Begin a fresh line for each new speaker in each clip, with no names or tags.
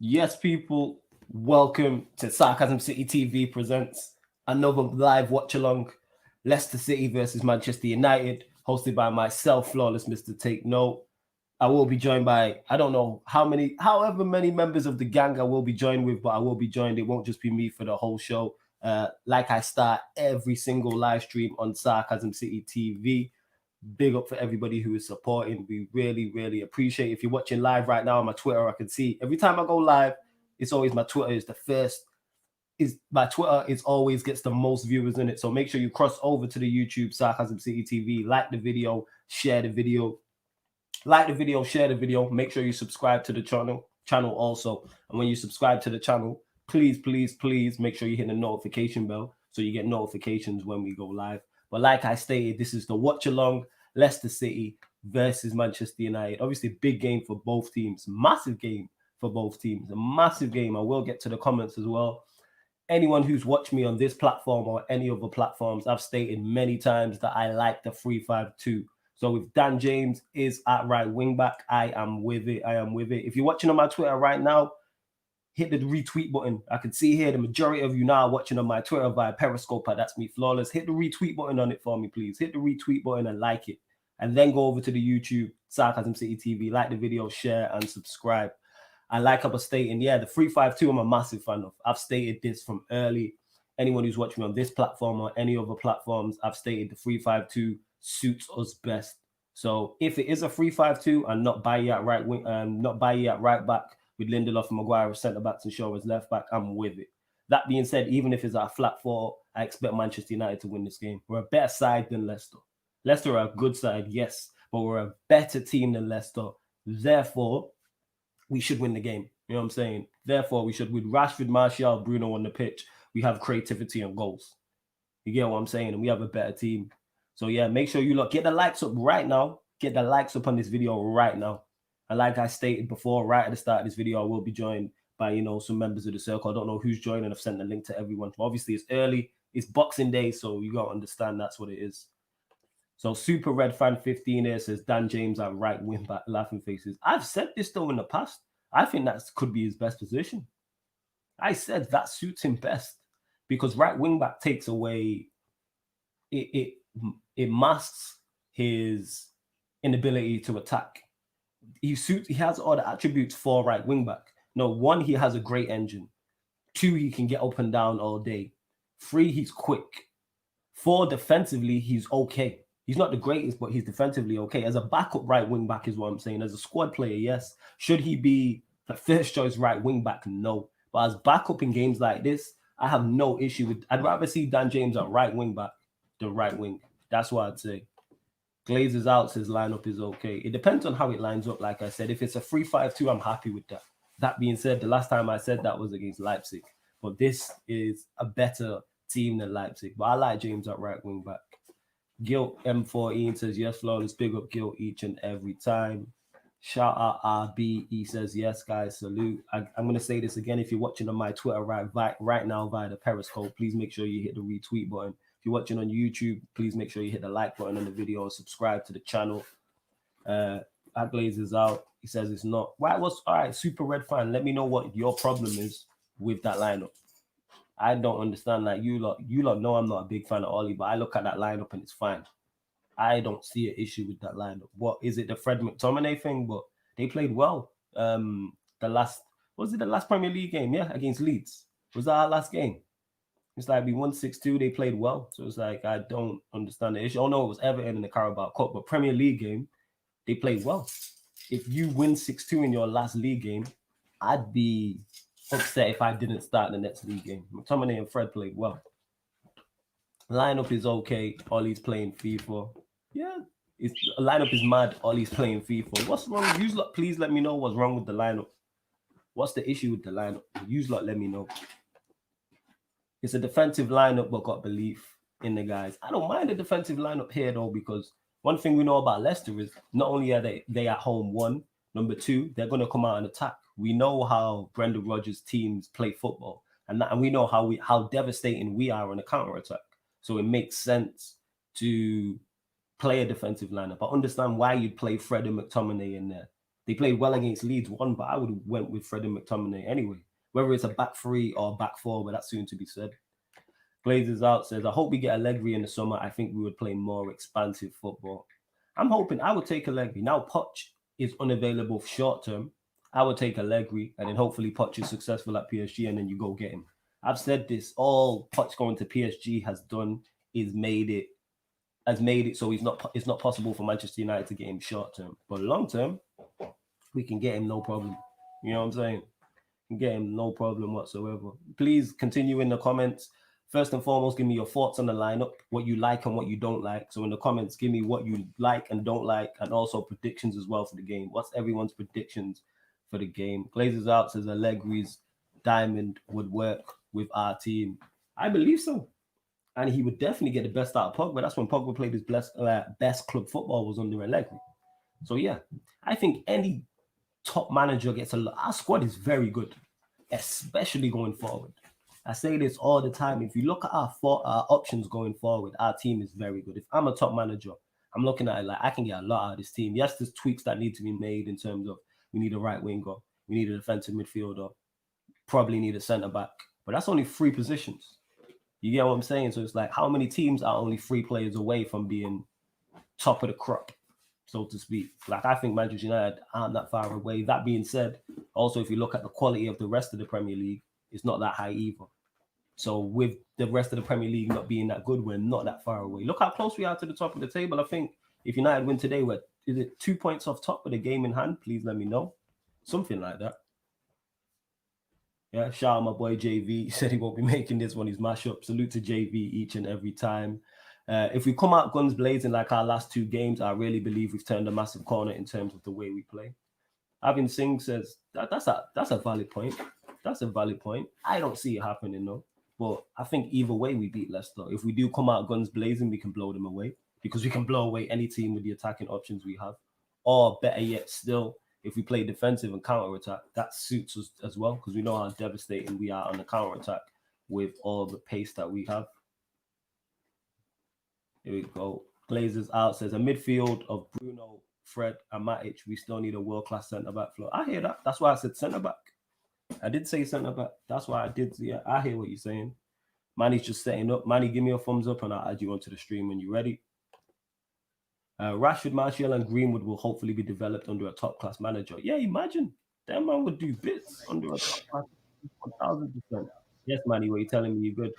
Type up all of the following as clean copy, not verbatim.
Yes, people, welcome to Sarcasm City TV presents another live watch along. Leicester City versus Manchester United, hosted by myself, Flawless Mr. Take Note. I will be joined by I don't know however many members of the gang I will be joined with, but I will be joined. It won't just be me for the whole show. Like I start every single live stream on Sarcasm City TV. Big up for everybody who is supporting. We really, really appreciate it. If you're watching live right now on my Twitter, I can see every time I go live, it's always my Twitter is the first. Is my Twitter is always gets the most viewers in it. So make sure you cross over to the YouTube Sarcasm City TV, like the video, share the video, like the video, share the video. Make sure you subscribe to the channel also. And when you subscribe to the channel, please make sure you hit the notification bell so you get notifications when we go live. But like I stated, this is the watch along Leicester City versus Manchester United. Obviously, big game for both teams, massive game for both teams, a massive game. I will get to the comments as well. Anyone who's watched me on this platform or any other platforms, I've stated many times that I like the 3-5-2. So if Dan James is at right wing back, I am with it. I am with it. If you're watching on my Twitter right now, hit the retweet button. I can see here the majority of you now are watching on my Twitter via Periscope. That's me, Flawless. Hit the retweet button on it for me, please. Hit the retweet button and like it. And then go over to the YouTube, Sarcasm City TV, like the video, share, and subscribe. And like I was stating, yeah, the 3-5-2, I'm a massive fan of. I've stated this from early. Anyone who's watching me on this platform or any other platforms, I've stated the 3-5-2 suits us best. So if it is a 3-5-2 and not Bailly at right wing, not Bailly at right back with Lindelof and Maguire as centre backs and Shaw as left back, I'm with it. That being said, even if it's a flat four, I expect Manchester United to win this game. We're a better side than Leicester. Leicester are a good side, yes, but we're a better team than Leicester. Therefore, we should win the game. You know what I'm saying? Therefore, we should, with Rashford, Martial, Bruno on the pitch, we have creativity and goals. You get what I'm saying? And we have a better team. So yeah, make sure you look, get the likes up right now. Get the likes up on this video right now. And like I stated before, right at the start of this video, I will be joined by, some members of the circle. I don't know who's joining. I've sent the link to everyone. Obviously, it's early. It's Boxing Day, so you got to understand that's what it is. So Super Red Fan 15 here says Dan James at right wing back, laughing faces. I've said this though in the past. I think that could be his best position. I said that suits him best because right wing back takes away it masks his inability to attack. He has all the attributes for right wing back. No, one, he has a great engine. Two, he can get up and down all day. Three, he's quick. Four, defensively, he's okay. He's not the greatest, but he's defensively okay. As a backup right wing back is what I'm saying. As a squad player, yes. Should he be the first choice right wing back? No. But as backup in games like this, I have no issue with. I'd rather see Dan James at right wing back than right wing. That's what I'd say. Glazers out says lineup is okay. It depends on how it lines up. Like I said, if it's a 3-5-2, I'm happy with that. That being said, the last time I said that was against Leipzig, but this is a better team than Leipzig. But I like James at right wing back. Guilt M14 says yes, Flawless. Big up Guilt each and every time. Shout out RB. He says yes, guys. Salute. I'm going to say this again. If you're watching on my Twitter right now via the Periscope, please make sure you hit the retweet button. If you're watching on YouTube, please make sure you hit the like button on the video and subscribe to the channel. Glazes out. He says it's not. Why was all right? Super Red Fan. Let me know what your problem is with that lineup. I don't understand that. You lot know I'm not a big fan of Ollie, but I look at that lineup and it's fine. I don't see an issue with that lineup. What is it, the Fred McTominay thing? But they played well. The last Premier League game? Yeah, against Leeds. Was that our last game? It's like we won 6-2. They played well. So it's like I don't understand the issue. Oh no, it was Everton in the Carabao Cup, but Premier League game, they played well. If you win 6-2 in your last league game, I'd be upset if I didn't start the next league game. McTominay and Fred played well. Lineup is okay. Ollie's playing FIFA. Yeah, lineup is mad. Ollie's playing FIFA. What's wrong? You lot, please let me know what's wrong with the lineup. What's the issue with the lineup? You lot, let me know. It's a defensive lineup, but got belief in the guys. I don't mind the defensive lineup here though, because one thing we know about Leicester is not only are they at home, one, number two, they're going to come out and attack. We know how Brendan Rodgers' teams play football, and we know how devastating we are on a counter attack. So it makes sense to play a defensive lineup. I understand why you'd play Fred and McTominay in there. They played well against Leeds, won, but I would have went with Fred and McTominay anyway. Whether it's a back three or back four, but that's soon to be said. Blazers out says, I hope we get Allegri in the summer. I think we would play more expansive football. I'm hoping I would take Allegri. Now Poch is unavailable for short term. I would take Allegri, and then hopefully Poch is successful at PSG, and then you go get him. I've said this, all Poch going to PSG has done is made it so it's not possible for Manchester United to get him short term. But long term, we can get him no problem. You know what I'm saying? We can get him no problem whatsoever. Please continue in the comments. First and foremost, give me your thoughts on the lineup, what you like and what you don't like. So in the comments, give me what you like and don't like, and also predictions as well for the game. What's everyone's predictions for the game? Glazers out says Allegri's diamond would work with our team. I believe so. And he would definitely get the best out of Pogba. That's when Pogba played his best club football was under Allegri. So yeah, I think any top manager gets a lot. Our squad is very good, especially going forward. I say this all the time. If you look at our options going forward, our team is very good. If I'm a top manager, I'm looking at it like I can get a lot out of this team. Yes, there's tweaks that need to be made in terms of we need a right winger, we need a defensive midfielder, probably need a centre back, but that's only 3 positions. You get what I'm saying? So it's like, how many teams are only 3 players away from being top of the crop, so to speak? Like, I think Manchester United aren't that far away. That being said, also, if you look at the quality of the rest of the Premier League, it's not that high either. So with the rest of the Premier League not being that good, we're not that far away. Look how close we are to the top of the table. I think if United win today, is it 2 points off top with a game in hand? Please let me know. Something like that. Yeah, shout out my boy JV. He said he won't be making this one. He's mashup. Salute to JV each and every time. If we come out guns blazing like our last 2 games, I really believe we've turned a massive corner in terms of the way we play. Avin Singh says that's a valid point. That's a valid point. I don't see it happening though. But I think either way we beat Leicester. If we do come out guns blazing, we can blow them away, because we can blow away any team with the attacking options we have. Or better yet still, if we play defensive and counter-attack, that suits us as well, because we know how devastating we are on the counter-attack with all the pace that we have. Here we go. Glazers out says, a midfield of Bruno, Fred, and Matic, we still need a world-class centre-back floor. I hear that. That's why I said centre-back. I did say centre-back. That's why I did. Yeah, I hear what you're saying. Manny's just setting up. Manny, give me a thumbs up and I'll add you onto the stream when you're ready. Rashford, Martial, and Greenwood will hopefully be developed under a top-class manager. Yeah, imagine. That man would do bits under a top-class 1,000%. Yes, Manny, what are you telling me? You good?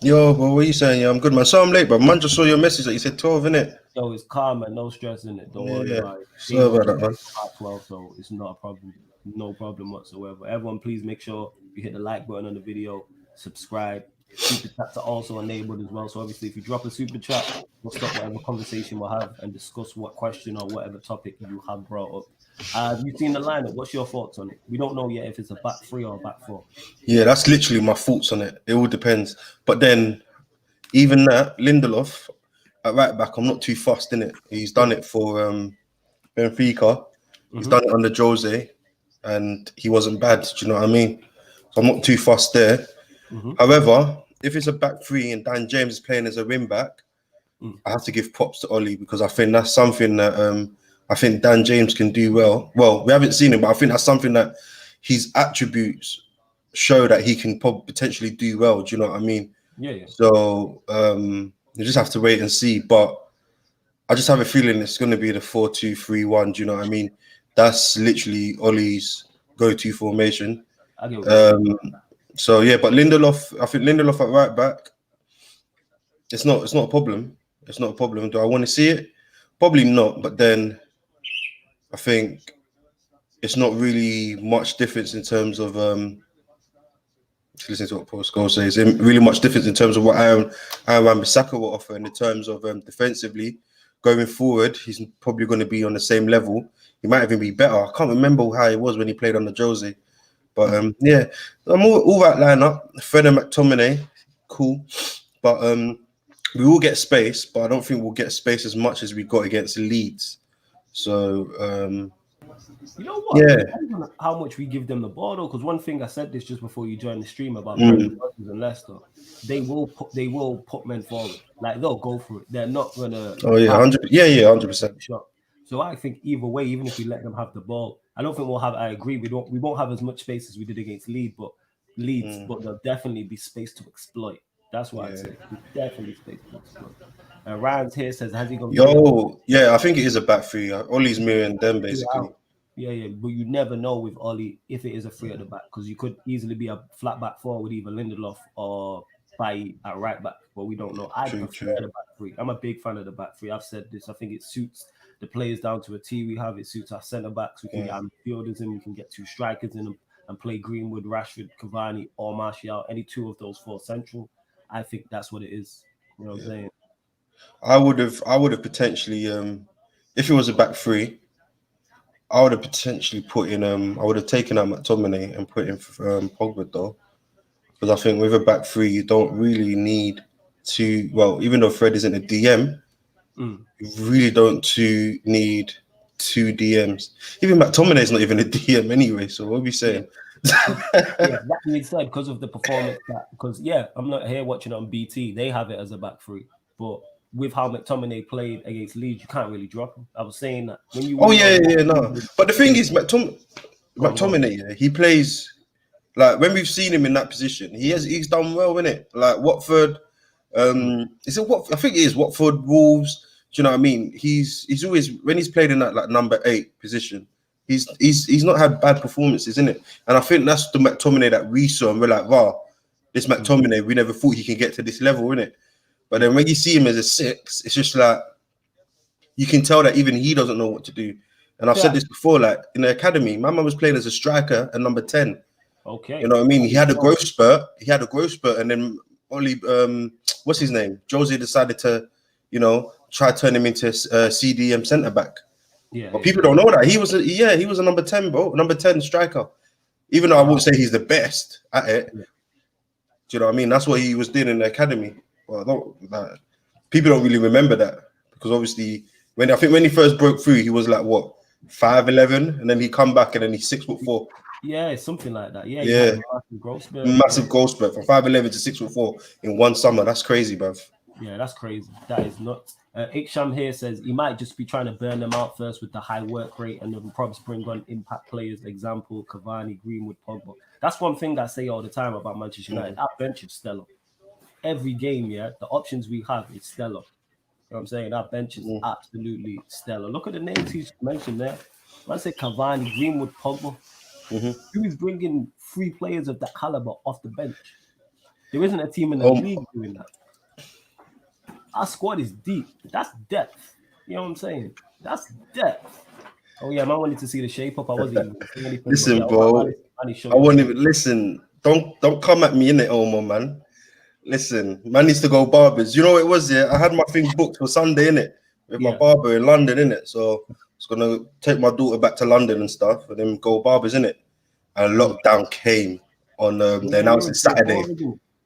Yo, but what are you saying? Yeah, I'm good, man. So I'm late, but man just saw your message that you said 12, innit?
So it's calm and no stress in it. Don't worry about it.
Sorry about that, man.
12, so it's not a problem. No problem whatsoever. Everyone, please make sure you hit the like button on the video, subscribe. Super chats are also enabled as well. So obviously, if you drop a super chat, we'll stop whatever conversation we'll have and discuss what question or whatever topic you have brought up. Have you seen the lineup? What's your thoughts on it? We don't know yet if it's a back 3 or a back 4.
Yeah, that's literally my thoughts on it. It all depends. But then, even that, Lindelof at right back, I'm not too fussed in it. He's done it for Benfica. He's done it under Jose, and he wasn't bad. Do you know what I mean? So I'm not too fussed there. However, if it's a back 3 and Dan James is playing as a wing back, I have to give props to Ollie, because I think that's something that I think Dan James can do well. Well, we haven't seen him, but I think that's something that his attributes show that he can potentially do well. Do you know what I mean?
Yeah.
So you just have to wait and see. But I just have a feeling it's going to be the 4-2-3-1. Do you know what I mean? That's literally Ollie's go-to formation. So yeah, but Lindelof, I think Lindelof at right back, it's not a problem. It's not a problem. Do I want to see it? Probably not. But then I think it's not really much difference in terms of listen to what Paul Scholes says. Really much difference in terms of what Aaron Bissaka will offer, and in terms of defensively going forward, he's probably going to be on the same level. He might even be better. I can't remember how he was when he played under Jose. But yeah, I'm all right lineup. Fred and McTominay, cool. But we will get space, but I don't think we'll get space as much as we got against Leeds. So
you know what?
Yeah.
How much we give them the ball though, because one thing I said this just before you joined the stream about Brendan Rodgers and Leicester, they will put men forward. Like they'll go for it. They're not gonna.
100%.
So I think either way, even if we let them have the ball, I don't think we'll have. I agree. We won't have as much space as we did against Leeds, but there'll definitely be space to exploit. That's what I'd say. There's definitely space to exploit. Ryan's here says, has he gone?
Yo, yeah, I think it is a back three. Ollie's mirroring them basically.
Yeah, but you never know with Ollie if it is a three at the back, because you could easily be a flat back four with either Lindelof or Bailly at right back, but we don't know. I prefer the back three. I'm a big fan of the back three. I've said this. I think it suits the players down to a T. We have it suits our centre backs. We can get our midfielders in. We can get two strikers in them and play Greenwood, Rashford, Cavani, or Martial. Any two of those four central. I think that's what it is. You know what I'm saying?
I would have potentially, if it was a back three, I would have potentially put in, I would have taken out McTominay and put in Pogba though, because I think with a back three, you don't really need to. Well, even though Fred isn't a DM, you really don't need two DMs. Even McTominay is not even a DM anyway. So what are we saying?
That being said, because of the performance, because I'm not here watching it on BT. They have it as a back three, but with how McTominay played against Leeds, you can't really drop him. I was saying that when you.
No. But the thing is, McTominay, he plays like when we've seen him in that position, he's done well in it. Like Watford, is it what I think it is Watford, Wolves. Do you know what I mean? He's always when he's played in that like number 8 position. He's not had bad performances in it, and I think that's the McTominay that we saw, and we're like, wow, this McTominay, we never thought he can get to this level, in it. But then when you see him as a 6, it's just like you can tell that even he doesn't know what to do. And I've said this before, like in the academy, my man was playing as a striker and number 10.
Okay,
you know what I mean? He had a growth spurt. And then only what's his name? Josie decided to, try to turn him into CDM centre back. But people don't know that he was a number 10, bro, number 10 striker. Even though I won't say he's the best at it. Do you know what I mean? That's what he was doing in the academy. Well, people don't really remember that, because obviously when he first broke through, he was like what 5'11", and then he come back and then he's 6'4".
Yeah, something like that.
Massive growth spurt from 5'11" to 6'4" in one summer. That's crazy, bruv.
Yeah, that's crazy. That is nuts. Iksham here says he might just be trying to burn them out first with the high work rate, and then probably bring on impact players. Example: Cavani, Greenwood, Pogba. That's one thing that I say all the time about Manchester United. Our bench is stellar. Every game, the options we have is stellar. You know what I'm saying? Our bench is absolutely stellar. Look at the names he's mentioned there. When I say Cavani, Greenwood, Pogba, who's bringing 3 players of that caliber off the bench? There isn't a team in the league doing that. Our squad is deep. That's depth. You know what I'm saying? That's depth. Oh yeah, man wanted to see the shape up. I wasn't even saying anything.
Listen, bro. I won't even listen. Don't come at me in it, Omo, man. Listen, man needs to go barbers. You know what it was, I had my thing booked for Sunday, innit? With my barber in London, innit? So I was gonna take my daughter back to London and stuff, and then go barbers, innit? And lockdown came on. They announced it Saturday.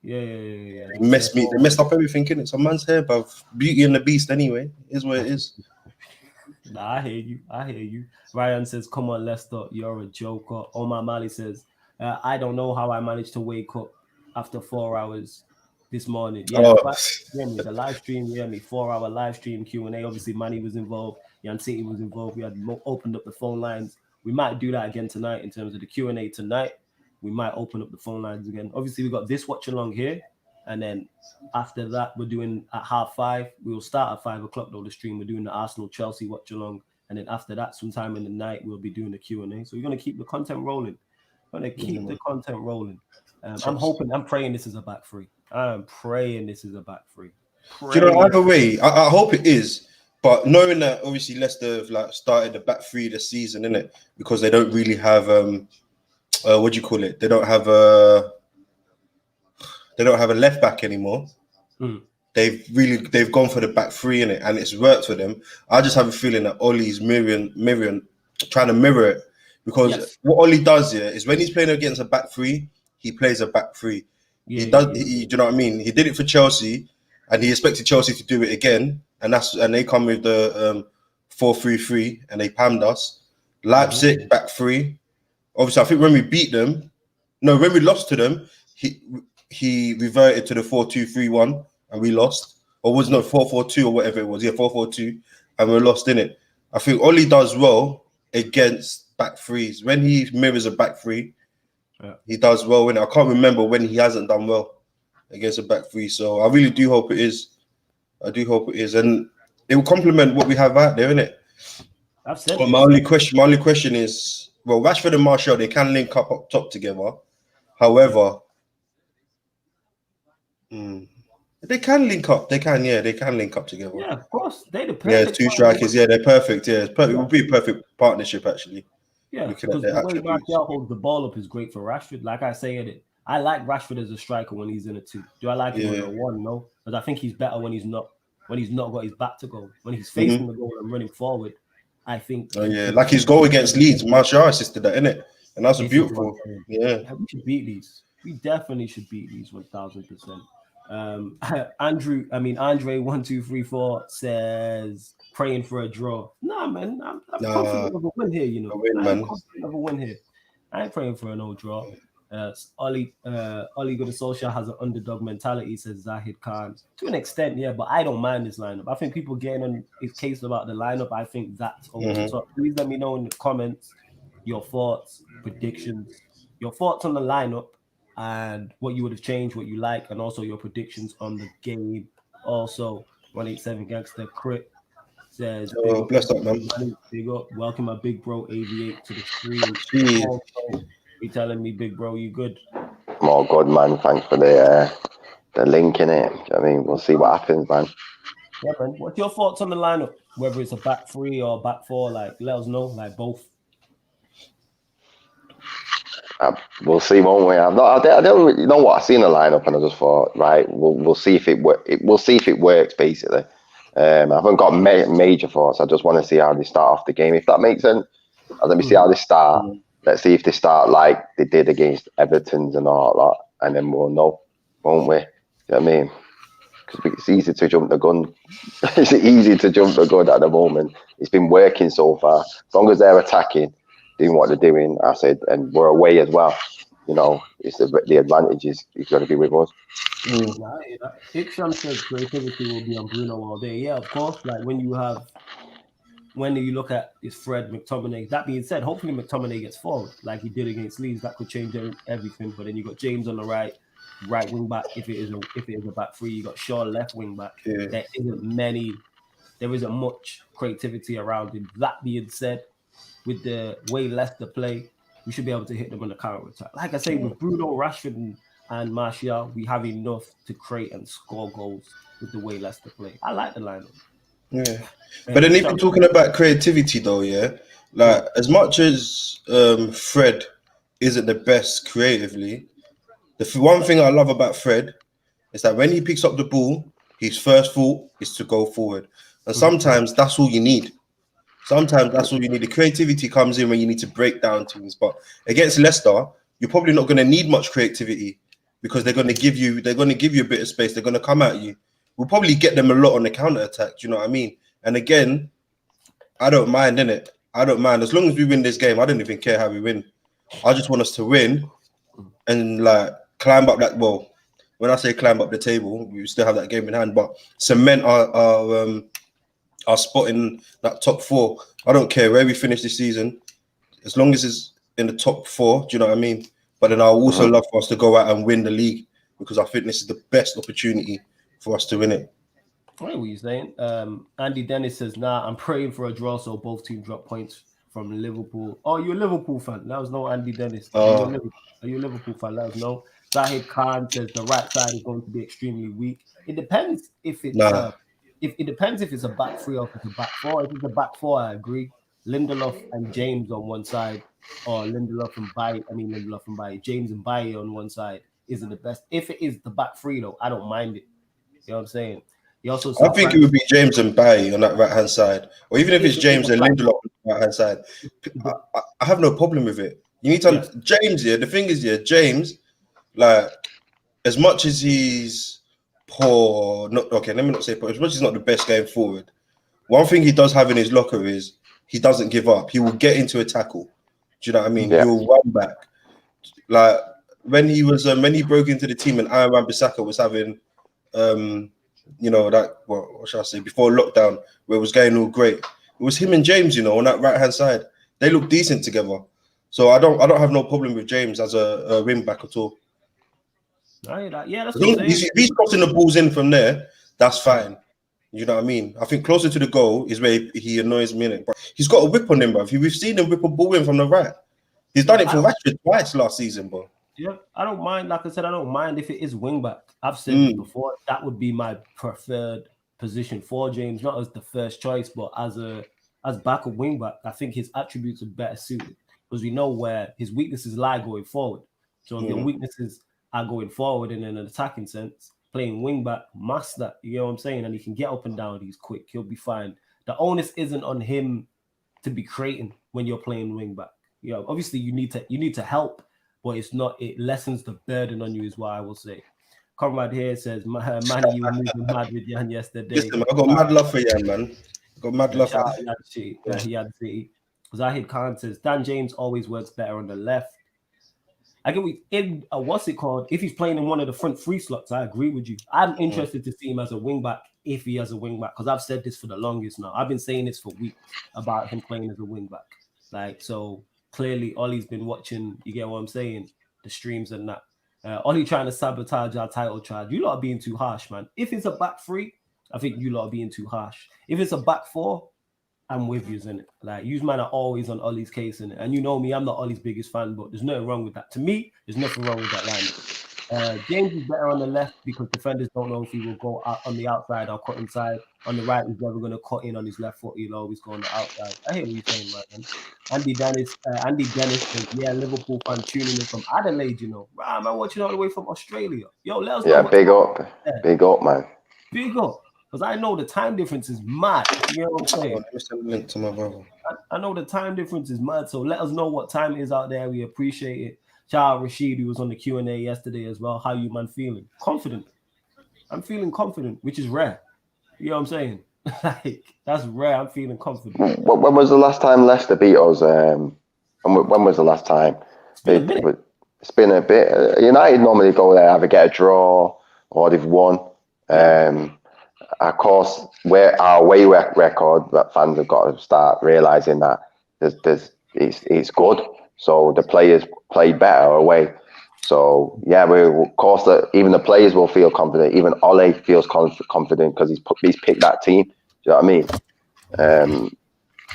Yeah.
They messed up everything, innit? So man's here, bruv. Beauty and the Beast, anyway. Is what it is.
Nah, I hear you. Ryan says, "Come on, Leicester, you're a joker." Omar Mali says, "I don't know how I managed to wake up after 4 hours." This morning, the live stream, 4-hour live stream Q&A. Obviously, Manny was involved, Jan City was involved. We had opened up the phone lines. We might do that again tonight in terms of the Q&A tonight. We might open up the phone lines again. Obviously, we got this watch along here, and then after that, we're doing at 5:30. We will start at 5 o'clock though. The stream we're doing the Arsenal Chelsea watch along, and then after that, sometime in the night, we'll be doing the Q&A. So we're gonna keep the content rolling. I'm praying this is a back three. I'm praying this is a back three.
Do you know, either way, I hope it is. But knowing that obviously Leicester have started the back three this season, innit? Because they don't really have what do you call it? They don't have a left back anymore. They've gone for the back three, innit? And it's worked for them. I just have a feeling that Ollie's trying to mirror it. Because what Ollie does here is when he's playing against a back three, he plays a back three. Do you know what I mean? He did it for Chelsea, and he expected Chelsea to do it again, and they come with the 4-3-3, and they pammed us. Leipzig back three. Obviously, I think when we lost to them, he reverted to the 4-2-3-1, and we lost, or was not 4-4-2 or whatever it was. 4-4-2, and we lost in it. I think Ollie does well against back threes. When he mirrors a back three, he does well. I can't remember when he hasn't done well against a back three. So I really do hope it is. I do hope it is, and it will complement what we have out there, innit?
I've said.
But my only question is, well, Rashford and Martial, they can link up top together. However, they can link up. They can link up together.
Yeah, of course. They're the
perfect. Yeah, two strikers. Yeah, they're perfect. Yeah, it would be a perfect partnership, actually.
Yeah, because the way Martial holds the ball up is great for Rashford. Like I say, I like Rashford as a striker when he's in a 2. Do I like him as a 1? No, because I think he's better when he's not got his back to goal. When he's facing the goal and running forward, I think.
Oh yeah, like his goal against Leeds, Martial assisted that, innit? And that's a beautiful. Yeah,
we should beat these. We definitely should beat these 1000%. Andre1234 says praying for a draw. Nah, man, I'm confident of a win here. You know, I'm confident of a win here. I ain't praying for no draw. Oli Good Social has an underdog mentality, says Zahid Khan. To an extent, yeah, but I don't mind this lineup. I think people getting on his case about the lineup. I think that's over the top. Please let me know in the comments your thoughts, predictions, your thoughts on the lineup, and what you would have changed, what you like, and also your predictions on the game. Also, 187 Gangster Crit says,
bless up, man.
Big up. Welcome my big bro AV8 to the stream. Also, you telling me, big bro, you good?
Oh, good, man. Thanks for the link in it. I mean, we'll see what happens, man.
Yeah, man. What's your thoughts on the lineup? Whether it's a back 3 or back 4, like, let us know, like both.
We'll see, won't we? I don't, you know what? I seen the lineup and I just thought, right, we'll see if it we'll see if it works. Basically, I haven't got major thoughts. I just want to see how they start off the game, if that makes sense. Let me see how they start. Let's see if they start like they did against Everton's and all that, and then we'll know, won't we? You know what I mean? Because it's easy to jump the gun. It's easy to jump the gun at the moment. It's been working so far. As long as they're attacking, doing what they're doing, I said, and we're away as well. You know, it's the advantage is going to be with us.
Iksham says creativity will be on Bruno all day. Yeah, of course. Like when you look at is Fred McTominay. That being said, hopefully McTominay gets forward like he did against Leeds. That could change everything. But then you got James on the right wing back. If it is a back 3, you got Shaw left wing back. Yeah. There isn't much creativity around him. That being said, with the way Leicester play, we should be able to hit them on the counter attack. Like I say, with Bruno, Rashford, and Martial, we have enough to create and score goals with the way Leicester play. I like the lineup.
Yeah, but then if you're talking about creativity, though, yeah, like as much as Fred isn't the best creatively, the one thing I love about Fred is that when he picks up the ball, his first thought is to go forward, and sometimes that's all you need. Sometimes that's all you need. The creativity comes in when you need to break down things. But against Leicester, you're probably not going to need much creativity because they're going to give you a bit of space. They're going to come at you. We'll probably get them a lot on the counter attack. Do you know what I mean? And again, I don't mind, innit? I don't mind. As long as we win this game, I don't even care how we win. I just want us to win and like climb up that. Well, when I say climb up the table, we still have that game in hand, but cement our spot in that top 4. I don't care where we finish this season, as long as it's in the top 4. Do you know what I mean? But then I also love for us to go out and win the league because I think this is the best opportunity for us to win it.
What are you saying? Andy Dennis says, "Nah, I'm praying for a draw so both teams drop points from Liverpool." Oh, you're a Liverpool fan? Let us know, Andy Dennis. Are you a Liverpool fan? Let us know. Zahid Khan says the right side is going to be extremely weak. It depends if it's it depends if it's a back 3 or if it's a back 4. If it's a back 4, I agree. Lindelof and James on one side, or Lindelof and Baye, James and Baye on one side isn't the best. If it is the back 3, though, I don't mind it. You know what I'm saying? He also
I think it would be James and Baye on that right hand side, or even if it's James and Lindelof on the right hand side. I have no problem with it. You need to James. Yeah, the thing is, James, like as much as he's poor, let me not say poor. As much as he's not the best going forward, one thing he does have in his locker is he doesn't give up. He will get into a tackle. Do you know what I mean? Yeah. He will run back. Like when he was when he broke into the team and Aaron Wan-Bissaka was having what shall I say, before lockdown, where it was going all great. It was him and James, on that right hand side. they look decent together. So I don't have no problem with James as a wing back at all.
Yeah, that's
As
what
long
I'm
as
saying.
if he's crossing the balls in from there, that's fine. You know what I mean? I think closer to the goal is where he annoys me. But he's got a whip on him, bro. We've seen him whip a ball in from the right. He's done it for Rashford twice last season, bro.
Yeah, I don't mind. Like I said, I don't mind if it is wing back. I've said this before. That would be my preferred position for James, not as the first choice, but as backup wing back. I think his attributes are better suited because we know where his weaknesses lie going forward. So if your weaknesses are going forward in an attacking sense, playing wing back, master, you know what I'm saying? And he can get up and down. He's quick. He'll be fine. The onus isn't on him to be creating when you're playing wing back. You know, obviously you need to help, but it lessens the burden on you, is what I will say. Comrade here says, man, you were moving mad with Jan yesterday.
Listen, man, I got mad love for Jan, man. I got mad love for
Jan. Zahid Khan says, Dan James always works better on the left. I get what's it called? If he's playing in one of the front three slots, I agree with you. I'm interested to see him as a wing back if he has a wing back, because I've said this for the longest now. I've been saying this for weeks about him playing as a wing back. Like, so clearly Ollie's been watching, you get what I'm saying, the streams and that. Ollie trying to sabotage our title charge. You lot are being too harsh, man. If it's a back three, I think you lot are being too harsh. If it's a back four, I'm with you, in it. Like, you man are always on Ollie's case in it. And you know me, I'm not Ollie's biggest fan, but there's nothing wrong with that. To me, there's nothing wrong with that line. James is better on the left because defenders don't know if he will go out on the outside or cut inside. On the right, he's never going to cut in on his left foot. He'll always go on the outside. I hear what you're saying, man. Andy Dennis says, yeah, Liverpool fan tuning in from Adelaide, you know. Right, man, watching all the way from Australia. Yo, let us know.
Yeah, big up, man.
Big up. Because I know the time difference is mad. You know what I'm saying?
Link to my brother.
I know the time difference is mad, so let us know what time it is out there. We appreciate it. Shout out Rashid, who was on the Q&A yesterday as well. How you, man, feeling? Confident. I'm feeling confident, which is rare. You know what I'm saying? Like, that's rare. I'm feeling confident.
When was the last time Leicester beat us? When was the last time? It's been a bit. United normally go there, either get a draw or they've won. Of course, our away record, that fans have got to start realising that it's good. So the players play better away. So yeah, of course, even the players will feel confident. Even Ole feels confident because he's picked that team. Do you know what I mean?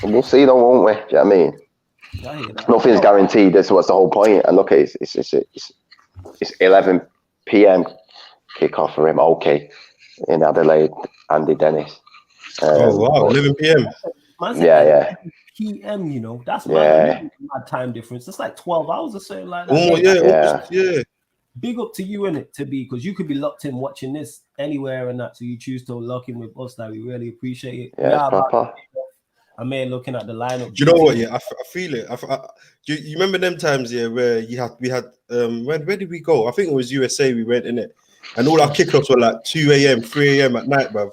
And we'll see, though, won't we? Do you know what I mean? Nothing's guaranteed. That's what's the whole point. And look, it's 11 p.m. kickoff for him. Okay, in Adelaide, Andy Dennis.
Oh wow, 11 p.m.
Yeah.
PM, you know, that's my time difference. It's like 12 hours or something like that.
Oh yeah.
Big up to you in it because you could be locked in watching this anywhere and that, so you choose to lock in with us. Like, we really appreciate it.
Yeah, proper.
I'm here looking at the lineup.
Do you know what? Yeah, I feel it. You remember them times, yeah, where we had where did we go? I think it was USA. We went in it, and all our kickoffs were like 2 a.m., 3 a.m. at night, bruv.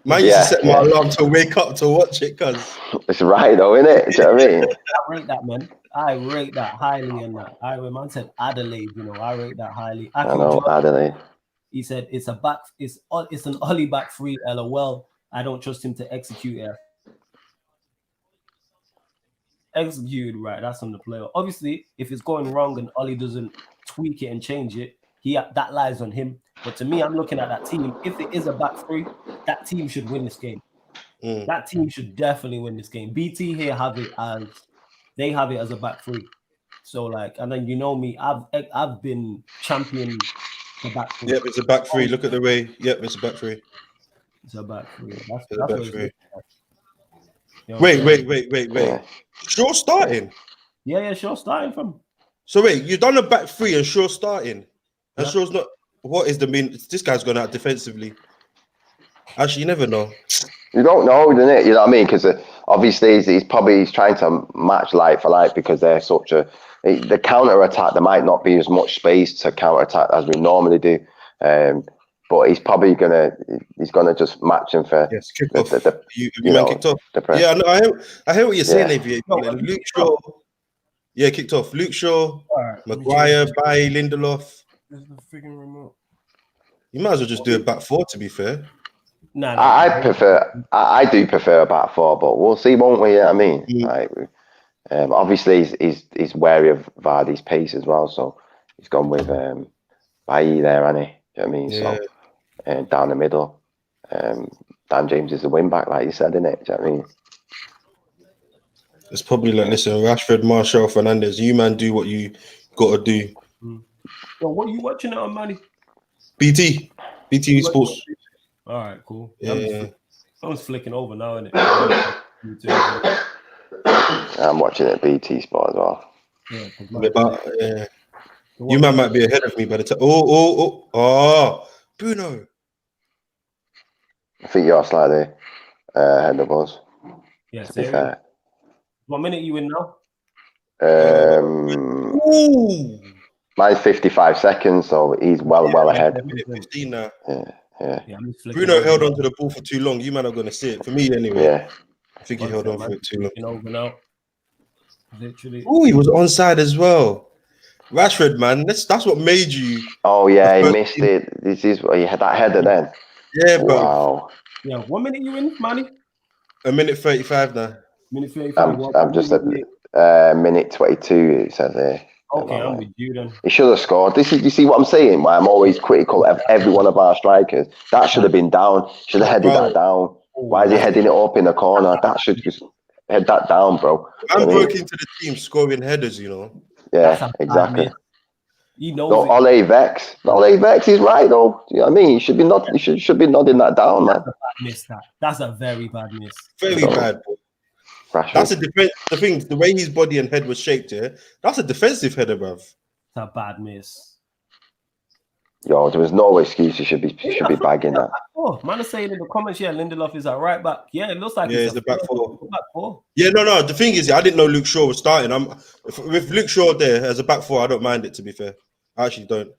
Man used to set my alarm to wake up to watch it, cuz.
It's right though, isn't it? Do you know what I mean?
I rate that, man. I rate that highly in that. Man said Adelaide, you know, I rate that highly.
I know, Adelaide.
He said it's an Ollie back free, LOL. I don't trust him to execute it. Executed right, that's on the player. Obviously, if it's going wrong and Ollie doesn't tweak it and change it, that lies on him. But to me, I'm looking at that team. If it is a back three, that team should win this game. That team should definitely win this game. BT here have it as a back three. So like, and then you know me, I've been championing the back three.
Yep, it's a back three. Look at the way. Yep, it's a back three.
It's a back three. That's
a back three.
You know
Wait. Shaw starting.
Yeah, Shaw starting from.
So wait, you've done a back three and Shaw starting, and Shaw's not. What is the mean? This guy's gone out defensively. Actually, you never know.
You don't know, isn't it? You know what I mean? Because obviously he's trying to match light for light because they're such a the counter attack. There might not be as much space to counter attack as we normally do, but he's probably gonna just match him for
kick off. Kicked off. Yeah, no, I hear what you're saying, AVA. Luke Shaw, kicked off. Luke Shaw, Maguire, Bailly, Lindelof.
There's the freaking remote.
You might as well just do a back four, to be fair.
No, I do prefer a back four, but we'll see, won't we? Yeah, I mean, like, Obviously, he's wary of Vardy's pace as well, so he's gone with Bailly there, hasn't he? Do you know what I mean?
Yeah.
So down the middle, Dan James is the wing back, like you said, isn't it? Do you know what I mean?
It's probably like, listen, Rashford, Martial, Fernandez, you man do what you got to do.
So what are you watching it on, Manny?
BT Sports.
All right, cool.
Yeah.
I was flicking over now, innit?
I'm watching it BT Sport as well.
Yeah,
You man might be ahead of me by the time. Oh, Bruno.
I think you're slightly ahead of us.
Yeah,
To be fair.
What minute are you in now?
Mine's 55 seconds, so he's well ahead.
Minute 15 now.
Yeah.
Bruno held on to the ball for too long. You man are going to see it. For me, anyway.
Yeah.
I think he held on for it too long.
Over now. Literally.
Oh, he was onside as well. Rashford, man, that's what made you.
Oh yeah, he missed it. This is he had that header then.
Yeah, bro.
Wow.
Yeah, what minute you in, Manny?
A minute 35 now.
Minute 35.
I'm just at minute 22. It says here.
Okay, I'm with you then.
He should have scored. You see what I'm saying? Why I'm always critical of every one of our strikers. That should have been down. Should have headed that down. Why is he heading it up in the corner? That should just head that down, bro.
I'm broke into the team scoring headers, you know.
Yeah, exactly.
He knows
no, Ole Vex. He's right though. You know what I mean? He should be should be nodding that down, man.
That's a very bad miss.
Very bad. That's a defense. The thing, the way his body and head was shaped here, that's a defensive header, bruv.
It's a bad miss.
Yo, there was no excuse. He should be bagging that.
Oh, man is saying in the comments, yeah, Lindelof is at right back. Yeah, it looks like
it's the back four.
Back four.
Yeah, no. The thing is, I didn't know Luke Shaw was starting. With Luke Shaw there as a back four, I don't mind it. To be fair, I actually don't.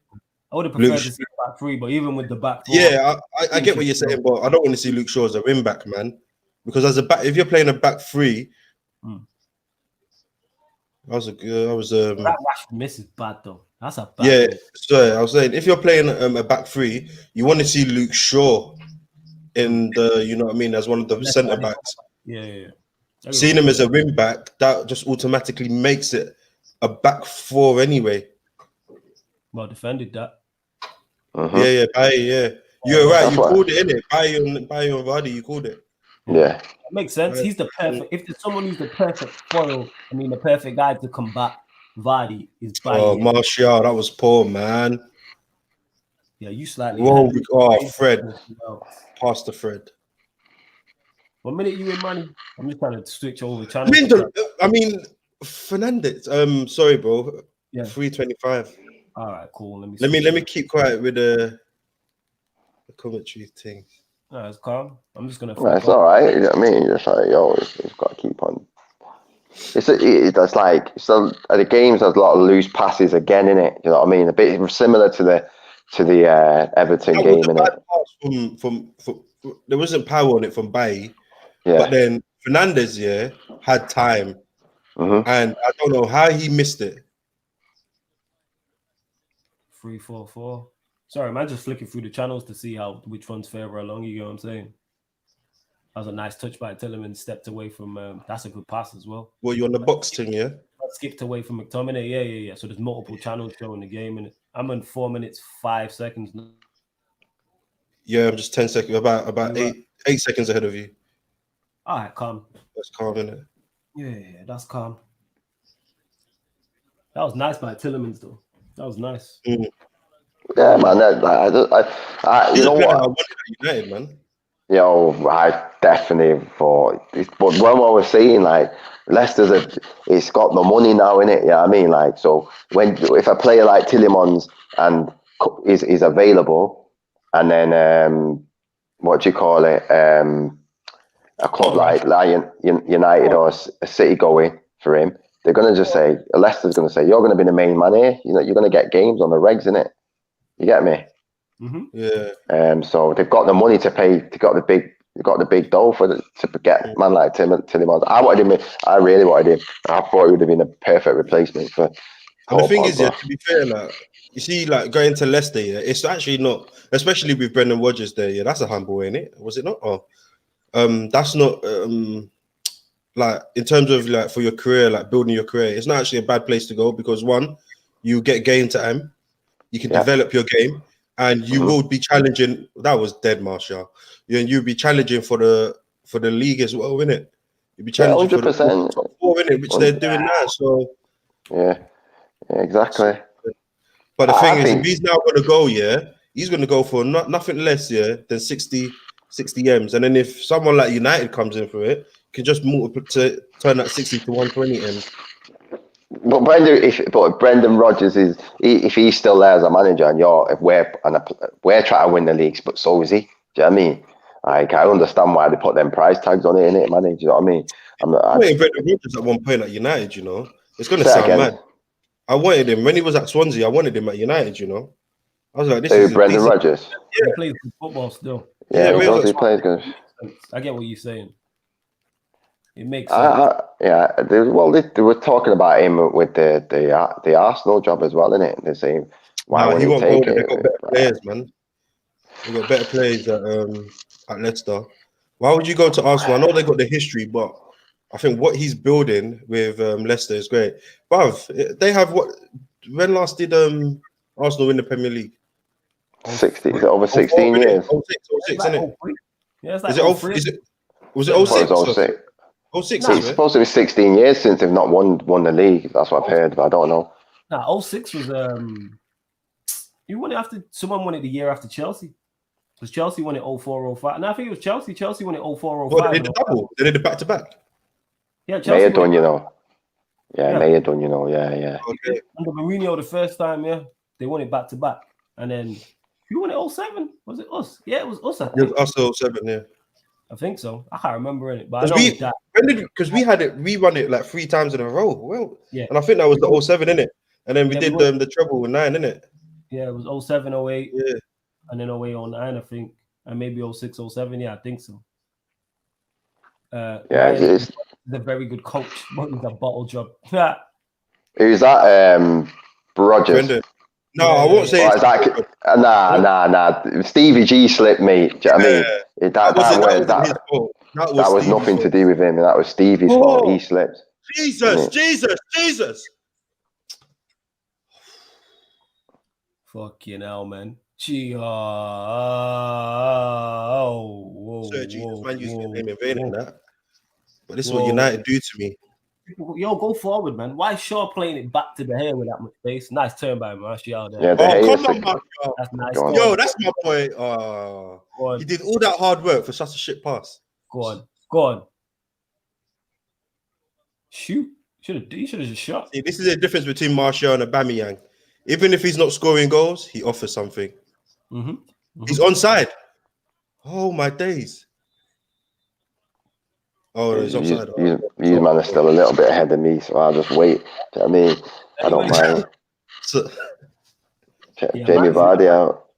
I would have preferred to see the back three, but even with the back four,
yeah, I get what you're saying, but I don't want to see Luke Shaw as a wing back, man. Because as a back, if you're playing a back three,
that miss is bad though. That's a bad.
Yeah,
miss.
so I was saying if you're playing a back three, you want to see Luke Shaw in the, you know what I mean, as one of the centre backs.
Yeah.
Seeing him as a wing back, that just automatically makes it a back four anyway.
Well defended that.
Yeah. You're right. You called it, innit? Bailly on Vardy, you called it.
Yeah.
That makes sense. He's the perfect. If there's someone who's the perfect foil, the perfect guy to combat Vardy is Bailly.
Oh, Martial, that was poor, man.
Yeah, you slightly.
Fred. Past the Fred.
What minute you in, Manny? I'm just trying to switch over channel.
I mean, Fernandez. Sorry, bro.
Yeah.
325.
All right, cool.
Let me keep quiet with the commentary thing.
No, it's calm. I'm just gonna.
It's all right. You know what I mean? You're just like, yo, it's got to keep on. It's like so at the games. There's a lot of loose passes again in it. You know what I mean? A bit similar to the Everton game in it.
From there wasn't power on it from Bailly, but then Fernandez had time, and I don't know how he missed it.
3-4-4. Sorry, man, just flicking through the channels to see which one's further along. You know what I'm saying? That was a nice touch by Tielemans. Stepped away from. That's a good pass as well.
Well, you on the box thing, yeah?
Skipped away from McTominay. Yeah. So there's multiple channels showing the game, and I'm in 4 minutes 5 seconds now.
Yeah, I'm just 10 seconds. About 8 seconds ahead of you.
All right, calm.
That's calm, isn't it?
Yeah, that's calm. That was nice by Tielemans, though. That was nice.
Yeah, man. You know what?
I wanted that United, man.
Yo, I definitely thought. But when I was saying, like, it's got the money now in it. You know what I mean? Like, so if a player like Tielemans and is available, and then what do you call it? A club like United or a City going for him, they're gonna just say, Leicester's gonna say, you're gonna be the main man here. You know, you're gonna get games on the regs, innit? You get me?
Yeah.
So they've got the money to pay. They got the big dough to get a man like Tielemans. I really wanted him. I thought he would have been a perfect replacement for.
And the thing is, to be fair, like you see, like going to Leicester, it's actually not, especially with Brendan Rodgers there. Yeah, that's a humble, ain't it? Was it not? Oh, that's not. like in terms of like for your career, like building your career, it's not actually a bad place to go because one, you get game time, you can develop your game, and you will be challenging. That was dead, Marshall. You'll be challenging for the league as well, innit? You'll be challenging for the
100%.
top four, innit? Which they're doing now. So
yeah, exactly.
but the thing is, if
think
he's now going to go, he's going to go for nothing less, than 60 M's. And then if someone like United comes in for it, you can just to turn that 60 to 120 M's.
But Brendan Rodgers if he's still there as a manager, and we're trying to win the leagues, but so is he. Do you know what I mean? Like, I understand why they put them price tags on it, innit, man? Do you know what I mean?
I wanted Brendan Rodgers at one point at United, It's going to
Say
sound
again.
mad. I wanted him when he was at Swansea. I wanted him at United, I was like, this
Who,
is
Brendan
decent.
Rodgers?
He plays good football still.
Yeah,
Yeah,
he plays good.
I get what you're saying. It makes sense.
They were talking about him with the Arsenal job as well, innit? They're saying, why wouldn't he take it?
They've got better players, man. They've got better players at Leicester. Why would you go to Arsenal? I know they got the history, but I think what he's building with Leicester is great. Bruv, they have what? When last did Arsenal win the Premier League?
60, is it over 16 years?
06, isn't it?
Yeah, it's like
Was it 06?
It was 06.
06,
It's supposed to be 16 years since they've not won the league. That's what I've heard, but I don't know.
Nah, 06 was you won it after someone won it the year after Chelsea. Because Chelsea won it 04-05. No, I think it was Chelsea. Chelsea won it 04-05.
Well, they did the double. They did the back-to-back.
Yeah, Chelsea
May have done, Yeah, may have done, yeah.
Okay.
Under Mourinho the first time, they won it back-to-back. And then who won it 07? Was it us? Yeah, it was us. I think.
It was us 07, yeah.
I think so. I can't remember it, but
because we won it like 3 times in a row. Well,
yeah,
and I think that was the 07, innit? And then we did the treble with 9, innit?
Yeah, it was 07, 08,
yeah,
and then 08, 09, I think, and maybe 06, 07. Yeah, I think so.
He's
a very good coach, but he's a bottle job.
Who's that? Rodgers.
Brendan. No, I won't say.
Nah. Stevie G slipped, mate. Do you know what I mean? That was nothing to do with him. That was Stevie's fault. He slipped.
Jesus.
Fucking hell, man. Jesus,
man, using name in vain in that. But this is what United do to me.
Yo, go forward, man. Why is Shaw playing it back to the hair with that much space? Nice turn by Martial there.
Yeah,
come on, Martial.
That's nice.
Yo, that's my boy. He did all that hard work for such a shit pass.
Go on. Shoot. He should have just shot.
See, this is the difference between Martial and Aubameyang. Even if he's not scoring goals, he offers something. He's onside. Oh, my days. Oh, he's offside.
You man are still a little bit ahead of me, so I'll just wait. Do you know what I mean? I don't mind. Jamie Vardy out.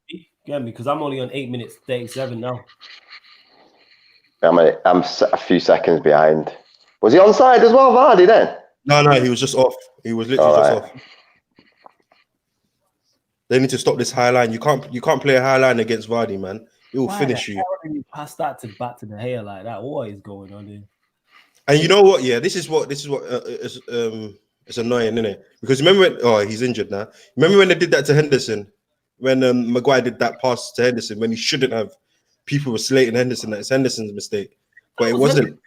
Yeah, because I'm only on 8 minutes 37 now.
I'm a few seconds behind. Was he onside as well, Vardy, then?
No, he was just off. He was literally just off. They need to stop this high line. You can't play a high line against Vardy, man. He will finish you.
You pass that back to the hair like that. What is going on here?
And you know what? Yeah, this is what it's annoying, isn't it? Because remember when he's injured now. Remember when they did that to Henderson? When Maguire did that pass to Henderson when he shouldn't have. People were slating Henderson. That's Henderson's mistake, but it wasn't.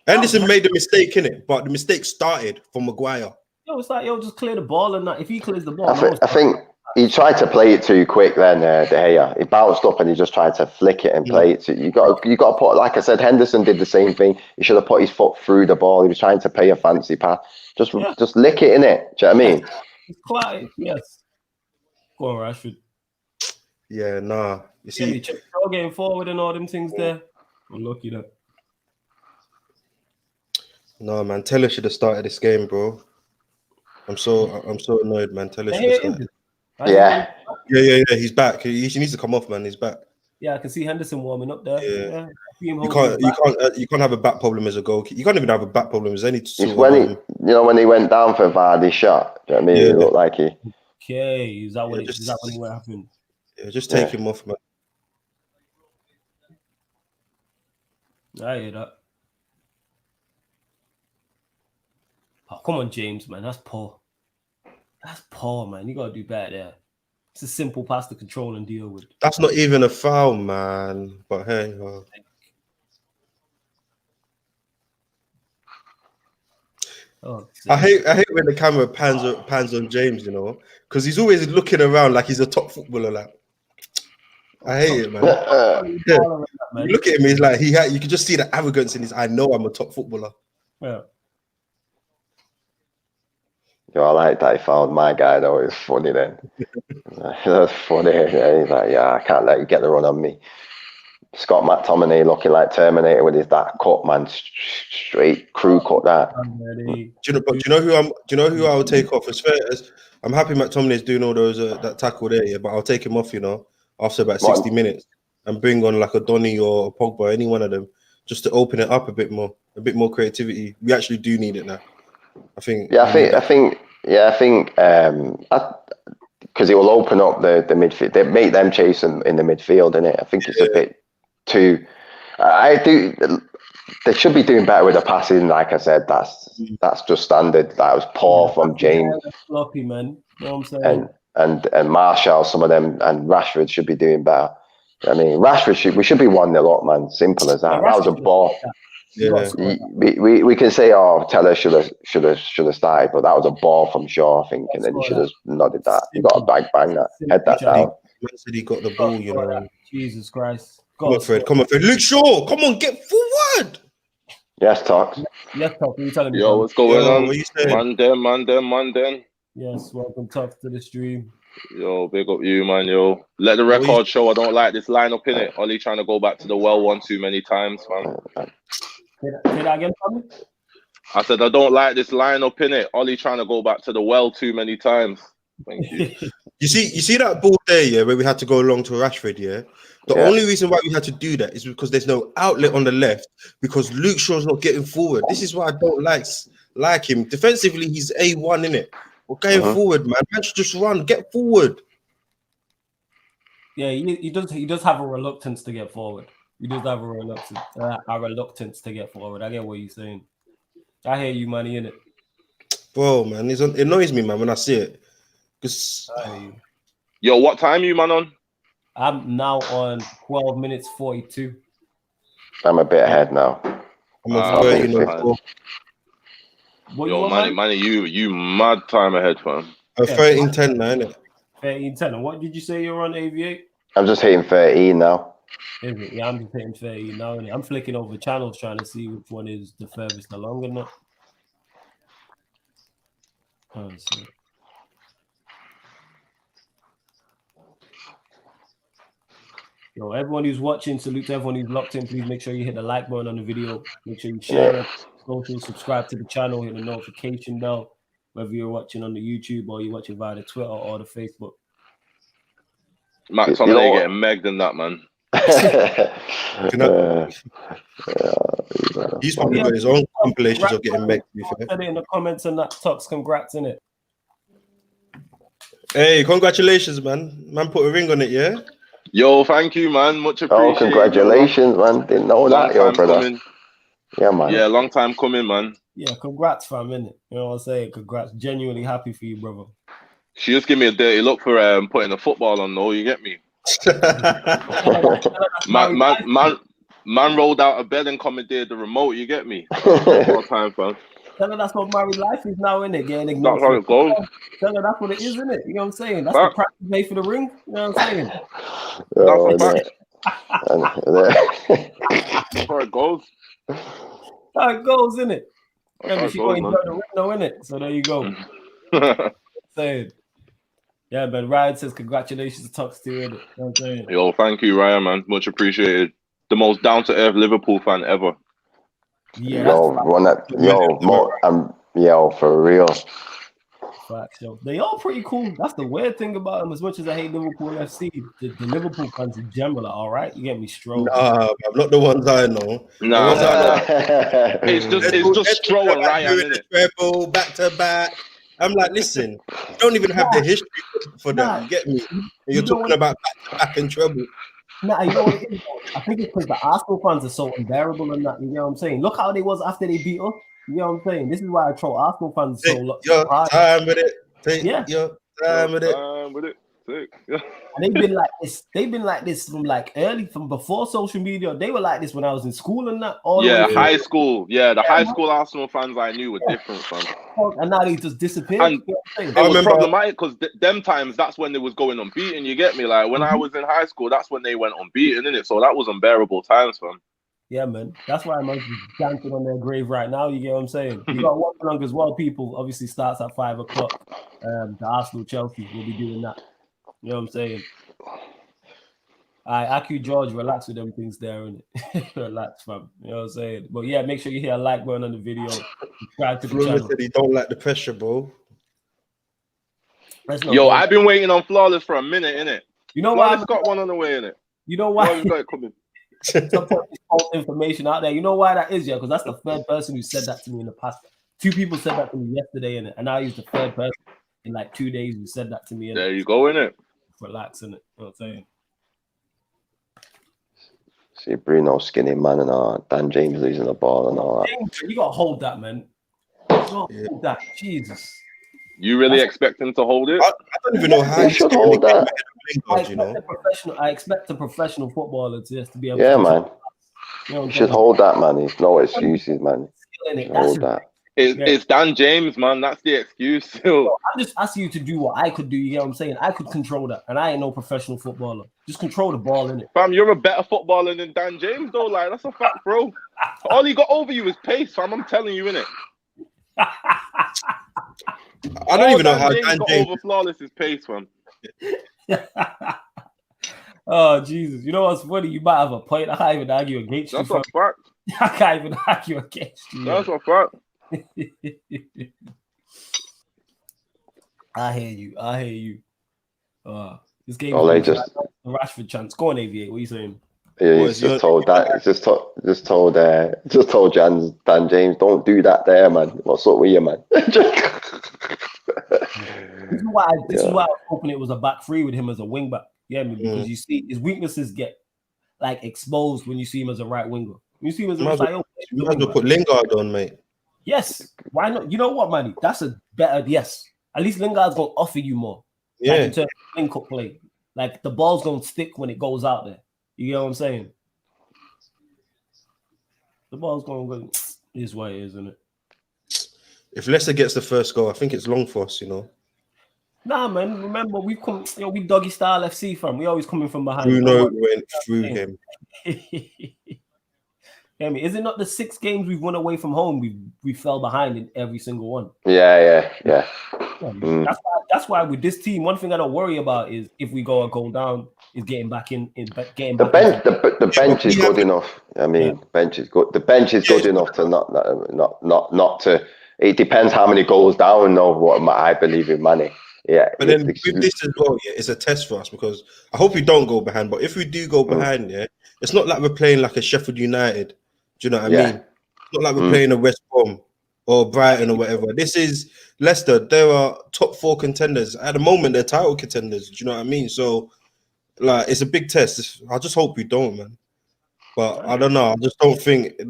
Henderson made the mistake in it, but the mistake started from Maguire.
Yo, it's like just clear the ball and that. If he clears the ball,
I think he tried to play it too quick. Then De Gea, he bounced up and he just tried to flick it and play it. So you got to put, like I said, Henderson did the same thing. He should have put his foot through the ball. He was trying to play a fancy pass. Just lick it in it. Do you know what I mean?
It's quiet. Yes. Go on, Rashford.
Yeah, nah. You see,
getting forward and all them things there. I'm lucky that.
No, man. Taylor should have started this game, bro. I'm so annoyed, man. Taylor should have started.
Yeah.
He's back. He needs to come off, man. He's back.
Yeah, I can see Henderson warming up there.
Yeah. You can't have a back problem as a goalkeeper. You can't even have a back problem as any.
It's when he went down for Vardy's shot. Do you know what I mean? It looked like he.
Okay, is that when it happened?
Yeah, just take him off, man.
I hear that. Oh, come on, James, man. That's poor. That's poor, man. You got to do better there. It's a simple pass to control and deal with.
That's not even a foul, man. But hey, well.
Oh,
I hate when the camera pans on James, you know, because he's always looking around like he's a top footballer. Like, I hate it, man. Yeah. You look at him, he's like you can just see the arrogance in his. I know I'm a top footballer.
Yeah.
Yo, I like that he found my guy though. It's funny then. That's funny. Yeah, he's like, yeah, I can't let you get the run on me. Scott McTominay looking like Terminator with his that cut, man. Straight crew cut that.
Do you know who I would take off? As fair as I'm happy McTominay's doing all those that tackle there, yeah, but I'll take him off, you know, after about 60 minutes and bring on like a Donny or a Pogba, any one of them, just to open it up a bit more creativity. We actually do need it now. I think. Yeah, I think.
Because it will open up the midfield. They make them chase in the midfield, innit? I think it's a bit too. They should be doing better with the passing. Like I said, that's just standard. That was poor from James.
Sloppy, man. You know what I'm
saying? And Martial, some of them, and Rashford should be doing better. I mean, we should be 1-0 up, man. Simple as that. That was a ball.
Yeah.
We can say, oh, Teller should have started, but that was a ball from Shaw, I think, and then he should have nodded that. You got to bang that, head that down.
He got the ball, you know.
Jesus Christ.
Come on, Fred. Luke Shaw, come on, get forward.
Yes, Tox.
Yes, Tox. What are you telling me?
Yo, what's going on?
What you saying?
Man.
Yes, welcome, Tox, to the stream.
Yo, big up you, man. Yo, let the record show I don't like this lineup in it. Ollie trying to go back to the well one too many times, man.
Say that again, Tommy?
I said I don't like this lineup in it. Ollie trying to go back to the well too many times. Thank you.
You see that ball there, yeah, where we had to go along to Rashford, yeah? The only reason why we had to do that is because there's no outlet on the left because Luke Shaw's not getting forward. This is why I don't like him. Defensively, he's A1, innit? We're going forward, man. Man should just run, get forward.
Yeah, he does have a reluctance to get forward. He does have a reluctance to get forward. I get what you're saying. I hear you, man, innit?
Bro, man, it annoys me, man, when I see it.
Yo, what time you, man, on?
I'm now on 12 minutes 42.
I'm a bit ahead now.
I'm on 30 minutes.
Yo, man, you mad time ahead, fam.
13:10 now, innit?
13:10. And what did you say you're on, AV8?
I'm just hitting 13 now.
Is it? Yeah, I'm just hitting 13 now. I'm flicking over channels trying to see which one is the furthest along or not. Oh, see. Yo, everyone who's watching, salute to everyone who's locked in. Please make sure you hit the like button on the video. Make sure you share it, social, subscribe to the channel, hit the notification bell, whether you're watching on the YouTube or you're watching via the Twitter or the Facebook.
McTominay getting megged in that, man.
He's probably got his own compilations of getting megged.
Put it in the comments and that Tox. Congrats in it.
Hey, congratulations, man. Man put a ring on it, yeah?
Yo, thank you, man. Much appreciated.
Oh, congratulations, man. Didn't know that, yo, brother. Coming. Yeah, man.
Yeah, long time coming, man.
Yeah, congrats, fam, innit? You know what I'm saying? Congrats. Genuinely happy for you, brother.
She just give me a dirty look for putting the football on, though. You get me? man rolled out of bed and commandeered the remote. You get me? All time, fam.
Tell her that's what married life is now, innit? Getting
ignored. That's how it goes.
Tell her that's what it is, innit? You know what I'm saying? That's the price you pay for the ring. You know what I'm saying?
That's how it goes.
How it goes, innit? Remember, she got enjoy the ring, though, innit? So there you go. Saying. Yeah, man. Ryan says congratulations to Tux too, innit? You know what I'm saying?
Yo, thank you, Ryan, man. Much appreciated. The most down-to-earth Liverpool fan ever.
Yeah,
yo, for real.
Facts, yo. They all pretty cool. That's the weird thing about them. As much as I hate Liverpool FC, the Liverpool fans in general are all right. You get me strong.
Nah, not the ones I know.
Nah. It's just Stroll and Ryan, isn't it?
Treble, back to back. I'm like, listen, you don't even have the history for that. You get me? You're talking about back to back and treble.
Nah, you know what it is? I think it's because the Arsenal fans are so unbearable and that. You know what I'm saying? Look how they was after they beat us. You know what I'm saying? This is why I troll Arsenal fans so
Take your
hard.
time with it. Take
Yeah.
your time with it.
And they've been like this. They've been like this from like early, from before social media. They were like this when I was in school and that. All the way through.
High school. Yeah, the high school Arsenal fans I knew were different, fam.
And now they just disappeared.
And
You know what I'm
it
saying?
was problematic because them times that's when they was going unbeaten. You get me? Like when I was in high school, that's when they went unbeaten, innit? So that was unbearable times, fam.
Yeah, man. That's why I'm dancing on their grave right now. You get what I'm saying? You got Watchalong as well. People obviously starts at 5 o'clock. The Arsenal Chelsea will be doing that. You know what I'm saying? IQ George, relax with them things there, innit? Relax, fam. You know what I'm saying? But yeah, make sure you hit a like button on the video. Subscribe to the channel.
Said he don't like the pressure, bro.
Yo, I've been waiting on Flawless for a minute, innit?
You know
Flawless
why?
got one on the way, innit?
You know why?
Flawless got it coming.
Some false information out there. You know why that is, yeah? Because that's the third person who said that to me in the past. 2 people said that to me yesterday, innit? And now he's the third person in like 2 days who said that to me. Innit?
There you go, innit?
Relax, innit? You know what I'm saying?
See Bruno skinny man and Dan James losing the ball and all that.
James, you gotta hold that, man. You gotta hold that. Jesus.
You really expect him to hold it?
I don't even know how
He should hold that.
I expect a professional footballer to just to be able
Yeah,
to
man.
You know,
He should hold that, man. There's no excuses, man. Hold that.
It's Dan James, man. That's the excuse.
I'm just asking you to do what I could do. You know what I'm saying? I could control that, and I ain't no professional footballer. Just control the ball, innit?
Fam, you're a better footballer than Dan James, though. Like, that's a fact, bro. All he got over you is pace, fam. I'm telling you, innit?
I don't even know how Dan
got
James
over Flawless's pace, fam.
Oh, Jesus. You know what's funny? You might have a point. I can't even argue against you.
That's a fact.
I can't even argue against you.
That's a fact.
I
hear you. This game
is
the Rashford chance. Go on, Aviate. What are you saying?
Yeah, he's just told that. Just told Dan James, don't do that there, man. What's up with you, man?
This is why I was hoping it was a back three with him as a wing back. Yeah, because you see his weaknesses get like exposed when you see him as a right winger. When you see him as a right winger,
you might as well put Lingard on, mate.
Yes, why not? You know what, man? That's a better yes. At least Lingard's gonna offer you more.
Yeah,
like in terms of link-up play, like the ball's gonna stick when it goes out there. You know what I'm saying? The ball's gonna go. Is what it is, isn't it?
If Leicester gets the first goal, I think it's long for us. You know.
Nah, man. Remember, we come. We doggy style FC from. We always coming from behind.
Bruno went through him.
I mean, is it not the 6 games we've won away from home? We fell behind in every single one.
Yeah.
That's why with this team, one thing I don't worry about is if we go a goal down, is getting back in.
The bench is good enough. I mean, bench is good. The bench is good enough to not to. It depends how many goals down. Know what I believe in Manny. Yeah,
but then with this as well, it's a test for us because I hope we don't go behind. But if we do go behind, it's not like we're playing like a Sheffield United. Do you know what I mean? It's not like we're playing a West Brom or Brighton or whatever. This is Leicester. They are top 4 contenders at the moment. They're title contenders. Do you know what I mean? So, like, it's a big test. I just hope we don't, man. But I don't know. I just don't think it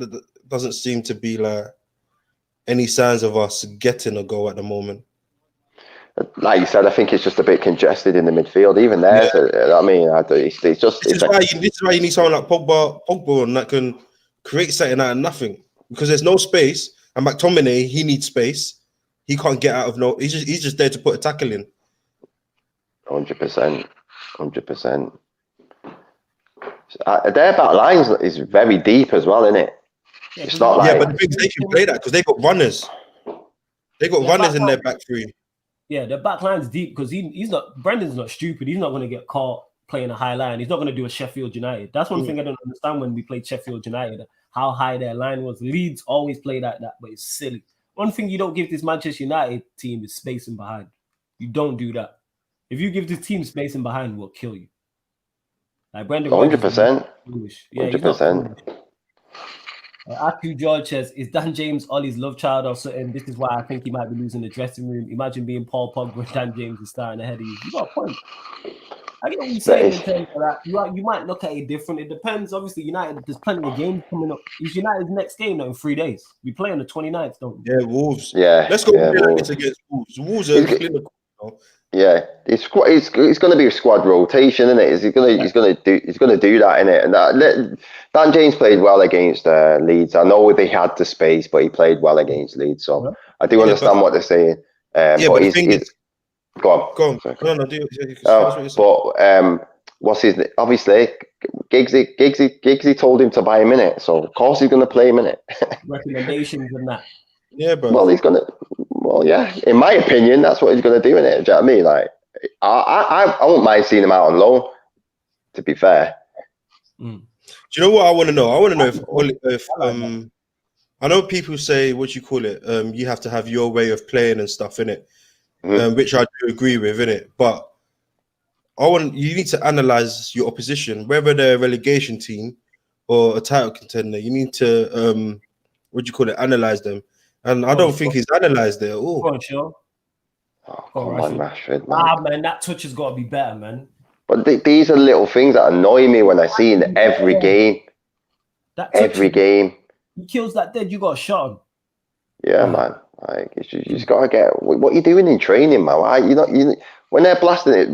doesn't seem to be like any signs of us getting a goal at the moment.
Like you said, I think it's just a bit congested in the midfield. Even there, I mean, it's just. This
is why you need someone like Pogba that can create something out of nothing because there's no space. And McTominay, he needs space. He can't get out of no. He's just there to put a tackle in.
100%. Their back lines is very deep as well, isn't it? It's not like
but the thing is they can play that because they got runners. They got runners in their back three.
Yeah, their back line's deep because he's not. Brendan's not stupid. He's not going to get caught playing a high line. He's not going to do a Sheffield United. That's one thing I don't understand when we played Sheffield United. How high their line was. Leeds always play like that, but it's silly. One thing you don't give this Manchester United team is spacing behind. You don't do that. If you give this team spacing behind, we'll kill you. Like Brendan.
100%.
Yeah,
100%.
IQ George says, is Dan James Ollie's love child or something? This is why I think he might be losing the dressing room. Imagine being Paul Pogba and Dan James is starting ahead of you. You got a point. I get what you're saying in terms of that. You might look at it different. It depends. Obviously, United, there's plenty of games coming up. Is United's next game though in 3 days? We play on the 29th, don't we?
Yeah, Wolves.
Yeah.
Let's go play like this against Wolves. Wolves are clinical. You know?
Yeah, it's going to be a squad rotation, isn't it? He's going to do that, innit? And Dan James played well against Leeds. I know they had the space, but he played well against Leeds. So I do understand what they're saying.
But the thing is,
go on.
Go on.
But what's his name? Obviously, Giggsy told him to buy him, innit? So of course he's going to play him, innit?
Recommendations and that.
Yeah, bro.
Well, he's going to. Well, yeah. In my opinion, that's what he's going to do, innit? Do you know what I mean? Like, I won't mind seeing him out on loan. To be fair.
Do you know what I want to know? I want to know if I know people say what you call it. You have to have your way of playing and stuff in it, which I do agree with, innit? But you need to analyze your opposition, whether they're a relegation team or a title contender. You need to analyze them. And I don't think he's analysed it at all.
Go on, Sean.
Oh, come on, Rashford.
Man, that touch has got to be better, man.
But these are little things that annoy me when I see in every game. Every game.
He kills that dead, you got a shot on.
Yeah, man. Like, you just got to get... What are you doing in training, man? When they're blasting it,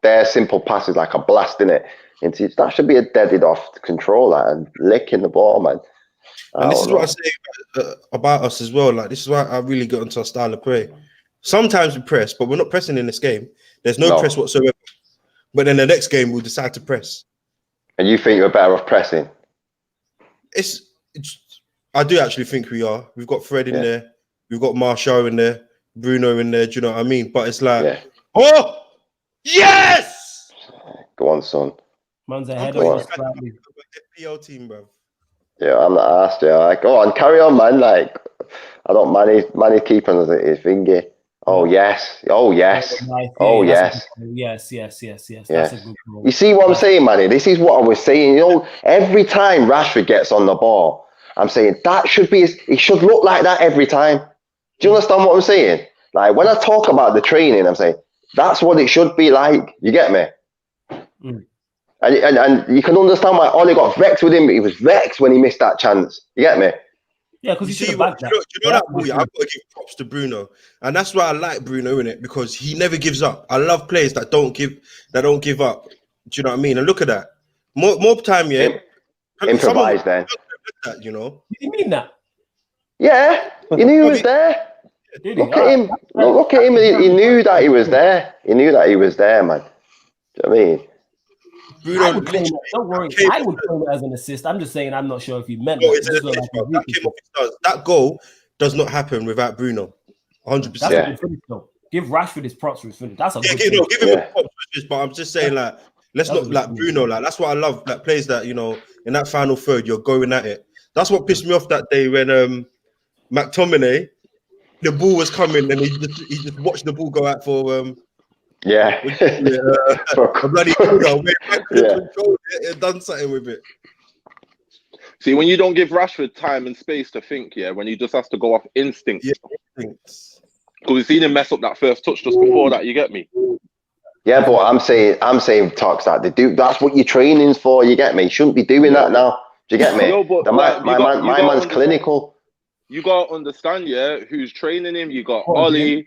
their simple pass is like a blast, innit? That should be a deaded off controller and licking the ball, man.
And this is what I say about us as well. Like, this is why I really got into our style of play. Sometimes we press, but we're not pressing in this game. There's no press whatsoever. But then the next game, we'll decide to press. And
you think you're better off pressing?
I do actually think we are. We've got Fred in there. We've got Martial in there. Bruno in there. Do you know what I mean? But it's like, oh, yes!
Go on, son.
Man's ahead of us.
FPL team, bro.
Yeah, I'm not asked. Yeah, like, go on, carry on, man. Like, I don't manage keeping his finger. Oh yes, oh yes, oh yes,
yes.
Yeah.
That's a good goal.
You see what I'm saying, Manny? This is what I was saying. You know, every time Rashford gets on the ball, I'm saying that should be. It should look like that every time. Do you understand what I'm saying? Like when I talk about the training, I'm saying that's what it should be like. You get me? And you can understand why Ollie got vexed with him. But he was vexed when he missed that chance. You get me?
Yeah, because you
know that boy, I've got to give props to Bruno, and that's why I like Bruno in it because he never gives up. I love players that don't give up. Do you know what I mean? And look at that. More time,
improvise then.
That, you know.
Did you mean that?
Yeah, he knew he was there. Look at him. Look at him. He knew that he was there. He knew that he was there, man. Do you know what I mean?
Bruno, don't worry. I would claim it as an assist. I'm just saying I'm not sure if you meant
that goal does not happen without Bruno. 100%.
That's a good finish, though. Give Rashford his props for his finish. That's a good finish.
Give him props for his, but I'm just saying, like, let's not like Bruno. Like, that's what I love. Like players that, you know, in that final third, you're going at it. That's what pissed me off that day when McTominay, the ball was coming and he just watched the ball go out for bloody control it, done something with it.
See, when you don't give Rashford time and space to think, when he just has to go off instinct. Because we've seen him mess up that first touch just before that, you get me?
Yeah, but I'm saying talks that they do. That's what your training's for, you get me? You shouldn't be doing that now. Do you get me? My man's clinical.
You gotta understand, who's training him. You got Ollie,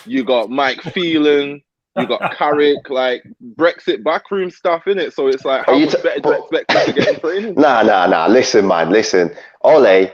you got Mike Phelan, you got Carrick, like Brexit backroom stuff in it. So it's like, how much better do you expect him to get in training?
Nah. Listen, man. Listen. Ole,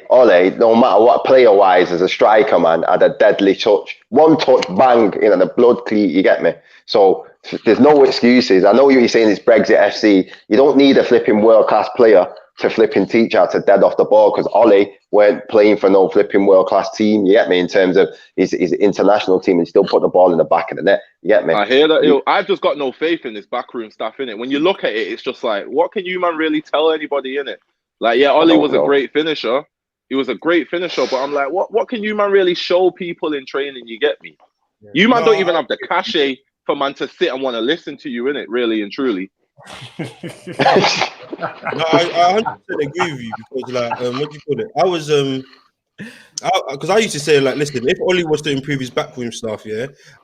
no matter what player wise as a striker, man, had a deadly touch. One touch, bang, the blood cleat, you get me? So there's no excuses. I know you're saying it's Brexit FC. You don't need a flipping world class player to flipping teach how to dead off the ball because Ollie weren't playing for no flipping world class team. You get me? In terms of his international team, and still put the ball in the back of the net. You get me?
I hear that. I've just got no faith in this backroom stuff in it. When you look at it, it's just like, what can you man really tell anybody in it? Like, Ollie was a great finisher. He was a great finisher, but I'm like, what can you man really show people in training? You get me? Yeah. You man don't even have the cachet for man to sit and want to listen to you in it, really and truly.
No, I 100% agree with you because, like, what do you call it? I was Because I used to say, like, listen, if Oli was to improve his backroom stuff,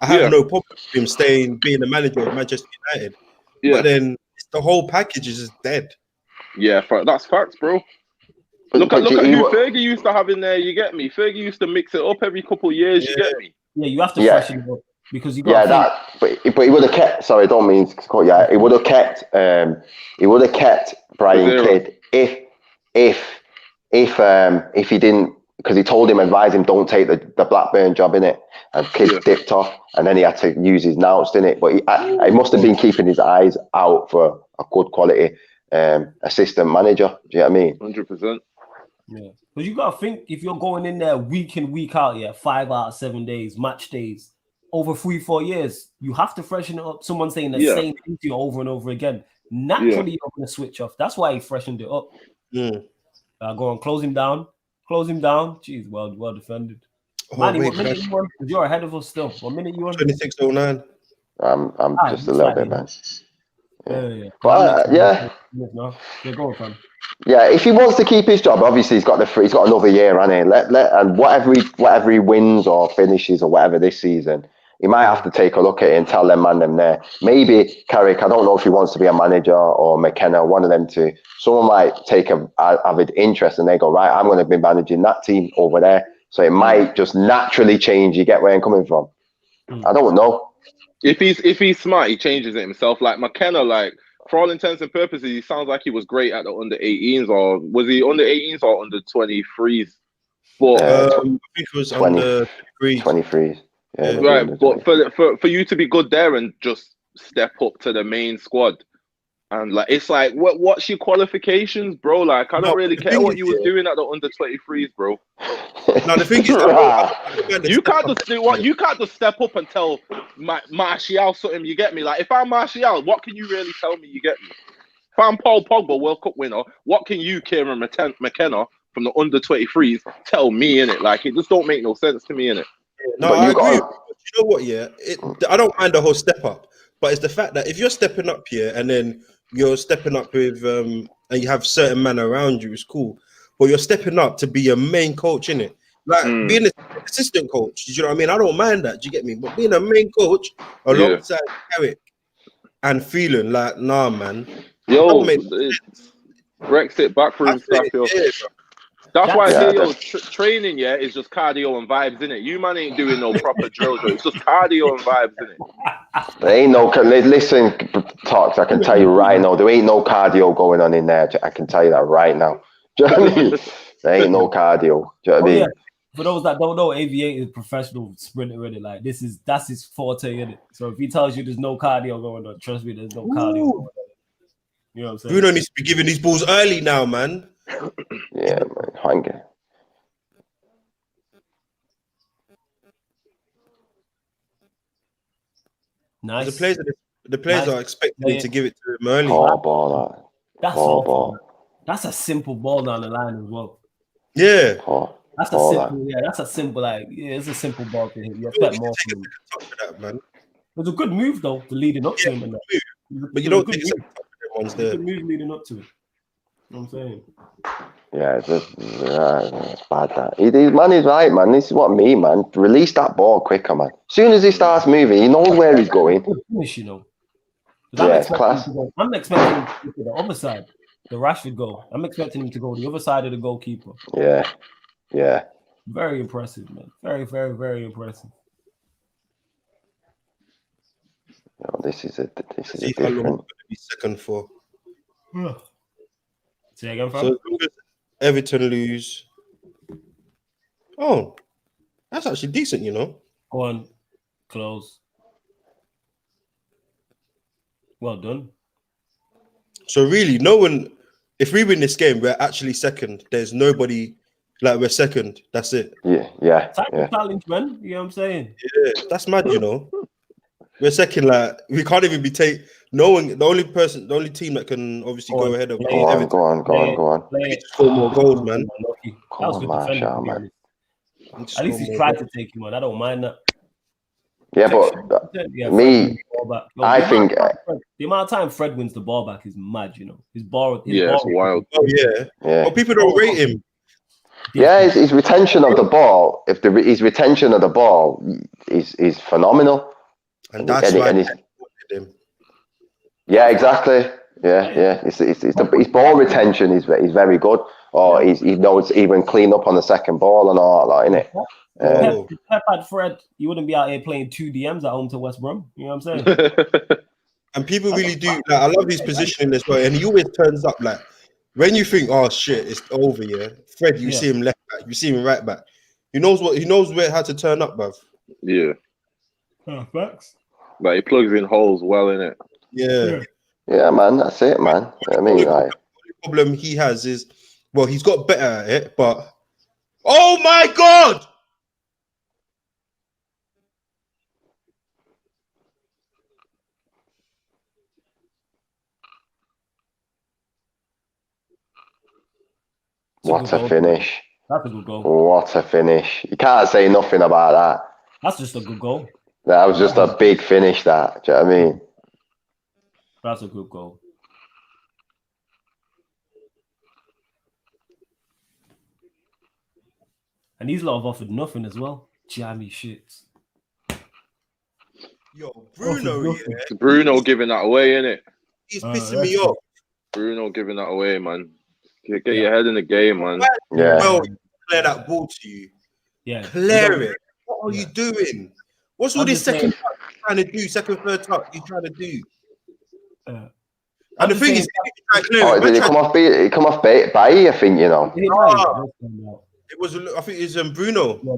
I have no problem with him being the manager of Manchester United. But then the whole package is just dead.
Yeah, that's facts, bro. Look at who Fergie used to have in there. You get me? Fergie used to mix it up every couple of years. You get me?
Yeah, you have to freshen it up because you got.
But he would have kept. Sorry, I don't mean to call you. He would have kept. He would have kept Brian Kidd if he didn't, because he told him, advised him, don't take the Blackburn job in it, and Kidd dipped off, and then he had to use his nouts in it. But he must have been keeping his eyes out for a good quality assistant manager. Do you know what I mean?
100%.
Yeah, but you gotta think, if you're going in there week in, week out, 5 out of 7 days, match days, over 3-4 years, you have to freshen it up. Someone saying the same thing to you over and over again. Naturally, you're gonna switch off. That's why he freshened it up. Go on, close him down. Jeez, well defended. Manny, what minute you on? You're ahead of us still. What minute you on?
26:09.
I'm just a little bit, man.
Yeah.
But
Go on, fam.
Yeah, if he wants to keep his job, obviously he's got another year, hasn't he? And whatever he wins or finishes or whatever this season, he might have to take a look at it and tell them there. Maybe Carrick, I don't know if he wants to be a manager, or McKenna, one of them two. Someone might take an avid interest and they go, right, I'm going to be managing that team over there. So it might just naturally change. You get where I'm coming from? I don't know.
If he's smart, he changes it himself. Like McKenna, like, for all intents and purposes, he sounds like he was great at the under 18s, or was he under 18s or under 23s? But
I think it was
20,
under
23s. Yeah,
right, but for you to be good there and just step up to the main squad, and like, it's like, what's your qualifications, bro? Like, I don't really care what you was doing at the under 23s, bro.
Now the thing is,
you can't just do what you can't just step up and tell Martial something. You get me? Like, if I'm Martial, what can you really tell me? You get me? If I'm Paul Pogba, World Cup winner, what can you, Kieran McKenna, from the under 23s, tell me in it? Like, it just don't make no sense to me in it.
No, I agree. You know what? I don't mind the whole step up, but it's the fact that if you're stepping up here and then you're stepping up with and you have certain men around you, it's cool. But you're stepping up to be a main coach, innit? Like being an assistant coach, do you know what I mean? I don't mind that, do you get me? But being a main coach alongside Carrick and feeling like, nah, man.
Yo, Brexit backroom stuff, yo. That's why I say, training, is just cardio and vibes, innit? You man ain't doing no proper drills, it's just cardio and vibes, innit?
There ain't no, listen, Talks, I can tell you right now, there ain't no cardio going on in there. I can tell you that right now. Do you know what I mean? There ain't no cardio. Do you know what I mean?
Yeah. For those that don't know, Aviator is a professional sprinter in it. Like, that's his forte in it. So if he tells you there's no cardio going on, trust me, there's no cardio going on. You know what I'm saying?
Bruno needs to be giving these balls early now, man.
Yeah, man. Hungry.
Nice.
The players are expecting to give it to him early.
Ball.
That's a simple ball down the line as well.
Yeah.
That's a simple, it's a simple ball to him. You expect more from him.
Man.
It was a good move though, the leading up to him. And that.
But you don't think it's ones there.
Good move leading up to it. You know what I'm saying?
Yeah, it's bad that. His man is right, man. This is what I mean, man. Release that ball quicker, man. As soon as he starts moving, he knows where he's going.
Good finish, you know.
It's class.
I'm expecting him to go to the other side, the Rashford goal. I'm expecting him to go to the other side of the goalkeeper.
Yeah.
Very impressive, man. Very, very, very impressive.
No, this is a
See how long
different.
we're going to be second for.
Say again, fam?
So Everton lose. Oh, that's actually decent, you know.
Go on, close. Well done.
So really, no one. If we win this game, we're actually second. There's nobody. Like, we're second. That's it.
Yeah.
Challenge, man. You know what I'm saying?
Yeah, that's mad, you know. We're second. Like, we can't even be no one. The only team that can obviously go ahead of.
Go on.
We need to score more goals, man.
That was good defending, man. At least he tried to take him on. I don't mind that.
Yeah, but I think
the amount of time Fred wins the ball back is mad. You know, his ball.
It's wild.
Oh yeah. But people don't rate him.
Yeah, his retention of the ball. His retention of the ball is phenomenal.
And that's why
and
I wanted him.
Yeah, exactly. Yeah. His ball retention is very good. Or he knows even clean up on the second ball and all that, innit?
If Pep had Fred, you wouldn't be out here playing 2 DMs at home to West Brom. You know what I'm saying?
And people really do. Like, I love his positioning as well. And he always turns up like when you think, oh shit, it's over. Yeah, Fred, you see him left back, you see him right back. He knows where how to turn up, bruv.
Yeah.
Facts.
But he plugs in holes well, innit?
Yeah, man. That's it, man. I mean,
the only problem he has is, well, he's got better at it, but oh my god.
What a finish.
That's a good goal.
What a finish. You can't say nothing about that.
That's just a good goal.
That was just a big finish, that. Do you know what I mean?
That's a good goal. And these lot have offered nothing as well. Jammy shits.
Yo, Bruno,
Bruno giving that away, innit?
He's pissing me off.
Bruno giving that away, man. Get your head in the game, man.
Yeah.
Well, clear that ball to you.
Yeah.
Clear it. What are you doing? What's all this second touch you're trying to do? Second, third touch you're trying to do? And the thing is,
did he come off? He come off Bailly, I think, you know.
It was. I think it's Bruno.
Bruno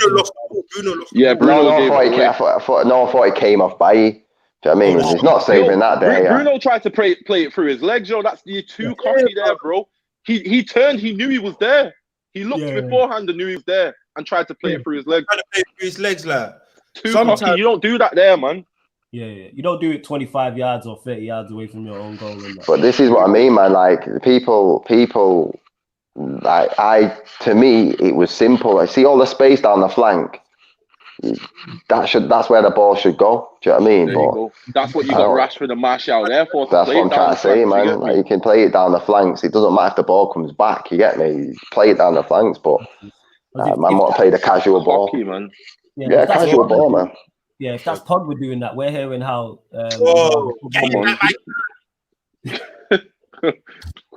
lost. Bruno lost.
Yeah, Bruno.
I thought he came off Bailly. Do you know what I mean? He's not saving that there.
Bruno tried to play it through his legs, yo. That's you too cocky there, bro. He turned. He knew he was there. He looked beforehand and knew he was there and tried to play it through his legs.
Trying to play it through his legs, like.
Too cocky. You don't do that there, man.
Yeah. You don't do it 25 yards or 30 yards away from your own goal.
But this is what I mean, man. Like people. To me, it was simple. I see all the space down the flank. That's where the ball should go. Do you know what I mean?
But that's what you got Rashford and Martial there for.
That's what I'm trying to say, man. Like, you can play it down the flanks. It doesn't matter if the ball comes back. You get me? You play it down the flanks, but man want to play the casual ball.
Hockey, man.
Yeah, casual ball, man.
Yeah, if that's Pogba doing that, we're hearing how.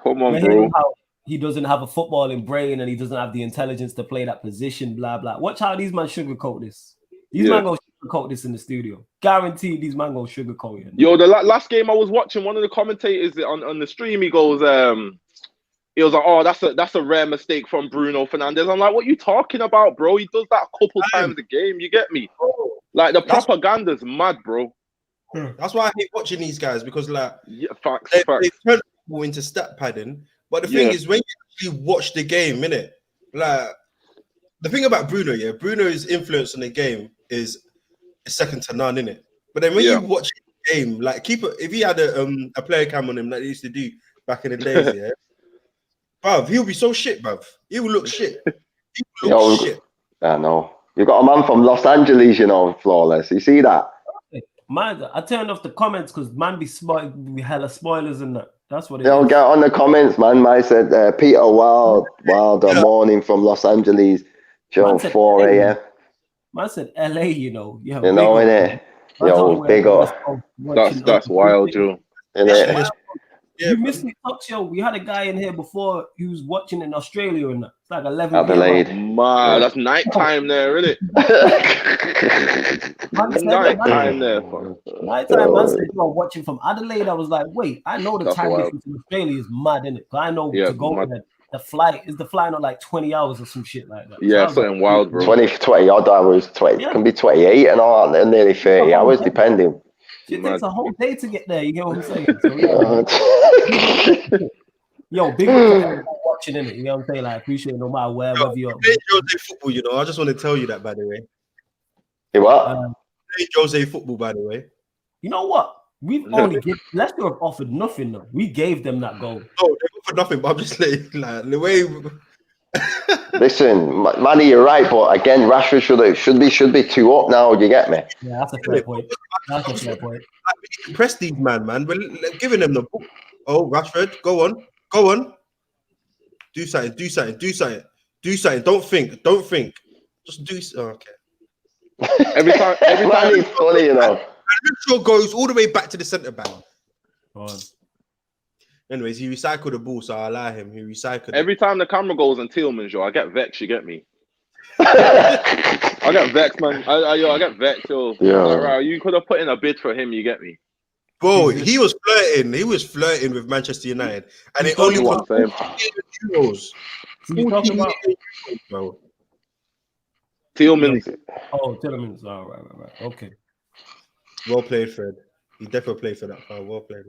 Come on, bro.
He doesn't have a footballing brain and he doesn't have the intelligence to play that position, blah, blah. Watch how these man sugarcoat this. These man go sugarcoat this in the studio. Guaranteed these man go sugarcoat it.
Yo, the last game I was watching, one of the commentators on the stream, he goes, he was like, oh, that's a rare mistake from Bruno Fernandes. I'm like, what you talking about, bro? He does that a couple times a game, you get me? Like, the propaganda's mad, bro.
That's why I hate watching these guys, because like
facts.
They turn people into stat padding. But the thing is, when you actually watch the game, innit? Like, the thing about Bruno, Bruno's influence on the game is second to none, innit? But then when you watch the game, like, if he had a player cam on him like they used to do back in the days, bruv, he'll be so shit, bruv. He will look shit. He will look shit.
I know. You got a man from Los Angeles, you know, Flawless. You see that?
Man, I turned off the comments because man be hella spoilers in that. That's what it
is. Get on the comments, man. Man said Peter Wilder morning from Los Angeles, Joe 4 a.m.
Man said LA, you know.
You know, innit? Yo, big up.
That's wild, Joe.
You missed me, yo. We had a guy in here before he was watching in Australia and it's like 11
Adelaide.
Man, that's night time there, isn't it? Night time there.
Night time, man said, yo, watching from Adelaide. I was like, wait, I know the time difference in Australia is mad, innit? But I know to go there, the flight not like 20 hours or some shit like that.
Yeah, something wild, bro.
20 odd hours, 20, can be 28 and all, and nearly 30 hours, depending.
It takes a whole day to get there. You get what I'm saying? So, yo, big watching in it. You know what I'm saying? Like, I appreciate it no matter whether you're
playing Jose football. You know, I just want to tell you that, by the way.
Hey, what?
Playing Jose football, by the way.
You know what? We've only Leicester have offered nothing though. We gave them that goal.
No, they offered nothing. But I'm just like the way.
Listen, Manny, you're right, but again, Rashford should be 2 up now. You get me?
Yeah, that's a fair point.
Press these man. We're giving them the ball. Oh, Rashford, go on. Do something. Do something. Don't think. Just do. Okay.
Every time.
Man, he's funny, you know.
Mitchell goes all the way back to the centre back.
Go on.
Anyways, he recycled the ball, so I allow him. He recycled
Every time the camera goes on Tillman's, yo, I get vexed. You get me? I get vexed, man. I get vexed, yo.
Yeah.
Like, right, you could have put in a bid for him. You get me?
Bro, he was flirting. He was flirting with Manchester United, and it only cost €40.
Who you talking about?
Bro.
Tillman's.
Oh, Tillman's. Oh, right. Okay.
Well played, Fred. He definitely played for that foul. Well played.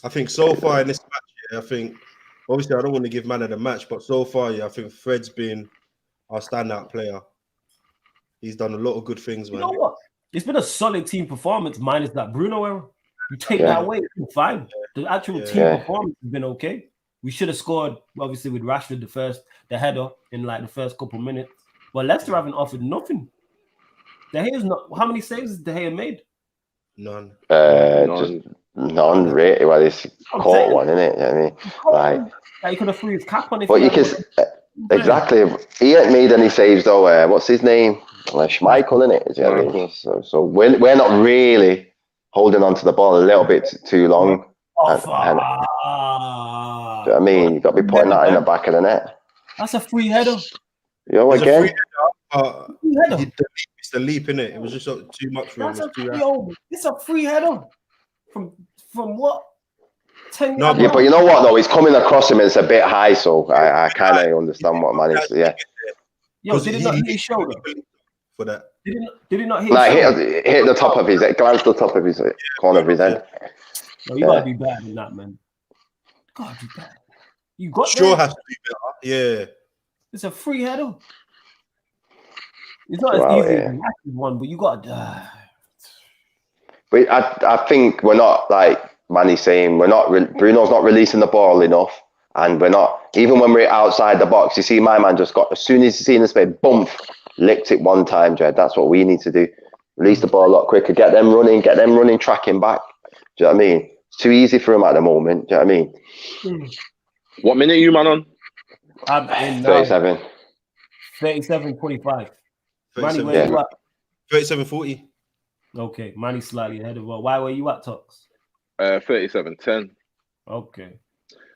I think so far in this match, I think obviously I don't want to give man of the match, but so far, I think Fred's been our standout player. He's done a lot of good things, man.
You know what? It's been a solid team performance, minus that Bruno error. You take that away, it's been fine. The actual team performance has been okay. We should have scored, obviously, with Rashford, the header in like the first couple minutes. But Leicester haven't offered nothing. De Gea's not. How many saves has De Gea made?
None.
Just none, really. Well, it's caught one, isn't it? You know what I mean?
Like, he could have threw his cap on it.
But you can exactly. He ain't made any saves though. What's his name? Schmeichel, isn't it? You know what I mean? So we're not really holding on to the ball a little bit too long. Do you know what I mean? You got to be putting that in the back of the net.
That's a free header.
Yo, again.
It's the leap, innit? It was just too much for him.
It's a free header. From what? 10
yeah, but you know what though? He's coming across him and it's a bit high, so I kind of understand what man is. Yeah.
Yo, did he not hit his shoulder?
For that.
Did he not hit his shoulder?
Hit the top of his head, glanced the top of his corner of his head.
No, you gotta be better than that, man. Gotta be better. You got
sure has to be better. Yeah.
It's a free header. It's not as easy as the active one, but you got to.
But I think we're not like Manny's saying. Bruno's not releasing the ball enough, and we're not even when we're outside the box. You see, my man just got as soon as he's seen the space, boom, licked it one time. Jed, that's what we need to do. Release the ball a lot quicker. Get them running, tracking back. Do you know what I mean? It's too easy for him at the moment. Do you know what I mean?
What minute are you man on?
I'm in
37.
37:45. Manny, where you at?
37:40.
Okay, Manny's slightly ahead of her. Why were you at, Tox?
37:10.
Okay.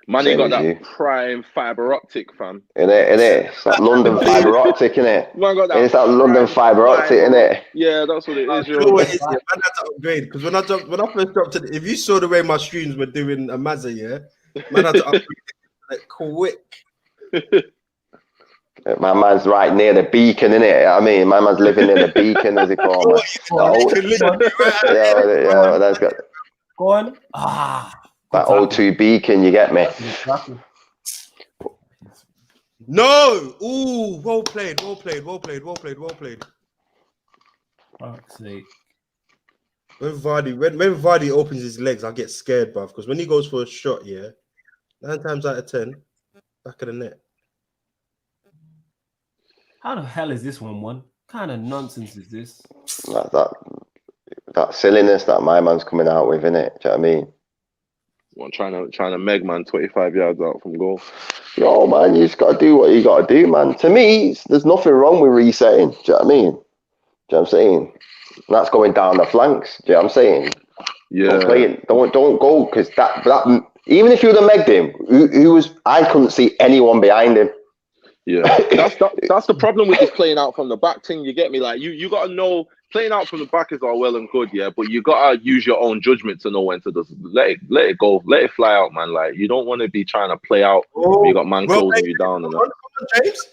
Manny got that prime fiber optic, fam.
It is. It's that London fiber optic, innit?
Man got that.
It's that London fiber optic, innit?
Yeah, that's what it is.
You know what it is? Man had to upgrade because when I first dropped it, if you saw the way my streams were doing a Mazza, man had to upgrade like quick.
My man's right near the beacon, innit? I mean, my man's living near the beacon, as he calls it. Yeah, that's good.
Go on.
That O2 beacon, you get me?
No! Ooh, well played.
Fuck's sake.
When Vardy opens his legs, I get scared, bruv, because when he goes for a shot, 9 times out of 10, back of the net.
How the hell is this 1-1? What kind of nonsense is this?
That silliness that my man's coming out with, innit? Do you know what I mean?
Well, trying to meg man 25 yards out from goal.
Yo, man, you just got to do what you got to do, man. To me, there's nothing wrong with resetting. Do you know what I mean? Do you know what I'm saying? And that's going down the flanks. Do you know what I'm saying?
Yeah.
Don't go because that even if you would have megged him, I couldn't see anyone behind him.
Yeah, that's the problem with this playing out from the back thing. You get me? Like you got to know playing out from the back is all well and good, but you got to use your own judgment to know when to just let it go, let it fly out, man. Like you don't want to be trying to play out. You got man closing you down. And
come on, James.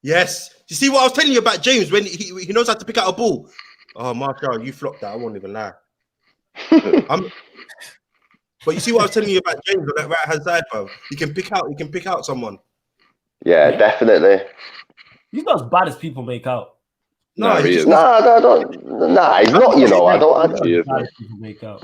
Yes. You see what I was telling you about James when he knows how to pick out a ball. Oh, Marshall, you flopped that. I won't even lie. But you see what I was telling you about James on that right hand side, bro. He can pick out someone.
Yeah, definitely.
He's not as bad as people make out.
No, he's
not. Nah, he's not. You know, I don't.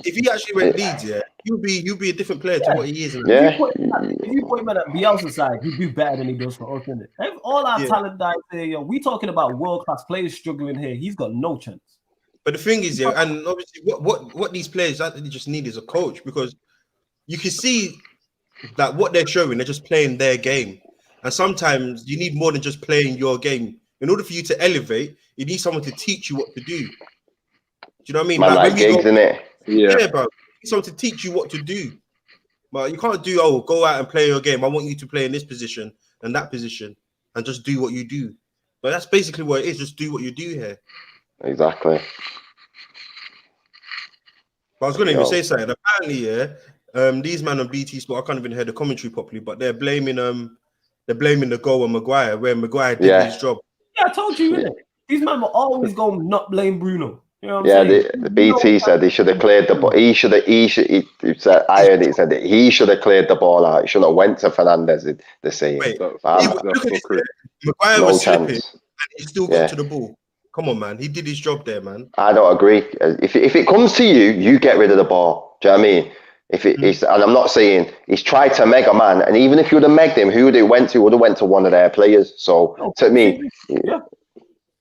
If he actually went Leeds, he'll be a different player to what he is.
If you put him at Bielsa's side, he'd do better than he does for us, isn't it? All our talent dies there, we talking about world class players struggling here. He's got no chance.
But the thing is, and obviously, what these players actually just need is a coach, because you can see Like what they're showing, they're just playing their game. And sometimes you need more than just playing your game. In order for you to elevate, you need someone to teach you what to do. Do you know what I mean?
Man,
like
like
when we
gigs,
go,
innit?
yeah, bro. You need someone to teach you what to do. But you can't do, go out and play your game. I want you to play in this position and that position and just do what you do. But that's basically what it is. Just do what you do here.
Exactly.
But I was going to even say something. Apparently, these men on BT Sport, I can't even hear the commentary properly, but they're blaming the goal on Maguire, where Maguire did his job.
Yeah, I told you, innit? These men were always going to not blame Bruno. You know what I'm
saying?
The
BT said he should have cleared the ball. He said I heard it said that he should have cleared the ball out. He shouldn't have went to Fernandez. They're saying.
Wait, look at this. Maguire was slipping and he still got to the ball. Come on, man. He did his job there, man.
I don't agree. If it comes to you, you get rid of the ball. Do you know what I mean? If it is, and I'm not saying he's tried to meg a man, and even if you would have megged him, who would have went to? Would have went to one of their players. So to me,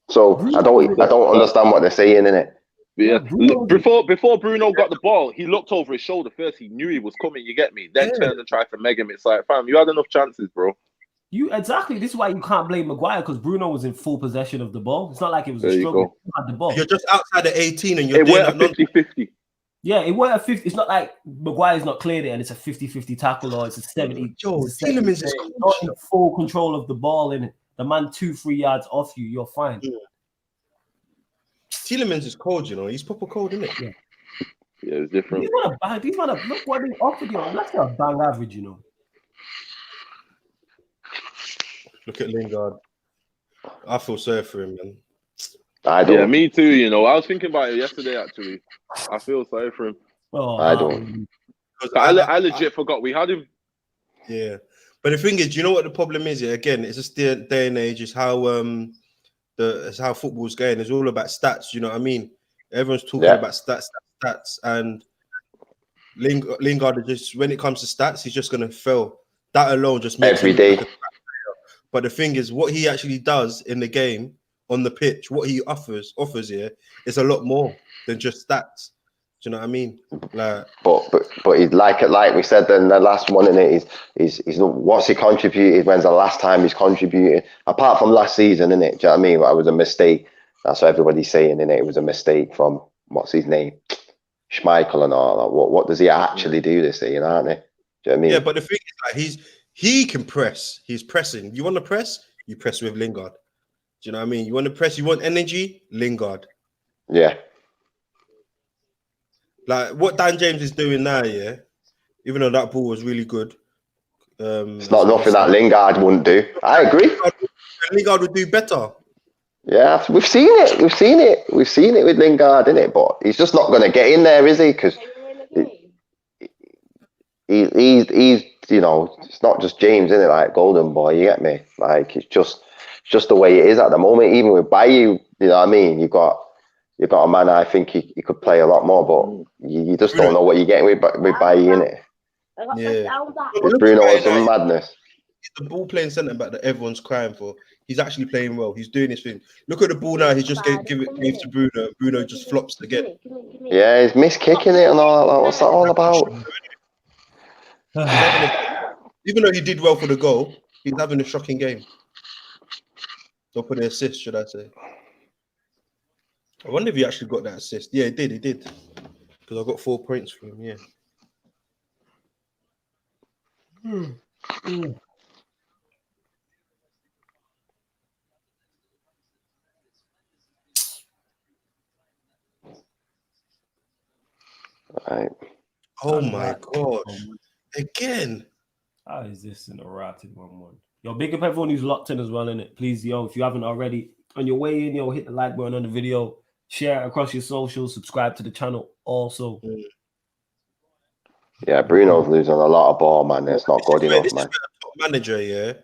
So I don't understand what they're saying, innit?
Yeah. Before Bruno got the ball, he looked over his shoulder first. He knew he was coming. You get me? Then turned and tried to meg him. It's like, fam, you had enough chances, bro.
This is why you can't blame Maguire, because Bruno was in full possession of the ball. It's not like it was a struggle. You had the ball.
You're just outside the 18 and you're
doing a 50-50.
Yeah, it weren't a 50. It's not like Maguire's not cleared it and it's a 50-50 tackle or it's a 70.
Tielemans is
not in full control of the ball, in it. The man 2-3 yards off you, you're fine.
Yeah. Tielemans is cold, you know. He's proper cold, isn't it?
Yeah, it's different.
These man look what they offered you. That's a bang average, you know.
Look at Lingard. I feel sorry for him, man.
Yeah, me too. You know, I was thinking about it yesterday. Actually, I feel sorry for him.
I don't.
I
legit forgot we had him.
Yeah, but the thing is, you know what the problem is? Yeah, again, it's just day and age. Is how how football's going. It's all about stats. You know what I mean? Everyone's talking about stats, and Lingard is just, when it comes to stats, he's just gonna fail. That alone just makes
every day.
But the thing is, what he actually does in the game, on the pitch, what he offers here is a lot more than just stats. Do you know what I mean? Like,
but he's like we said in the last one, in it is what's he contributed? When's the last time he's contributed? Apart from last season, innit? Do you know what I mean? It was a mistake. That's what everybody's saying, innit? It was a mistake from what's his name, Schmeichel and all that. What does he actually do this season, aren't he? Do you know what I mean?
Yeah, but the thing is, like, he can press. He's pressing. You want to press? You press with Lingard. Do you know what I mean? You want to press? You want energy? Lingard.
Yeah.
Like what Dan James is doing now, yeah. Even though that ball was really good,
it's not nothing that Lingard wouldn't do. I agree.
Lingard would do better.
Yeah, we've seen it. We've seen it with Lingard, innit? But he's just not going to get in there, is he? Because he's you know, it's not just James, innit? Like golden boy, you get me? Like it's just the way it is at the moment. Even with Bayu, you know what I mean? You got a man. I think he could play a lot more, but you just don't know what you're getting with Bayu, innit?
Yeah.
Bruno was some madness.
The ball playing centre back that everyone's crying for. He's actually playing well. He's doing his thing. Look at the ball now. He just gave it to Bruno. Bruno just flops again.
Yeah, he's missed kicking it and all that. What's that all about?
Even though he did well for the goal, he's having a shocking game. Don't put an assist, should I say? I wonder if he actually got that assist. Yeah, he did. Because I got 4 points for him. Yeah.
Right.
Oh my god! Again.
How is this an erratic 1-1? Yo, big up everyone who's locked in as well, innit? Please, yo, if you haven't already, on your way in, yo, hit the like button on the video, share it across your socials, subscribe to the channel also.
Yeah, Bruno's losing a lot of ball, man. It's not good enough, man.
Top manager, yeah,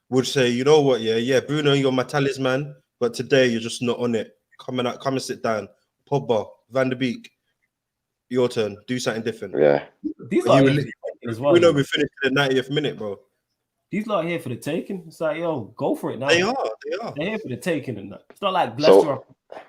would say, you know what, yeah, Bruno, you're my talisman, but today you're just not on it. Come and sit down. Pogba, Van der Beek, your turn. Do something different.
Yeah.
These lot here as well.
Bruno, we finished in the 90th minute, bro.
These lot here for the taking. It's like, yo, go for it now.
They are.
They're here for the taking and that. It's not like Leicester are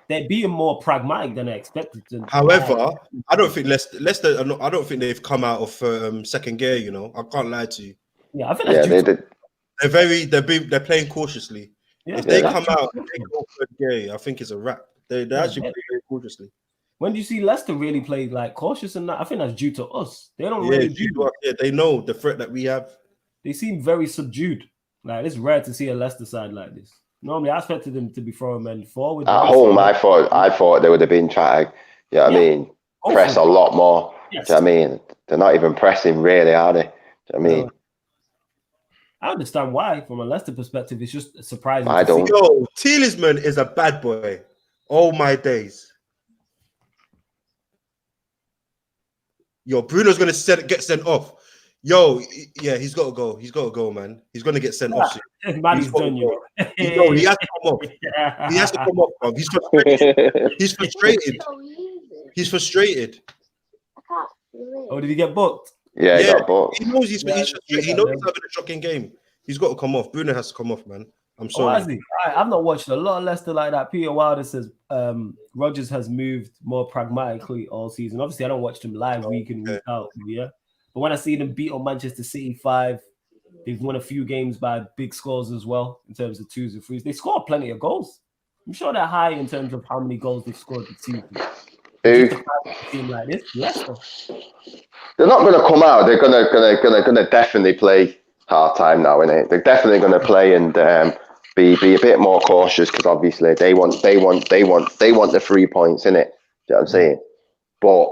they're being more pragmatic than I expected.
However, I don't think Leicester. I don't think they've come out of second gear. You know, I can't lie to you.
Yeah, I think that's due to,
They're playing cautiously.
yeah,
If they
that's
come
due
out
to
and they go third gear, I think it's a wrap. They actually play very cautiously.
When do you see Leicester really play like cautious and that? I think that's due to us. They don't
Yeah,
really do.
they know the threat that we have.
They seem very subdued. Like it's rare to see a Leicester side like this. Normally, I expected them to be throwing men forward.
At home, I thought they would have been trying. I mean, press a lot more.
Yes.
Do you know what I mean? They're not even pressing, really, are they? Do you know what I mean?
I understand why, from a Leicester perspective, it's just surprising.
I don't.
Yo, Tielemans is a bad boy. All my days. Yo, Bruno's gonna get sent off. Yo, yeah, he's got to go. He's got to go, man. He's gonna get sent off soon.
Man, he's done you.
Yo, he has to come off. He has to come off, bro. He's frustrated. He's frustrated. He's frustrated.
Oh, did he get booked?
Yeah, he got booked.
He knows he's frustrated. He knows he's having a shocking game. He's got to come off. Bruno has to come off, man. I'm sorry.
I've not watched a lot of Leicester like that. Peter Wilder says Rodgers has moved more pragmatically all season. Obviously, I don't watch them live week in, week out. Yeah. But when I see them beat on Manchester City 5, they've won a few games by big scores as well in terms of 2s and 3s. They score plenty of goals. I'm sure they're high in terms of how many goals they've scored this season. Team like this, Leicester.
They're not going to come out. They're gonna definitely play half time now, innit? They're definitely going to play and be a bit more cautious because obviously they want the 3 points, innit? Do you know what I'm saying? But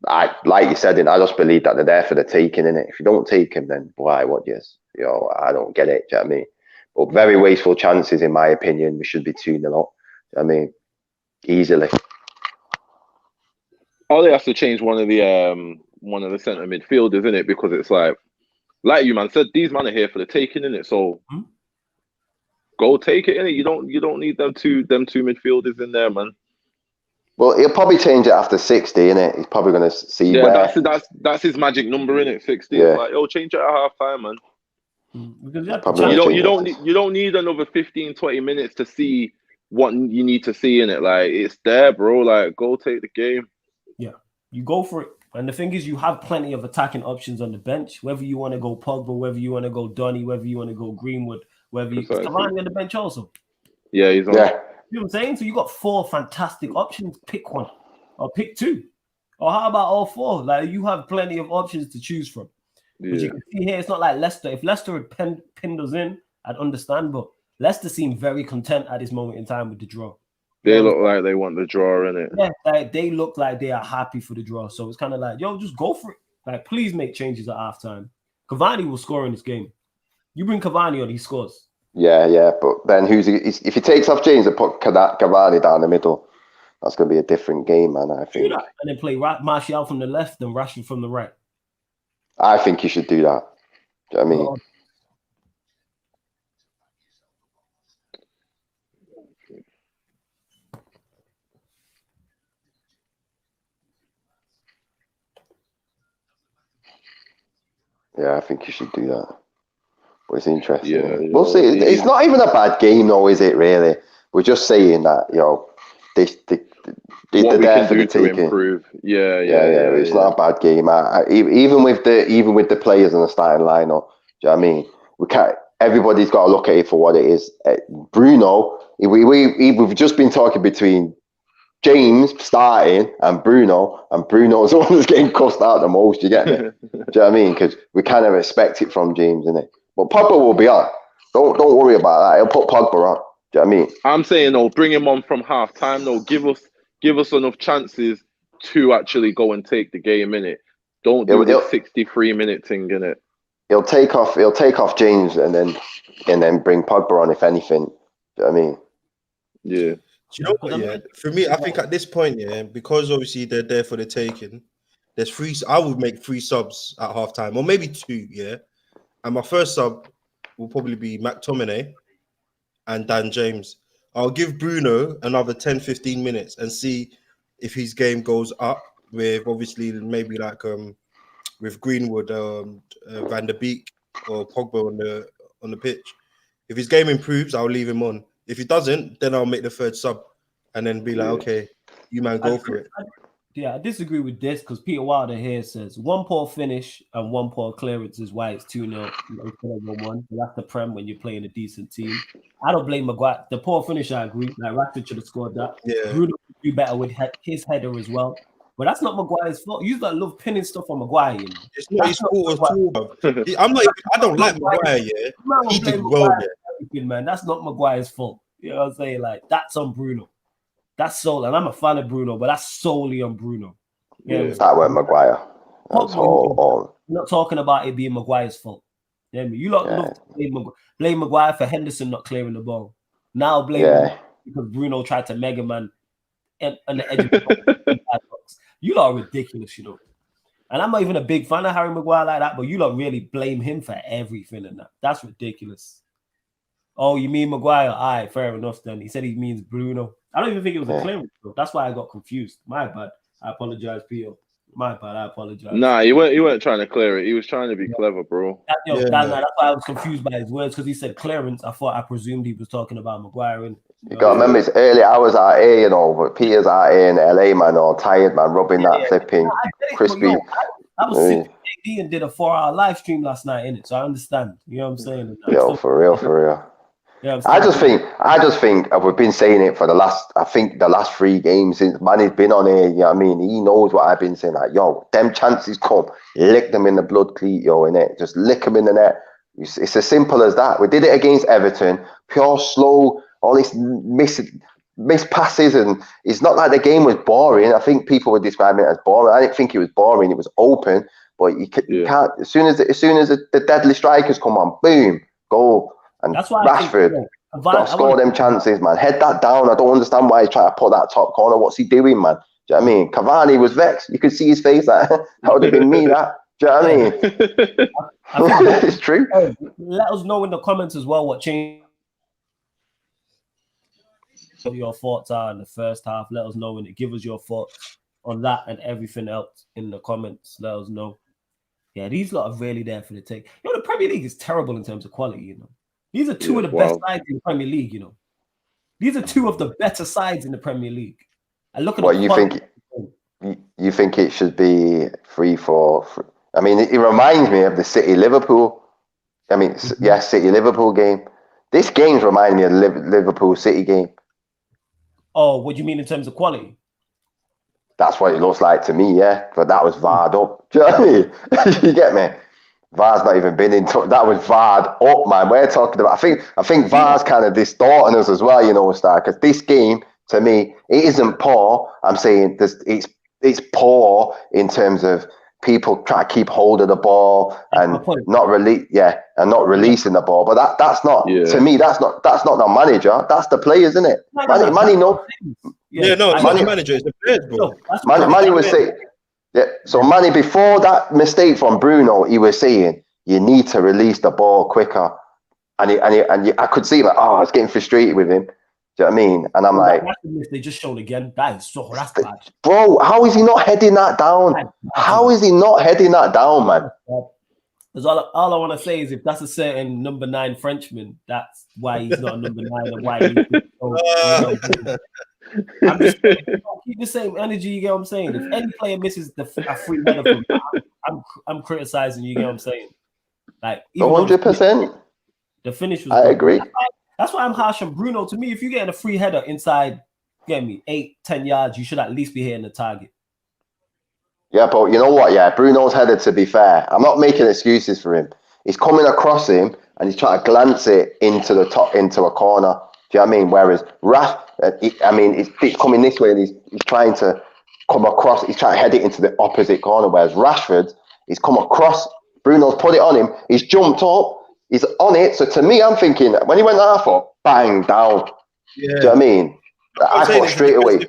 I like you said, I just believe that they're there for the taking, innit? If you don't take them, then why? What? Yes, I don't get it. Do you know what I mean? But very wasteful chances, in my opinion. We should be 2-0 up. Do you know what I mean? Easily.
Ollie has to change one of the centre midfielders, isn't it? Because it's like you man said, these men are here for the taking, innit? So go take it, innit? You don't need them two midfielders in there, man.
Well, he'll probably change it after 60, innit? He's probably going to see.
Yeah, that's his magic number, innit? 60. Yeah. Like, change it at half time, man. You don't need another 15, 20 minutes to see what you need to see in it. Like, it's there, bro. Like, go take the game.
Yeah, you go for it. And the thing is, you have plenty of attacking options on the bench. Whether you want to go Pogba, whether you want to go Donny, whether you want to go Greenwood, whether you Cavani on the bench also.
Yeah, he's on.
Yeah.
You know what I'm saying? So you got 4 fantastic options. Pick one or pick 2. Or how about all 4? Like, you have plenty of options to choose from. Yeah. But you can see here, it's not like Leicester. If Leicester had pinned us in, I'd understand. But Leicester seem very content at this moment in time with the draw.
They look like they want the draw, innit?
Yeah, like they look like they are happy for the draw. So it's kind of like, just go for it. Like, please make changes at halftime. Cavani will score in this game. You bring Cavani on, he scores.
Yeah. But then if he takes off James and put Cavani down the middle, that's going to be a different game, man, I think.
And then play Martial from the left and Rashford from the right.
I think you should do that. Do you know what I mean? Yeah, I think you should do that. But it's interesting. Yeah, we'll see. It's not even a bad game, though, is it? Really, we're just saying that they're there for the taking.
Improve. Yeah.
It's not a bad game. Even with the players in the starting lineup, do you know what I mean? We can't. Everybody's got to look at it for what it is. Bruno, we've just been talking between James starting and Bruno's the one that's getting cussed out the most. You get it? Do you know what I mean? Because we kind of expect it from James, innit? But Pogba will be on. Don't worry about that. He'll put Pogba on. Do you know what I mean?
I'm saying, bring him on from half time. Give us enough chances to actually go and take the game, innit? Don't do the 63-minute thing, innit?
He'll take off James and then bring Pogba on, if anything. Do you know what I mean?
Yeah.
Do you know what? Yeah, for me, I think at this point, because obviously they're there for the taking. There's 3. I would make 3 subs at halftime, or maybe 2. Yeah, and my first sub will probably be McTominay and Dan James. I'll give Bruno another 10-15 minutes and see if his game goes up with obviously maybe like with Greenwood, Van der Beek or Pogba on the pitch. If his game improves, I'll leave him on. If he doesn't, then I'll make the 3rd sub. and then be like, okay, you man go for it.
Yeah, I disagree with this because Peter Wilder here says one poor finish and one poor clearance is why it's 2-0 instead of 1-1. So that's the prem when you're playing a decent team. I don't blame Maguire. The poor finish, I agree. Like Rashford should have scored that.
Yeah.
Bruno could do better with his header as well. But that's not Maguire's fault. You like love pinning stuff on Maguire. You know?
It's not his fault at all, bro. I don't like Maguire, yeah. He did well, yeah.
Man, that's not Maguire's fault. You know what I'm saying? Like, that's on Bruno. That's solely, and I'm a fan of Bruno, but that's solely on Bruno.
Yeah, that went Maguire. That's all.
I'm not talking about it being Maguire's fault. You lot love to blame Maguire for Henderson not clearing the ball. Now blame him because Bruno tried to Mega Man on the edge of the box. You lot are ridiculous, you know. And I'm not even a big fan of Harry Maguire like that, but you lot really blame him for everything and that. That's ridiculous. Oh, you mean Maguire? All right, fair enough then. He said he means Bruno. I don't even think it was a clearance, bro. That's why I got confused. My bad. I apologize, Pio. My bad. I apologize.
Nah, he weren't trying to clear it. He was trying to be clever, bro.
That's why I was confused by his words because he said clearance. I presumed he was talking about Maguire. And
you got to remember, it's early hours out here, you know. But Peter's out here in LA, man, all tired, man, rubbing that flipping crispy.
I was sitting AD and did a 4-hour live stream last night in it, so I understand. You know what I'm saying?
Yo, for real. Yeah, I just think we've been saying it for the last 3 games since Manny's been on here. You know what I mean? He knows what I've been saying. Like, yo, them chances come, lick them in the blood cleat, yo, innit? Just lick them in the net. It's as simple as that. We did it against Everton. Pure slow, all these missed passes, and it's not like the game was boring. I think people were describing it as boring. I didn't think it was boring. It was open, but you can't. As soon as the deadly strikers come on, boom, goal. And that's why Rashford got to score them chances, man. Head that down. I don't understand why he's trying to put that top corner. What's he doing, man? Do you know what I mean? Cavani was vexed. You could see his face. Like, that would have been me, that. Do you know what I mean? It's true.
Let us know in the comments as well what changed your thoughts are in the first half. Let us know, and give us your thoughts on that and everything else in the comments. Let us know. Yeah, these lot are really there for the take. You know, the Premier League is terrible in terms of quality, you know. These are two of the best sides in the Premier League, you know. These are two of the better sides in the Premier League. And look at
what you think. You think it should be 3-4? I mean, it reminds me of the City Liverpool. I mean, City Liverpool game. This game's remind me of the Liverpool City game.
Oh, what do you mean in terms of quality?
That's what it looks like to me, yeah. But that was VAR'd up. Do you know what I mean? You get me? VAR's not even been in touch. That was VAR'd up, man. We're talking about. I think VAR's kind of distorting us as well, you know, Star. Because this game, to me, it isn't poor. I'm saying it's poor in terms of people try to keep hold of the ball and not releasing the ball. But that's not to me. That's not the manager. That's the players, isn't it? Manny, no.
Yeah, no, it's not the manager. It's the players, bro.
Manny was saying. Yeah, so Manny, before that mistake from Bruno, he was saying you need to release the ball quicker, and I could see like, I was getting frustrated with him. Do you know what I mean? And I'm like,
they just showed again. That's bad,
bro. How is he not heading that down? How is he not heading that down, man?
Because all I want to say is if that's a certain number 9 Frenchman, that's why he's not a number 9 and why he's I'm just saying, keep the same energy. You get what I'm saying? If any player misses a free header from I'm criticizing. You get what I'm saying? Like
100%.
The finish was.
I agree.
That's why I'm harsh on Bruno. To me, if you're getting a free header inside, get me 8-10 yards, you should at least be hitting the target.
Yeah, but you know what? Yeah, Bruno's header. To be fair, I'm not making excuses for him. He's coming across him and he's trying to glance it into a corner. Do you know what I mean? Whereas it's coming this way and he's trying to come across, he's trying to head it into the opposite corner. Whereas Rashford, he's come across, Bruno's put it on him, he's jumped up, he's on it. So to me, I'm thinking, when he went half up, bang, down. Yeah. Do you know what I mean? I thought straight away.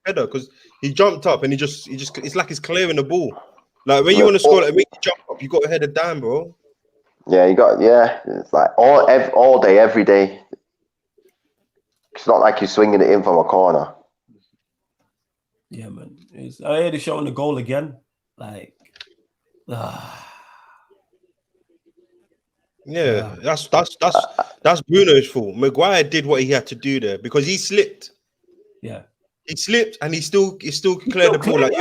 Because he jumped up and he just, it's like he's clearing the ball. Like when you want to score, like when you jump up, you got to head it down, bro.
Yeah, it's like all day, every day. It's not like you're swinging it in from a corner.
Yeah, man. I heard it showing the goal again. Like,
yeah, that's Bruno's fault. Maguire did what he had to do there because he slipped.
Yeah.
He slipped and he still cleared the ball. Like,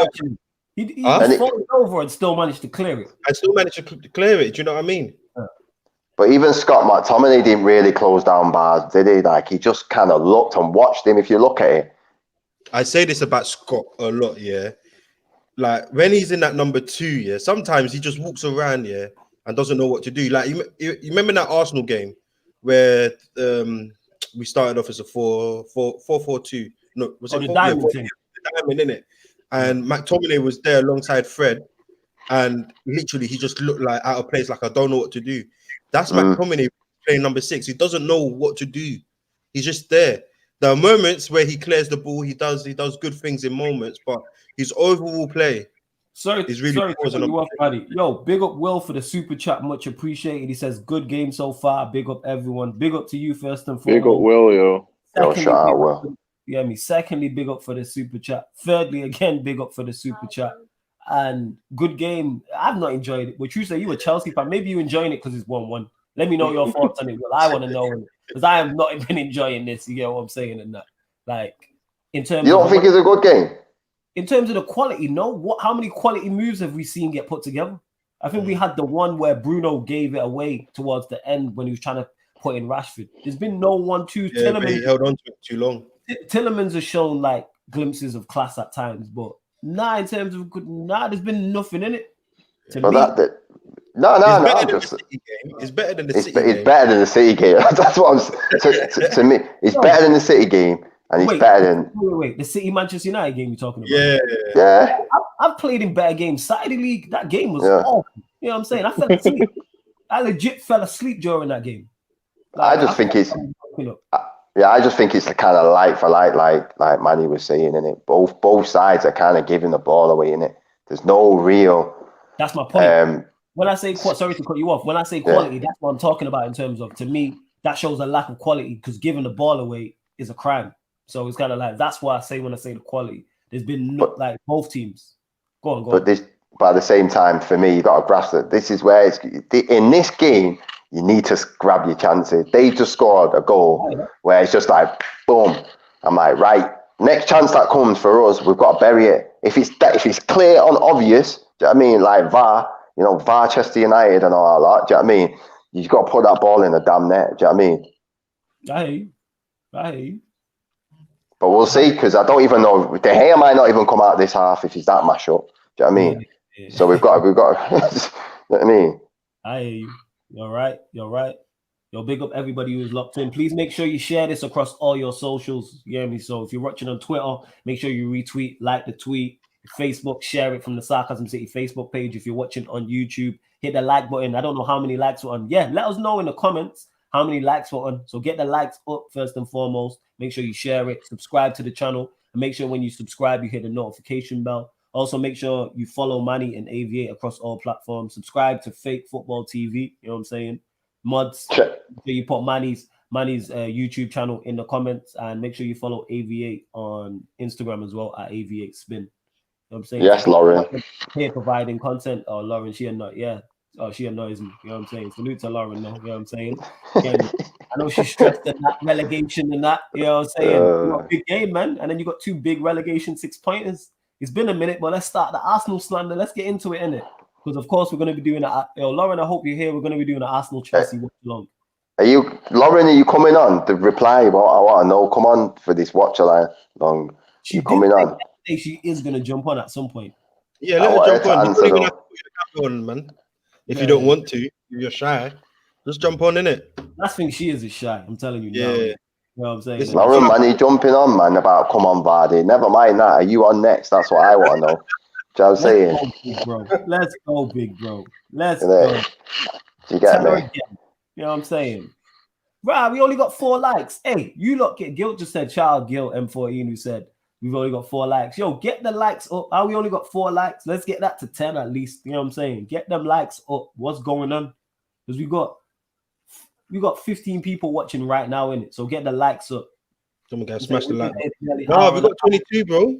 he was falling over and still managed to clear it.
I still managed to clear it. Do you know what I mean?
But even Scott McTominay didn't really close down bars, did he? Like, he just kind of looked and watched him. If you look at it,
I say this about Scott a lot, yeah. Like, when he's in that number 2, yeah, sometimes he just walks around, yeah, and doesn't know what to do. Like, you remember that Arsenal game where we started off as a 4-4-2? No, was it
the diamond thing?
The diamond, innit? And McTominay was there alongside Fred, and literally he just looked like out of place, like I don't know what to do. That's McTominay playing number 6. He doesn't know what to do. He's just there. There are moments where he clears the ball. He does good things in moments, but his overall play is really
buddy. Yo, big up Will for the super chat. Much appreciated. He says, good game so far. Big up everyone. Big up to you first and foremost.
Big up Will, yo.
Shout out Will.
Yeah, me. Secondly, big up for the super chat. Thirdly, again, big up for the super chat. And good game. I've not enjoyed it. But you say you a Chelsea fan. Maybe you're enjoying it because it's 1-1. Let me know your thoughts on it. Well, I want to know because I have not been enjoying this. You get what I'm saying? And that, like, in terms,
you don't think it's a good game?
In terms of the quality, no. How many quality moves have we seen get put together? I think we had the one where Bruno gave it away towards the end when he was trying to put in Rashford. There's been no 1-2.
Yeah, but he held on to it too long.
Tillemans has shown like glimpses of class at times, but in terms of good, there's been nothing in it.
It's better than the City game. It's better than the City game. That's what I'm to me. It's better than the City game, and it's better than
the City Manchester United game you're talking about.
Yeah.
I've played in better games. Saturday League, that game was awful. You know what I'm saying? I fell asleep. I legit fell asleep during that game.
Like, I just think it's the kind of light for light, like Manny was saying, in it. Both sides are kind of giving the ball away, in it. There's no real.
That's my point. When I say sorry to cut you off. When I say quality, that's what I'm talking about. In terms of, to me, that shows a lack of quality because giving the ball away is a crime. So it's kind of like that's what I say when I say the quality. There's been like both teams. Go on. But
at the same time, for me, you got to grasp that this is where in this game. You need to grab your chances. They just scored a goal where it's just like, boom. I'm like, right, next chance that comes for us, we've got to bury it. If it's clear and obvious, do you know what I mean? Like VAR, Chester United and all that, do you know what I mean? You've got to put that ball in the damn net, do you know what I mean?
I hear you.
But we'll see, because I don't even know. De Gea might not even come out this half if he's that mash up. Do you know what I mean? Yeah. So we've got you know what I mean?
I hear you. You're right. Yo, big up everybody who's locked in. Please make sure you share this across all your socials. You hear me? So if you're watching on Twitter, make sure you retweet, like the tweet. Facebook, share it from the Sarcasm City Facebook page. If you're watching on YouTube, hit the like button. I don't know how many likes were on. Yeah, let us know in the comments how many likes were on. So get the likes up first and foremost. Make sure you share it. Subscribe to the channel. And make sure when you subscribe, you hit the notification bell. Also, make sure you follow Manny and Aviate across all platforms. Subscribe to Fake Football TV. You know what I'm saying? Mods. Sure. You put Manny's YouTube channel in the comments, and make sure you follow Aviate on Instagram as well at Aviate Spin. You know what I'm saying?
Yes, Lauren.
Here providing content. Oh, Lauren, she annoys me. You know what I'm saying? Salute to Lauren, though. You know what I'm saying? Again, I know she's stressed in that relegation and that. You know what I'm saying? You got a big game, man. And then you got 2 big relegation 6-pointers. It's been a minute, but let's start the Arsenal slander. Let's get into it, innit? Because, of course, we're going to be doing that. Lauren, I hope you're here. We're going to be doing an Arsenal-Chelsea watch-along.
Lauren, are you coming on? The reply, I want to know. Come on for this watch-along. She coming on?
She is going to jump on at some point.
Yeah, let her jump on. You don't even have to put your camera on, man. If you don't want to, if you're shy, just jump on, innit?
Last thing she is shy. I'm telling you now.
Yeah.
You know what I'm saying?
It's Lauren, man, you jumping on, man, about come on, Vardy. Never mind that. Are you on next? That's what I want to know. Do you know what I'm saying?
Let's go, big bro. Let's go.
You get me?
You know what I'm saying? Right, we only got 4 likes. Hey, you lot get Guilt just said, Child Guilt M14, who said, we've only got 4 likes. Yo, get the likes up. We only got 4 likes. Let's get that to 10 at least. You know what I'm saying? Get them likes up. What's going on? Because we got 15 people watching right now in it. So get the likes up.
Someone got smash the like. No, we got 22, bro.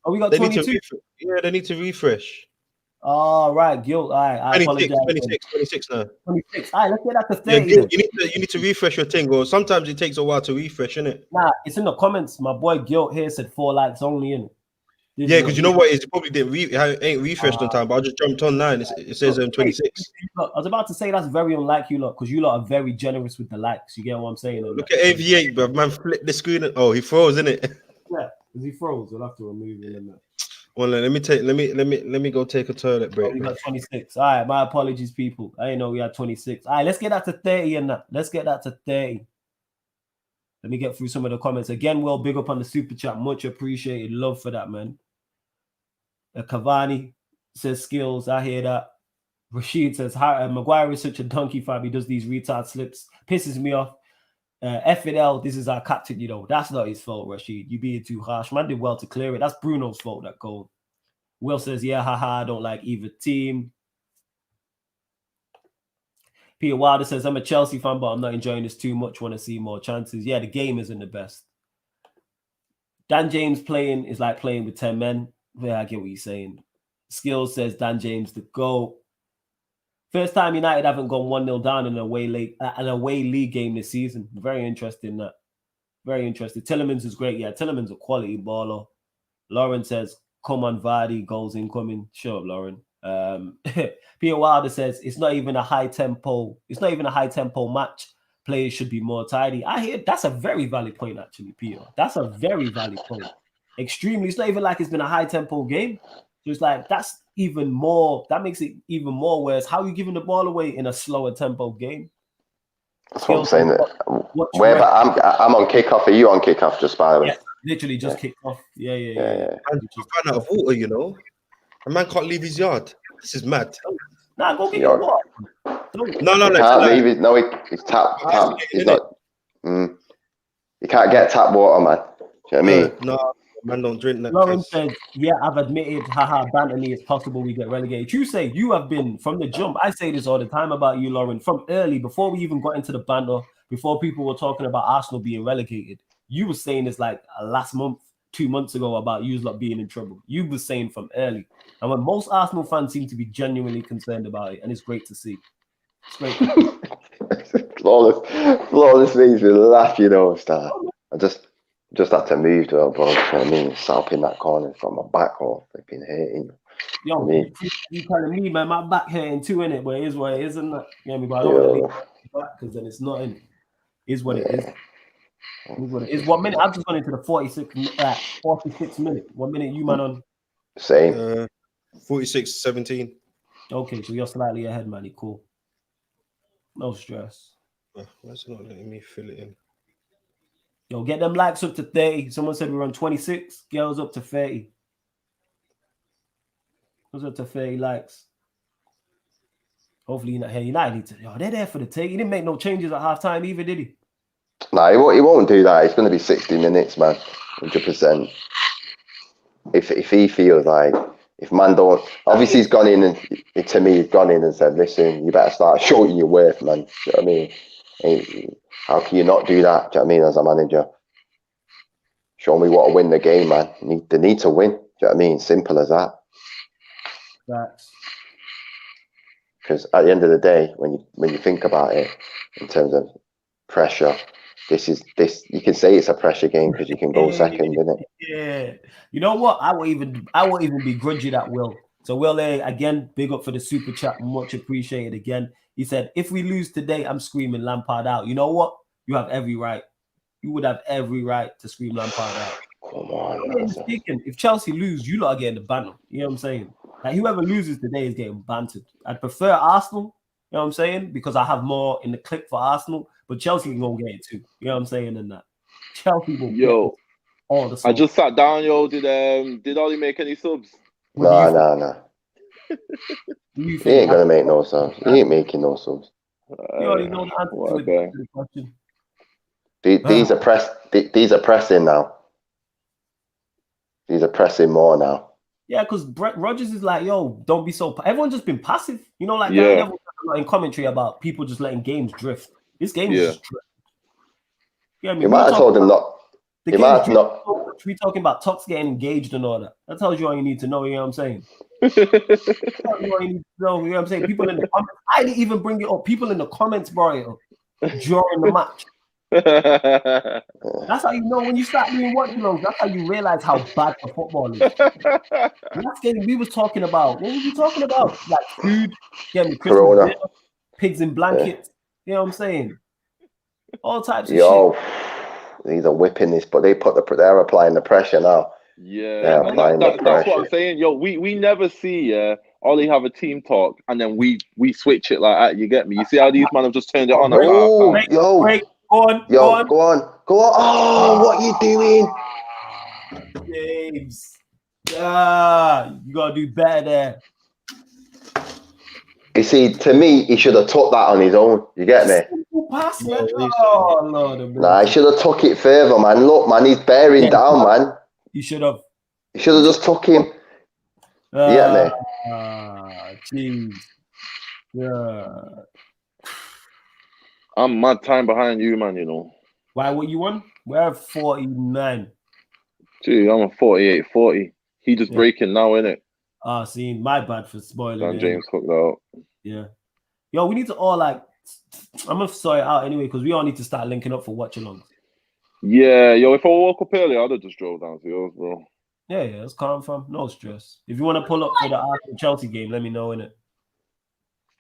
We got 22.
They need to refresh.
All right, guilt. All right, I
26,
apologize.
26 now.
26. All right, let's get that to 30.
Yeah, Gil, you need to refresh your thing, or sometimes it takes a while to refresh, innit?
Nah, it's in the comments. My boy Guilt here said 4 likes only in it.
Yeah, because you know what? It probably ain't refreshed on time, but I just jumped on now and it says 26.
Look, I was about to say that's very unlike you lot because you lot are very generous with the likes. You get what I'm saying?
Look at AV8, bro. Man, flip the screen. Oh, he froze, innit?
Yeah, because he froze. We'll have to remove him.
Well, let me go take a toilet break.
Oh, we got 26. All right, my apologies, people. I didn't know we had 26. All right, let's get that to 30 and that. Let's get that to 30. Let me get through some of the comments. Again, Will, big up on the super chat. Much appreciated. Love for that, man. Cavani says skills. I hear that. Rashid says, Maguire is such a donkey fab. He does these retard slips. Pisses me off. FNL, this is our captain, you know. That's not his fault, Rashid. You being too harsh. Man did well to clear it. That's Bruno's fault, that goal. Will says, yeah, haha, I don't like either team. Peter Wilder says, I'm a Chelsea fan, but I'm not enjoying this too much. Want to see more chances. Yeah, the game isn't the best. Dan James playing is like playing with 10 men. Yeah, I get what you're saying. Skills says Dan James the goal. First time United haven't gone 1-0 down in an away league game this season. Very interesting that. Very interesting. Tillemans is great. Yeah, Tillemans a quality baller. Lauren says, come on, Vardy, goals incoming. Shut up, Lauren. Peter Wilder says it's not even a high tempo. It's not even a high tempo match. Players should be more tidy. I hear that's a very valid point, actually, Peter. That's a very valid point. Extremely. It's not even like it's been a high tempo game. So it's like that's even more. That makes it even more worse. How are you giving the ball away in a slower tempo game?
That's what I'm saying. Where I'm on kickoff. Are you on kickoff? Just by the way.
Yeah, literally just kicked off. Yeah.
Man, ran out of water, you know. A man can't leave his yard. This is mad.
Nah, go get your water.
No.
Can't leave it. No, he's tap. He's not. You can't get tap water, man. Do you know what I mean?
No, man, don't drink that.
Lauren said, yeah, I've admitted, haha, banter me, it's possible we get relegated. You say you have been from the jump. I say this all the time about you, Lauren, from early, before we even got into the banter, before people were talking about Arsenal being relegated. You were saying this like last month, 2 months ago about you lot being in trouble. You were saying from early. And when most Arsenal fans seem to be genuinely concerned about it, and it's great to see. It's great to see.
Flawless makes me laugh, you know, Star. I just had to move to it, bro. You know what I mean? Sat up in that corner from my back or flipping hating.
Yo, you telling me, man, my back hurting too, innit? But it is what it is, isn't it? You know what I mean? But I don't want to leave it back because then it's not in it. Is what it is. Is what it is. 1 minute. I've just gone into the 46 minute. 1 minute, you man on.
Same.
46-17.
Okay, so you're slightly ahead, man. Cool. No stress.
That's not letting me fill it in.
Yo, get them likes up to 30. Someone said we're on 26. Girls up to 30. What's up to 30 likes? Hopefully, United need to. Yo, they're there for the take. He didn't make no changes at halftime either, did he?
No, he won't do that. It's going to be 60 minutes, man. 100%. If he feels like, if man don't, obviously he's gone in and to me, he's gone in and said, listen, you better start showing your worth, man. Do you know what I mean? How can you not do that? Do you know what I mean? As a manager, show me what to win the game, man. They need to win. Do you know what I mean? Simple as that.
That's
because at the end of the day, when you think about it in terms of pressure, this you can say it's a pressure game because you can go second, innit?
Yeah. You know what? I will even begrudge you that, Will. So Will, again, big up for the super chat, much appreciated. Again, he said, if we lose today, I'm screaming Lampard out. You know what? You have every right. You would have every right to scream Lampard out.
Come on.
Speaking, if Chelsea lose, you lot are getting the banner. You know what I'm saying? Like whoever loses today is getting bantered. I'd prefer Arsenal, you know what I'm saying? Because I have more in the clip for Arsenal, but Chelsea can go get it too. You know what I'm saying? And that Chelsea will get all the stuff.
I just sat down, yo. Did Ollie make any subs?
No. He ain't gonna make no subs. He ain't making no subs.
You already know the answer to the question.
These are pressing now. These are pressing more now.
Yeah, because Brett Rodgers is like, yo, don't be so. Everyone's just been passive. You know, like in commentary about people just letting games drift. This game is just drift. Yeah, I mean,
you might have told them not.
You might have not. We talking about Tox getting engaged and all that. That tells you all you need to know. You know what I'm saying? You know what I'm saying? People in the comments, I didn't even bring it up. People in the comments brought it up during the match. That's how you know when you start doing watch-alongs. That's how you realize how bad the football is. Last game we was talking about. What were we talking about? Like food, getting Christmas dinner, pigs in blankets. You know what I'm saying? All types of shit.
These are whipping this, but they're applying the pressure now.
Yeah,
they're applying the pressure.
That's what I'm saying. Yo, we never see Ollie have a team talk and then we switch it like that. You get me? You see how these men have just turned it on?
Break, go on.
Oh, what you doing?
James. You gotta do better there.
You see, to me, he should have took that on his own. You get me?
Pass, man. Oh, Lord.
Nah, he should have took it further, man. Look, man, he's bearing down, man.
You should have.
You should have just took him. You get me?
Jeez. Yeah.
I'm mad time behind you, man, you know.
Why, what you won? We're 49.
Gee, I'm a 48-40. He just breaking now, innit?
See, my bad for spoiling.
Dan James hooked out.
Yeah. Yo, we need to all I'm gonna sort it out anyway because we all need to start linking up for watch-alongs.
Yeah, yo, if I woke up early, I'd have just drove down to yours, bro.
Yeah, it's calm fam. No stress. If you want to pull up for the Arsenal Chelsea game, let me know, innit?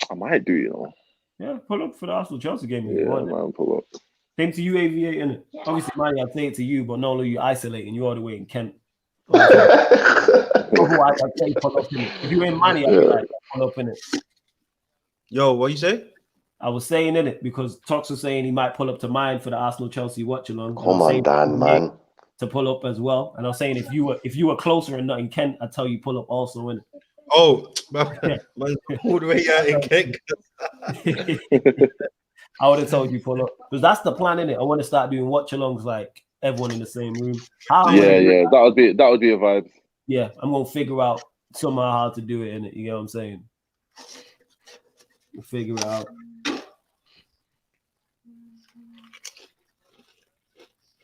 I might do, you know.
Yeah, pull up for the Arsenal Chelsea game if
Yeah,
you want.
man, pull up.
Same to you, AVA, innit? Obviously, Manny, I'd say it to you, but no, you isolating. You all the way in Kent. Otherwise, I'd say pull up in it. If you ain't Manny, I'd be like, pull up in it.
Yo, what you say?
I was saying in it because Tox was saying he might pull up to mine for the Arsenal Chelsea watch along.
Come on, Dan, man.
To pull up as well. And I was saying if you were closer and not in Kent, I'd tell you pull up also in it.
Oh, man, all the way out in Kent.
I would have told you pull up because that's the plan, innit? I want to start doing watch-alongs like everyone in the same room.
That would be a vibe.
Yeah, I'm gonna figure out somehow how to do it, innit? You know what I'm saying? We'll figure it out.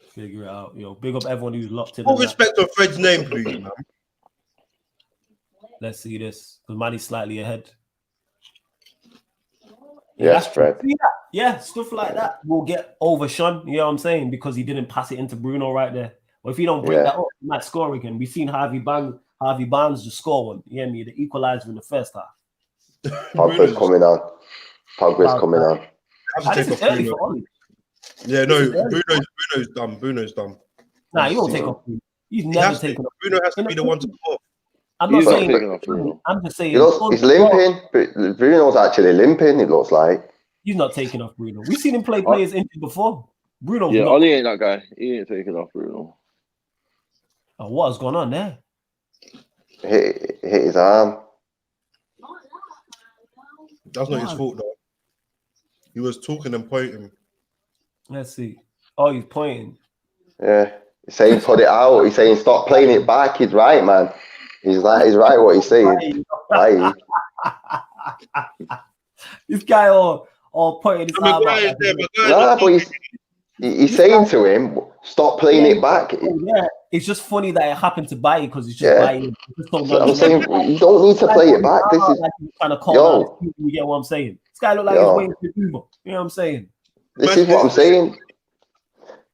Figure it out. Yo, big up everyone who's locked in.
Full respect of Fred's name, please, man.
Let's see this because Manny's slightly ahead.
Yes, Fred.
Yeah, stuff like that will get overshone. You know what I'm saying? Because he didn't pass it into Bruno right there. But if you don't bring that up, he might score again. We've seen Harvey Barnes just score one. You hear me? The equalizer in the first half.
Pogba's coming on. Coming on.
I have to take off Bruno. Yeah, no, Bruno's dumb. Bruno's dumb.
Nah, he won't take off Bruno. He's never taken off.
Bruno has to be the one to score.
I'm not saying Bruno. I'm just saying
he's limping. Bruno's actually limping, it looks like.
He's not taking off Bruno. We've seen him play players injured before. Bruno.
Yeah, Ollie ain't that guy. He ain't taking off Bruno.
Oh, what's going on there?
Hit his arm.
That's not his fault, though. He was talking and pointing.
Let's see. Oh, he's pointing.
Yeah. He's saying put it out. He's saying stop playing it back. He's right, man. He's right what he's saying. Right.
This guy all pointing his arm out.
Nah, but he's saying to him, stop playing it back.
Yeah, it's just funny that it happened to Bailly because it's just Bailly.
I'm saying you don't need to play it back. This is
trying to call out. You get what I'm saying? This guy look like he's waiting for Uber. You know what I'm saying?
This is what I'm saying.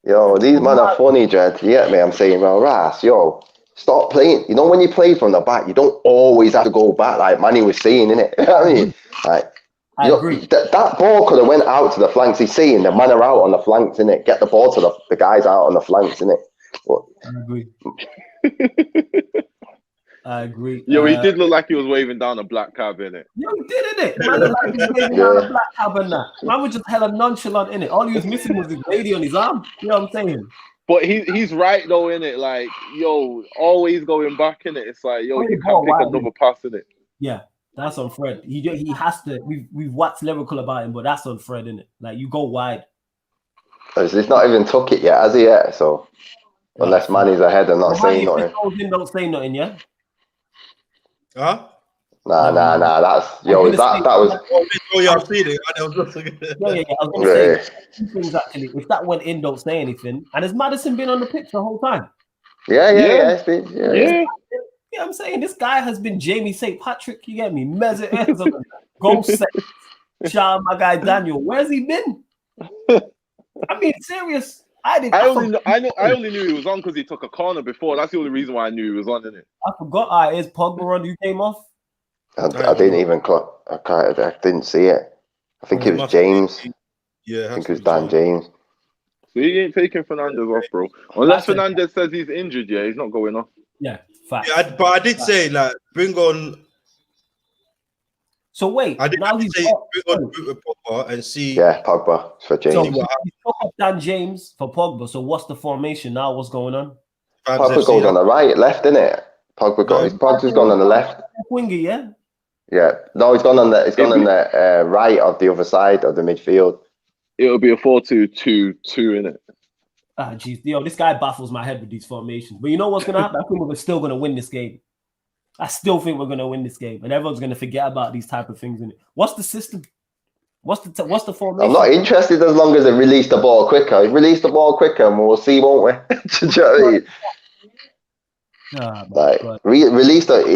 Yo, these men are funny, Jed. You get me? I'm saying, well, Ras, yo, stop playing. You know, when you play from the back, you don't always have to go back, like Manny was saying, innit? You know what I mean? Like,
I agree.
That ball could have went out to the flanks. He's saying the men are out on the flanks, innit? Get the ball to the guys out on the flanks, innit? But,
I agree. I agree.
Yo, he did look like he was waving down a black cab, innit?
Yo, he did, innit? Man looked like he was waving down a black cab and that. Man was just hella nonchalant, innit? All he was missing was his lady on his arm. You know what I'm saying?
But he's right, though, innit? Like, yo, always going back, innit? It's like, yo, you can't pick another pass, innit?
Yeah, that's on Fred. He has to. We've waxed lyrical about him, but that's on Fred, innit? Like, you go wide.
He's not even took it yet, has he yet? So, unless Manny's ahead and not saying nothing.
Don't say nothing, yeah?
Huh?
Nah. That's that was.
Oh yeah, I've seen it.
I was gonna say two things actually. If that went in, don't say anything. And has Maddison been on the pitch the whole time?
Yeah. It's been,
You know what I'm saying? This guy has been Jamie St. Patrick. You get me? Mesut goal set. Shout out my guy Daniel. Where's he been? I mean, serious. I
only knew he was on because he took a corner before. That's the only reason why I knew he was on, innit?
I forgot. Is Pogba on who came off?
I didn't even clock. I didn't see it. I think it was James.
Yeah,
I think it was Dan James.
So he ain't taking Fernandez off, bro. Unless Fernandez says he's injured, yeah, he's not going off.
Yeah, fact.
Yeah, but I did say like bring on.
So wait,
I did
now
bring on Pogba and see.
Yeah, Pogba for James.
So he took off Dan James for Pogba. So what's the formation now? What's going on?
Pogba goes on the right, left, innit? Pogba's gone on the left.
Winger, yeah.
Yeah, no, he's gone on the. He's gone on the right of the other side of the midfield.
It'll be a 4-2-2-2, innit?
Ah, geez, yo, this guy baffles my head with these formations. But you know what's gonna happen? I think we're still gonna win this game. I still think we're gonna win this game, and everyone's gonna forget about these type of things. In it, what's the system? What's the formation?
I'm not interested as long as they release the ball quicker. Release the ball quicker, and we'll see, won't we? Do you know what I mean? Like release the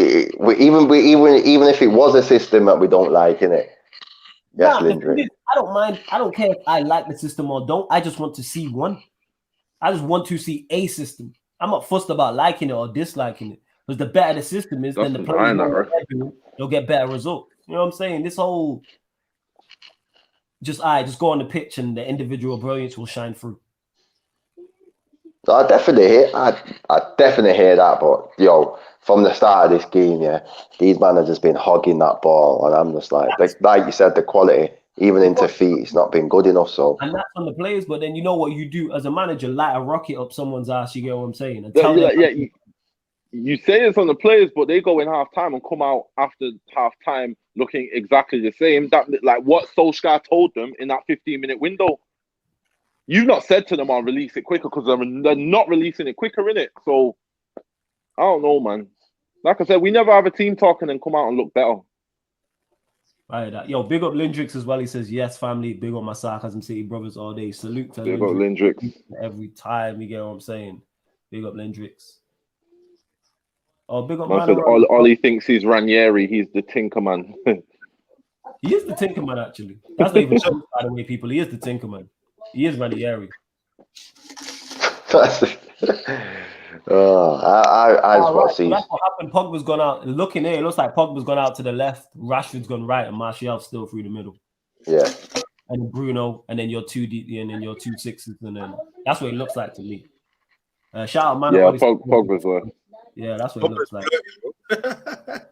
even if it was a system that we don't like, innit? Yes,
I don't mind. I don't care if I like the system or don't. I just want to see one. I just want to see a system. I'm not fussed about liking it or disliking it. Because the better the system is, then the players they'll get better results. You know what I'm saying? This whole just go on the pitch and the individual brilliance will shine through.
I definitely hear that, but yo, from the start of this game, yeah, these managers been hogging that ball, and I'm just like you said, the quality, even into feet, it's not been good enough. So, and
that's on the players, but then you know what you do as a manager, light a rocket up someone's ass. You get what I'm saying? And tell them,
you say it's on the players, but they go in half time and come out after half time looking exactly the same. That like what Solskjaer told them in that 15-minute window. You've not said to them, "I'll release it quicker," because they're not releasing it quicker, innit? So I don't know, man. Like I said, we never have a team talk and then come out and look better.
Right, yo, big up Lindrix as well. He says, yes, family. Big up my Sarcasm City brothers all day. Salute to
big up Lindrix.
Every time, you get what I'm saying. Big up Lindrix. Oh, big up
man. Ollie thinks he's Ranieri. He's the Tinkerman.
He is the Tinkerman, actually. That's not even true, by the way, people. He is the Tinkerman. He is Ranieri.
I just want to see.
That's what happened. Pogba's gone out. Looking here, it looks like Pogba's gone out to the left. Rashford's gone right, and Martial's still through the middle.
Yeah.
And then Bruno, and then your 2 deep, and then your 2 6s, and then that's what it looks like to me. Shout out, man.
Yeah, Pogba's well.
Yeah, that's what it looks like. But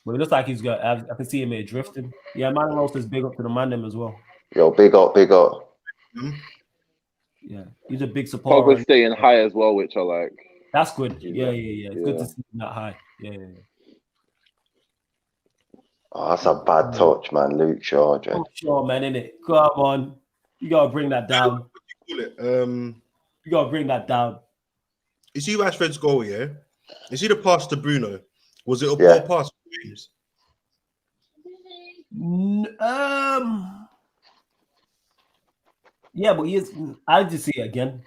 it looks like he's got. I can see him here drifting. Yeah, man, Roasters big up to the man them as well.
Yo, big up.
Mm-hmm.
Yeah, he's a big supporter.
Pogba's staying high as well, which I like.
That's good. Yeah. It's good to see him that high. Yeah.
Oh, that's a bad touch, man. Luke Shaw.
Luke Shaw, man, innit? Come on. You gotta bring that down.
What do you call it?
You gotta bring that down.
You see Rashford's goal, yeah? You see the pass to Bruno? Was it a poor pass for James?
Yeah, but I'll just see it again.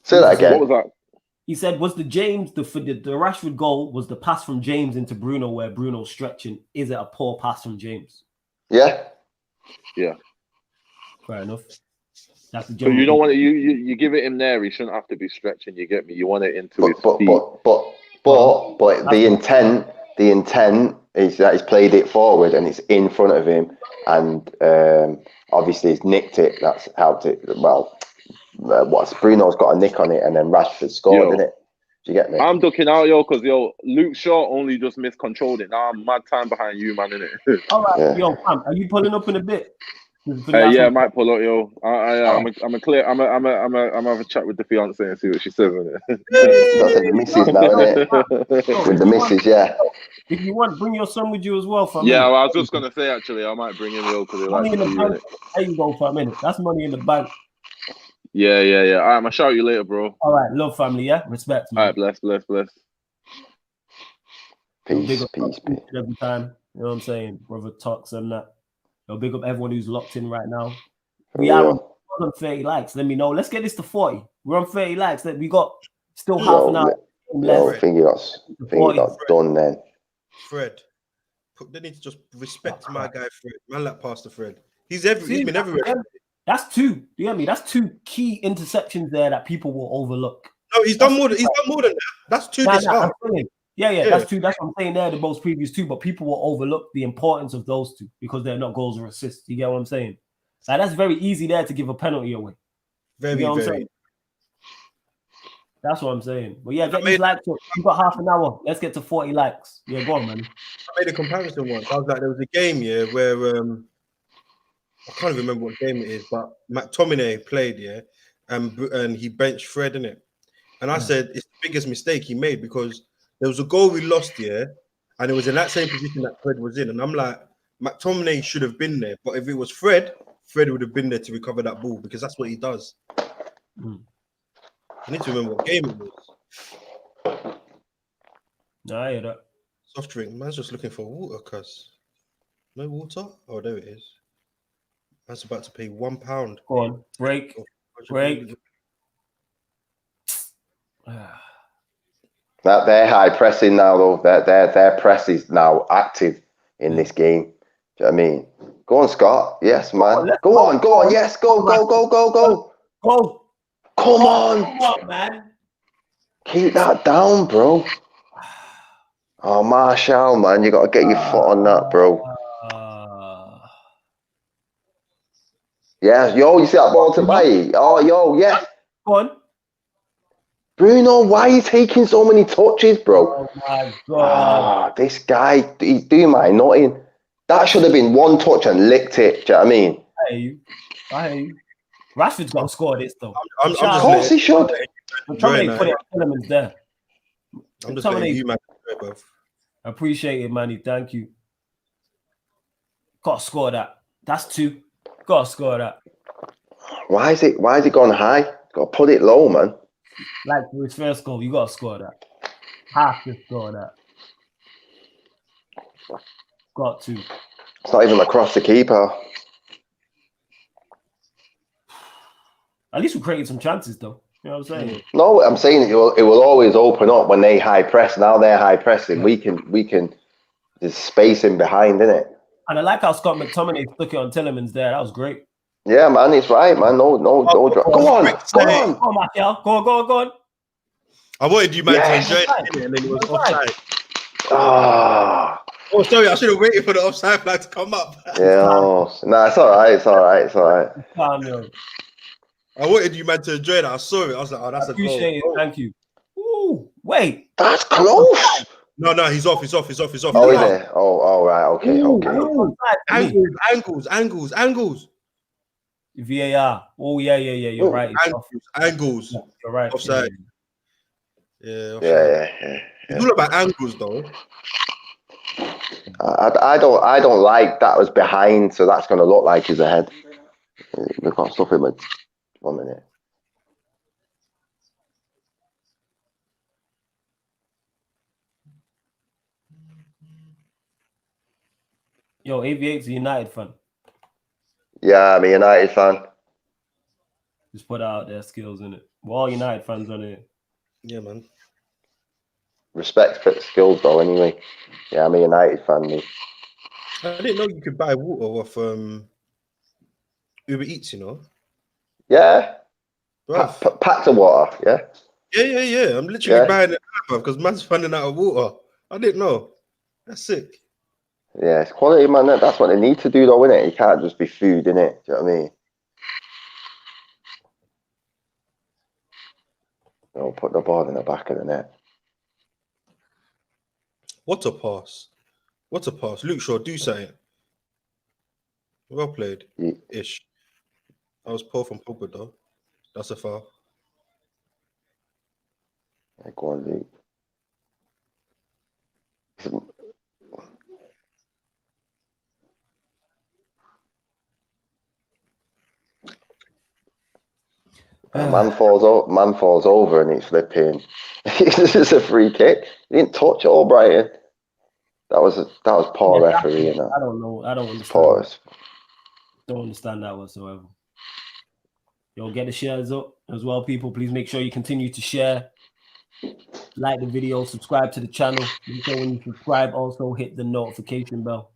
Say that again.
What was that?
He said, "Was the Rashford goal was the pass from James into Bruno where Bruno's stretching? Is it a poor pass from James?"
Yeah.
Fair enough. That's the
so you don't want to you give it him there. He shouldn't have to be stretching. You get me? You want it into his feet.
But the intent is that he's played it forward and it's in front of him, and obviously he's nicked it. That's helped it. Well, Bruno's got a nick on it, and then Rashford scored, didn't it? Do you get me?
I'm ducking out, because Luke Shaw only just miscontrolled it. Now I'm mad time behind you, man, innit?
All right, fam, are you pulling up in a bit?
I might pull up, yo. I'm a clear. I'm have a chat with the fiance and see what she says on it.
That's the missus now, isn't it? With the missus, yeah.
If you want, bring your son with you as well, fam.
Yeah, well, I was just gonna say actually, I might bring him, because they like to see it.
There you go, for a minute. That's money in the bank.
Yeah. All right, I'm gonna shout you later, bro.
All right, love family, yeah. Respect. Man.
All right, bless.
Peace.
Every time, you know what I'm saying, brother talks and that. Big up everyone who's locked in right now. We are on 30 likes. Let me know. Let's get this to 40. We're on 30 likes. We got still half an hour.
No, I think he got done then.
Fred. They need to just respect my guy, Fred. Man, like Pastor Fred. He's been everywhere.
That's two. You get me? That's two key interceptions there that people will overlook.
No, he's done more than that. That's two this half.
Yeah, that's two. That's what I'm saying there, the most previous two, but people will overlook the importance of those two because they're not goals or assists. You get what I'm saying? Like, that's very easy there to give a penalty away.
Very.
That's what I'm saying. But yeah, get these likes up. You got half an hour. Let's get to 40 likes. Yeah, go on, man.
I made a comparison once. I was like, there was a game, where I can't even remember what game it is, but McTominay played, and he benched Fred, innit? And I said it's the biggest mistake he made because there was a goal we lost, and it was in that same position that Fred was in. And I'm like, McTominay should have been there, but if it was Fred would have been there to recover that ball because that's what he does. I need to remember what game it was.
No, I hear that.
Soft drink. Man's just looking for water, cuz. No water? Oh, there it is. Man's about to pay £1.
Go on. Break.
That they're high pressing now, though. Their press is now active in this game. Do you know what I mean? Go on, Scott. Yes, man. Go on. Yes, go.
Go.
Come on,
man.
Keep that down, bro. Oh, Marshall, man, you got to get your foot on that, bro. Yeah, yo, you see that ball to Bailly? Oh, yo, yeah.
Go on.
Bruno, why are you taking so many touches, bro?
Oh, my God.
This guy, he's doing my nothing. That should have been one touch and licked it. Do you know what I mean?
I hear you. Rashford's got to score this, though.
Of course he should.
McTominay put it on elements there.
I'm just letting you, man.
Appreciate it, Manny. Thank you. Got to score that. That's two. Got to score that.
Why is it gone high? Got to put it low, man.
Like for his first goal, you got to score that. Have to score that. Got to.
It's not even across the keeper.
At least we created some chances, though. You know what I'm saying?
No, I'm saying it will always open up when they high press. Now they're high pressing. We can. There's space in behind, isn't it?
And I like how Scott McTominay took it on Tillemans there. That was great.
Yeah, man, it's right, man. No. Go on.
Go on, Michael. Go on.
I wanted you, man, to enjoy it, and then it was offside. Oh, sorry, I should have waited for the offside flag to come up.
Yeah, it's all right.
I wanted you, man, to enjoy that. I saw it. I was like, oh, that's a goal.
Appreciate it. Thank you. Ooh, wait.
That's close.
No, he's off.
Oh, is it? Oh, right. Okay.
Angles.
VAR. Oh, yeah. You're right.
Angles.
Yeah, you're right.
Offside.
Yeah.
It's all about angles, though.
I don't like that was behind, so that's going to look like he's ahead. We've got stuff in with 1 minute.
Yo, AV8's a United fan.
Yeah, I'm a United fan.
Just put out their skills in it. We're all United fans on it.
Yeah, man.
Respect for skills, though, anyway. Yeah, I'm a United fan, me.
I didn't know you could buy water off Uber Eats, you know?
Yeah. Packs of water, yeah?
Yeah. I'm literally buying it because man's running out of water. I didn't know. That's sick.
Yeah, it's quality, man. That's what they need to do, though, innit? It can't just be food, innit? Do you know what I mean? No, put the ball in the back of the net.
What a pass. Luke Shaw, do something. Well played. Ish. I was poor from Pogba, though. That's a foul.
Yeah, go on, Luke. Man falls over and he's flipping. This is a free kick. He didn't touch it, Brighton. That was poor referee. You know.
I don't know. I don't understand.
Poor.
Don't understand that whatsoever. Yo, get the shares up as well, people. Please make sure you continue to share. like the video, subscribe to the channel. Make sure when you subscribe, also hit the notification bell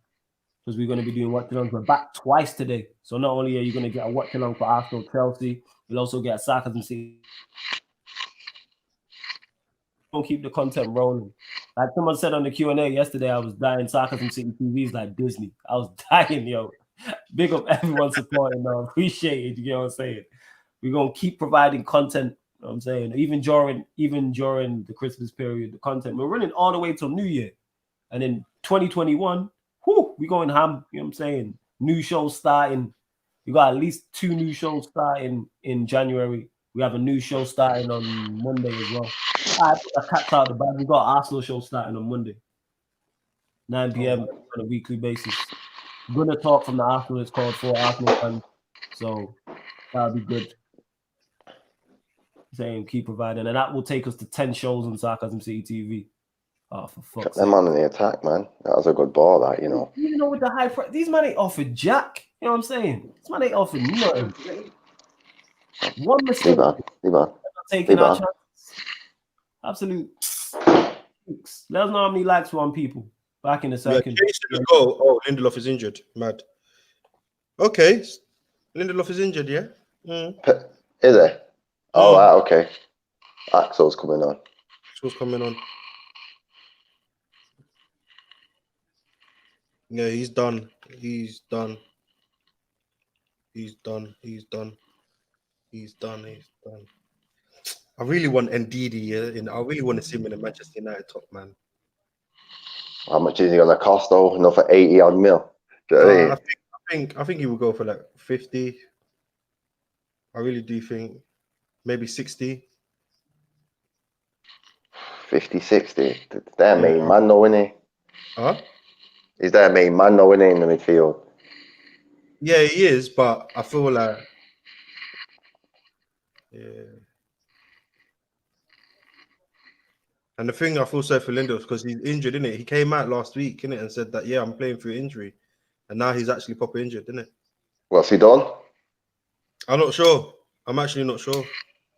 because we're going to be doing watch-alongs. We're back twice today. So not only are you going to get a watch-along for Arsenal, Chelsea, you'll also get a Sarcasm City. Don't keep the content rolling. Like someone said on the Q&A yesterday, I was dying. Sarcasm City TV is like Disney. I was dying, yo. Big up everyone supporting, though. Appreciate it. You know what I'm saying? We're going to keep providing content. You know what I'm saying? Even during the Christmas period, the content. We're running all the way till New Year. And in 2021, we're going ham. You know what I'm saying? New shows starting. We got at least 2 new shows starting in January. We have a new show starting on Monday as well. I catch out the bag. We got Arsenal show starting on Monday, 9 p.m. on a weekly basis. We're gonna talk from the Arsenal. It's called for Arsenal fans, so that'll be good. Saying keep providing, and that will take us to 10 shows on Sarcasm City TV. Oh, for fuck's sake!
Them man in the attack, man. That was a good ball, that you know.
You know, with the high price, these man ain't offered jack. You know what I'm saying? This man ain't offered nothing. One mistake.
Leave on.
Taking our chance. Absolute. Let us know how many likes we're on people. Back in a second.
Oh, Lindelof is injured. Mad. Okay. Lindelof is injured, yeah?
Is it? Oh, right, okay. Axel's coming on.
Yeah, he's done. I really want Ndidi, I really want to see him in a Manchester United top, man.
How much is he going to cost, though? Enough for 80 odd mil?
I think he will go for like 50. I really do think maybe 60.
50, 60. It's their main man, though, isn't he?
Huh?
He's their main man, though, isn't he, in the midfield?
Yeah, he is, but I feel like, yeah. And the thing I feel sorry for Lindelof because he's injured, isn't it? He came out last week, innit, and said that, yeah, I'm playing through injury. And now he's actually proper injured, isn't it?
What's he done?
I'm not sure. I'm actually not sure.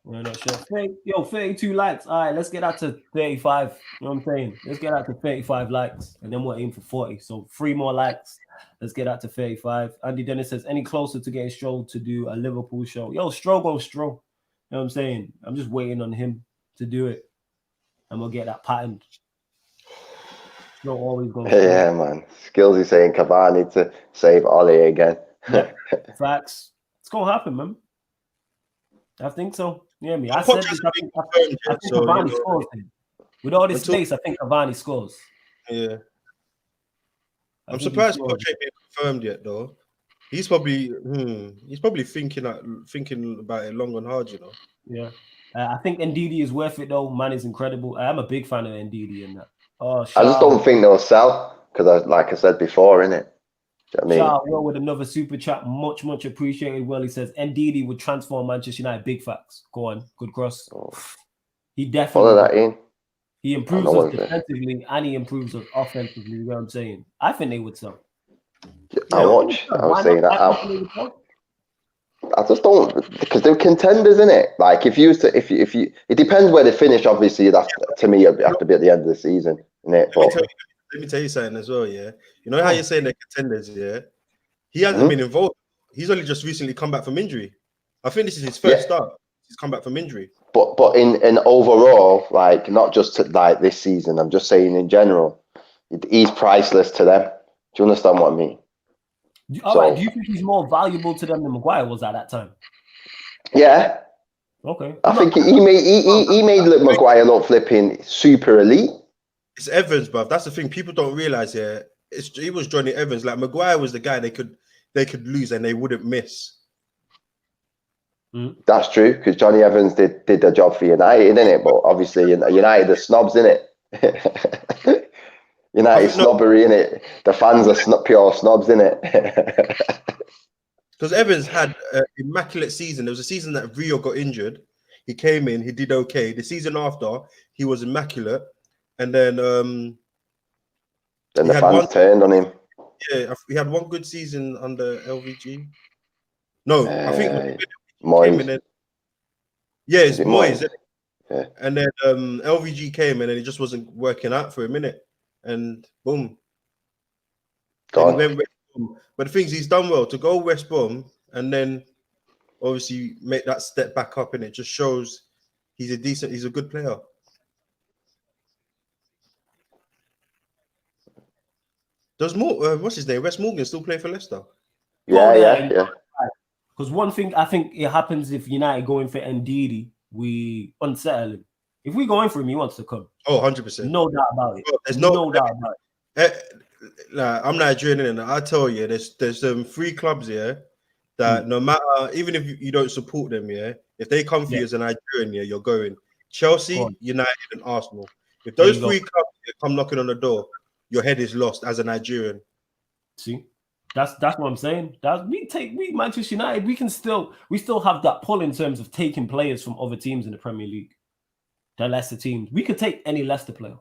We're not sure. Yo, 32 likes. All right, let's get that to 35. You know what I'm saying? Let's get that to 35 likes. And then we'll aim for 40. So 3 more likes. Let's get that to 35. Andy Dennis says, any closer to getting Stroll to do a Liverpool show? Yo, Stroll goes Stroll. You know what I'm saying? I'm just waiting on him to do it. And we'll get that patterned. Stroll always goes Stroll.
Yeah, man. Skillsy saying Cavani to save Ollie again.
Yeah, facts. It's going to happen, man. I think so. Yeah, me. I said this. I think Cavani scores. With all this space, I think Cavani scores.
Yeah. I'm surprised Poch ain't been confirmed yet, though. He's probably thinking about it long and hard, you know.
Yeah. I think Ndidi is worth it, though. Man is incredible. I am a big fan of Ndidi in that. Oh,
I just don't think they'll sell because, like I said before, innit? You know
Shout out Will with another super chat. Much appreciated. Will, he says Ndidi would transform Manchester United. Big facts. Go on. Good cross. He definitely.
Follow that in.
He improves us defensively and he improves us offensively. You know what I'm saying? I think they would sell.
I was saying that. I just don't, because they're contenders, innit? Like if you, it depends where they finish. Obviously, that's to me. You have to be at the end of the season, innit?
Let me tell you something as well, yeah. You know how you're saying they're contenders, yeah? He hasn't been involved. He's only just recently come back from injury. I think this is his first start. He's come back from injury.
But in overall, like not just like this season, I'm just saying in general, he's priceless to them. Do you understand what I mean?
All right. Do you think he's more valuable to them than Maguire was at that time?
Yeah.
Okay.
I think he made Maguire look flipping super elite.
It's Evans, bruv. That's the thing. People don't realize here. It was Johnny Evans. Like Maguire was the guy they could lose and they wouldn't miss.
That's true because Johnny Evans did the job for United, innit? But obviously United are snobs, innit? United snobbery, innit? The fans are pure snobs, innit?
Because Evans had an immaculate season. There was a season that Rio got injured. He came in, he did okay. The season after, he was immaculate. And then
the fans turned on him.
Yeah, he had one good season under LVG. No, I think
Moyes.
Yeah, it's Moyes.
Yeah.
And then LVG came, and then it just wasn't working out for a minute, and boom. Then he went West Brom. But the thing is, he's done well to go West Brom, and then obviously make that step back up, and it just shows he's a good player. Does more? What's his name? Wes Morgan still play for Leicester?
Yeah.
Because one thing I think it happens if United going for Ndidi, we unsettle him. If we go in for him, he wants to come.
Oh, 100%.
No doubt about it.
There's
no doubt about it.
I'm Nigerian, and I tell you, there's 3 clubs here that no matter, even if you don't support them, if they come for you as a Nigerian, you're going. Chelsea, United, and Arsenal. If those 3 clubs come knocking on the door, your head is lost as a Nigerian.
See, that's what I'm saying. We Manchester United, we still have that pull in terms of taking players from other teams in the Premier League. The Leicester teams, we could take any Leicester player.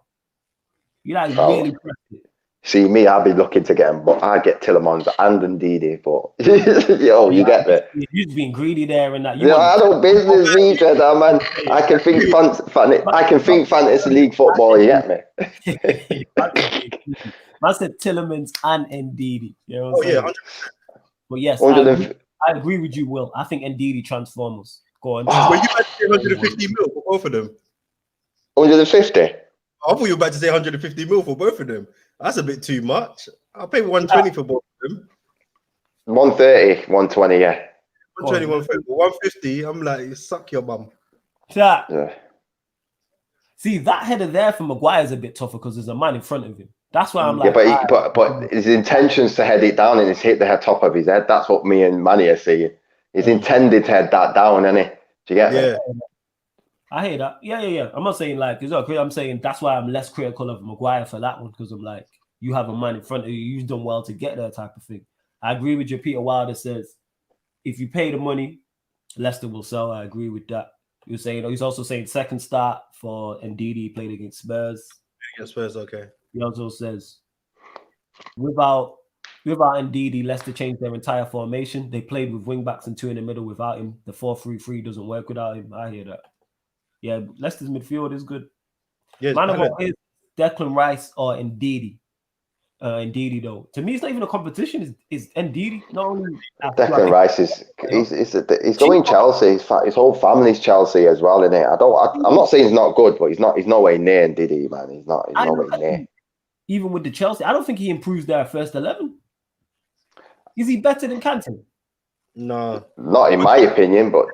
United really pressed it.
See me, I'd be looking to get him, but I get Tillemans and Ndidi. But yo, you get me.
You've been greedy there and that.
I don't business me, Cheddar, man. I can think fantasy league football. You get me?
I said Tillemans and Ndidi. You know
what I'm saying?
100%. But yes, I agree with you, Will. I think Ndidi transformers. Go on.
Were you about to say 150 mil for both of them?
150?
I thought you were about to say 150 mil for both of them. That's a bit too much. I'll pay 120 for both of them.
130, 120, yeah.
120, 150. 150, I'm like, suck your bum.
Yeah.
See, that header there for Maguire is a bit tougher because there's a man in front of him. That's why I'm like...
Yeah, but his intentions to head it down and it's hit the top of his head. That's what me and Manny are seeing. He's intended to head that down, isn't he? Do you get me?
I hear that. Yeah. I'm not saying like, I'm saying that's why I'm less critical of Maguire for that one, because I'm like, you have a man in front of you, you've done well to get there type of thing. I agree with you. Peter Wilder says, if you pay the money, Leicester will sell. I agree with that. You're saying, he's also saying second start for Ndidi, played against Spurs.
Against Spurs, okay.
He also says, without Ndidi, Leicester changed their entire formation. They played with wing backs and 2 in the middle without him. The 4-3-3 doesn't work without him. I hear that. Yeah, Leicester's midfield is good.
Yes,
Man of all is Declan Rice or Ndidi. Ndidi though, to me, it's not even a competition. Is Ndidi not only
Declan Rice is he's going Chelsea. His whole family's Chelsea as well, isn't it? I'm not saying he's not good, but he's no way near Ndidi, man. He's no way near.
Even with the Chelsea, I don't think he improves their first 11. Is he better than Kante?
No,
not in my opinion, but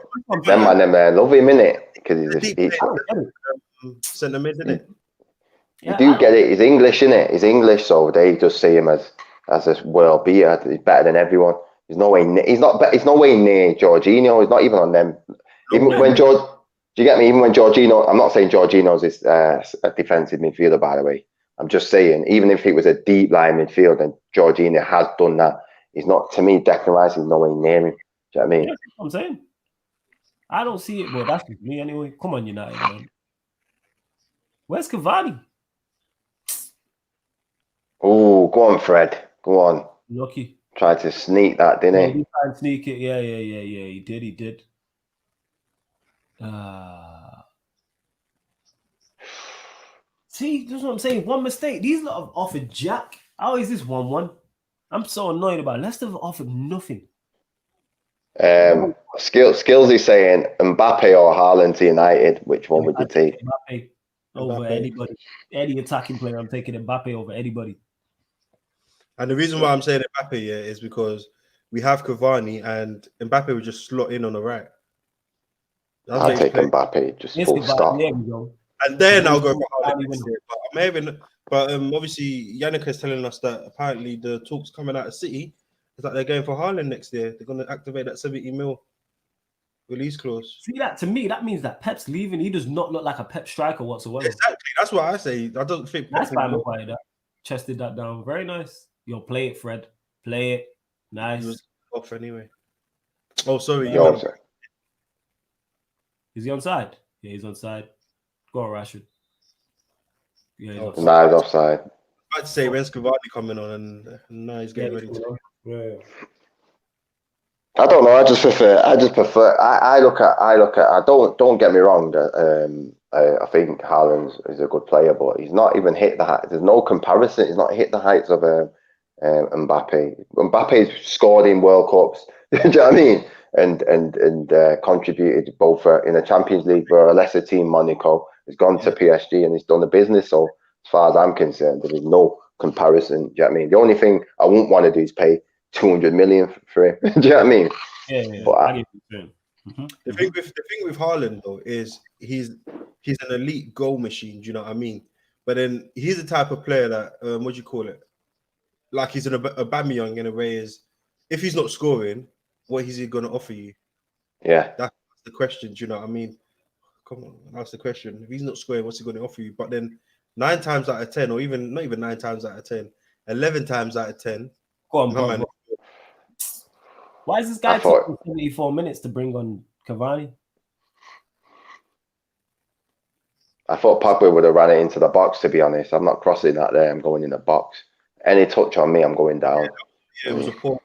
them love him, innit? Because he's
centre mid, isn't it?
You do get it. He's English, innit? He's English, so they just see him as a world beater. He's better than everyone. He's no way near Jorginho. He's not even on them. Do you get me? Even when Jorginho, I'm not saying Jorginho's is a defensive midfielder, by the way. I'm just saying, even if it was a deep line midfield and Jorginho has done that, he's not, to me, Declan Rice is nowhere near him. Do you know what I mean?
Yeah, that's what I'm saying. I don't see it, but that's just me anyway. Come on, United, man. Where's Cavani?
Oh, go on, Fred. Go on.
Lucky.
Tried to sneak that, didn't he?
He tried to sneak it. Yeah. He did. See, that's what I'm saying. One mistake. These lot have offered Jack. How is this 1-1? I'm so annoyed about it. Leicester have offered nothing.
Skills is saying Mbappe or Haaland to United. Which one would you take?
Mbappe over anybody. Any attacking player, I'm taking Mbappe over anybody.
And the reason why I'm saying Mbappe is because we have Cavani and Mbappe would just slot in on the right.
I'll take Mbappe, just full stop.
There we go.
And then I'll go for Haaland. But obviously Yannick is telling us that apparently the talks coming out of City is that they're going for Haaland next year. They're going to activate that 70 mil release clause.
See, that to me, that means that Pep's leaving. He does not look like a Pep striker whatsoever.
Exactly. That's what I say. I don't think
that's why I'm quiet. Chested that down. Very nice. Yo, play it, Fred. Play it. Nice.
He was off anyway. Oh, sorry.
Is he onside? Yeah, he's onside. Go on, Rashford. Yeah, he's offside.
Nah, he's offside.
I was about to say, when's Cavani coming on? And now he's getting ready to.
Yeah.
I don't know. I just prefer. I look at. I don't get me wrong. I think Haaland is a good player, but he's not even hit the height. There's no comparison. He's not hit the heights of Mbappe. Mbappe's scored in World Cups. Do you know what I mean? And contributed both in the Champions League for a lesser team, Monaco. He's gone to PSG and he's done the business. So as far as I'm concerned, there is no comparison. Do you know what I mean? The only thing I wouldn't want to do is pay 200 million for him. Do you know what I mean?
Yeah.
But
I get you.
The thing with Haaland though is he's an elite goal machine. Do you know what I mean? But then he's the type of player that what do you call it? Like he's an Aubameyang in a way. Is if he's not scoring, what is he going to offer you?
Yeah,
That's the question. Do you know what I mean? Come on, that's the question. If he's not scoring, what's he going to offer you? But then 9 times out of 10, or even not even 9 times out of 10, 11 times out of 10.
Go on, bro. Why is this guy taking 74 minutes to bring on Cavani?
I thought Pogba would have ran it into the box, to be honest. I'm not crossing that there. I'm going in the box. Any touch on me, I'm going down.
Yeah, it was a poor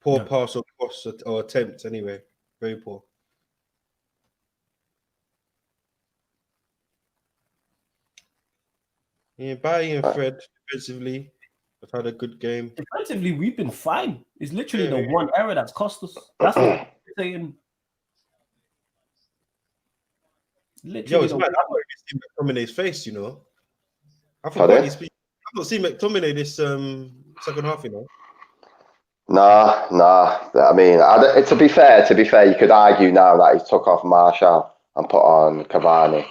pass or cross or attempt anyway. Very poor. Yeah, Barry and Fred defensively have had a good game.
Defensively, we've been fine. It's literally the one error that's cost us. That's what I'm saying.
Yo, it's mad. I've not even seen McTominay's face, you know. I've not seen McTominay this second half, you know.
Nah. I mean, to be fair, you could argue now that he took off Martial and put on Cavani.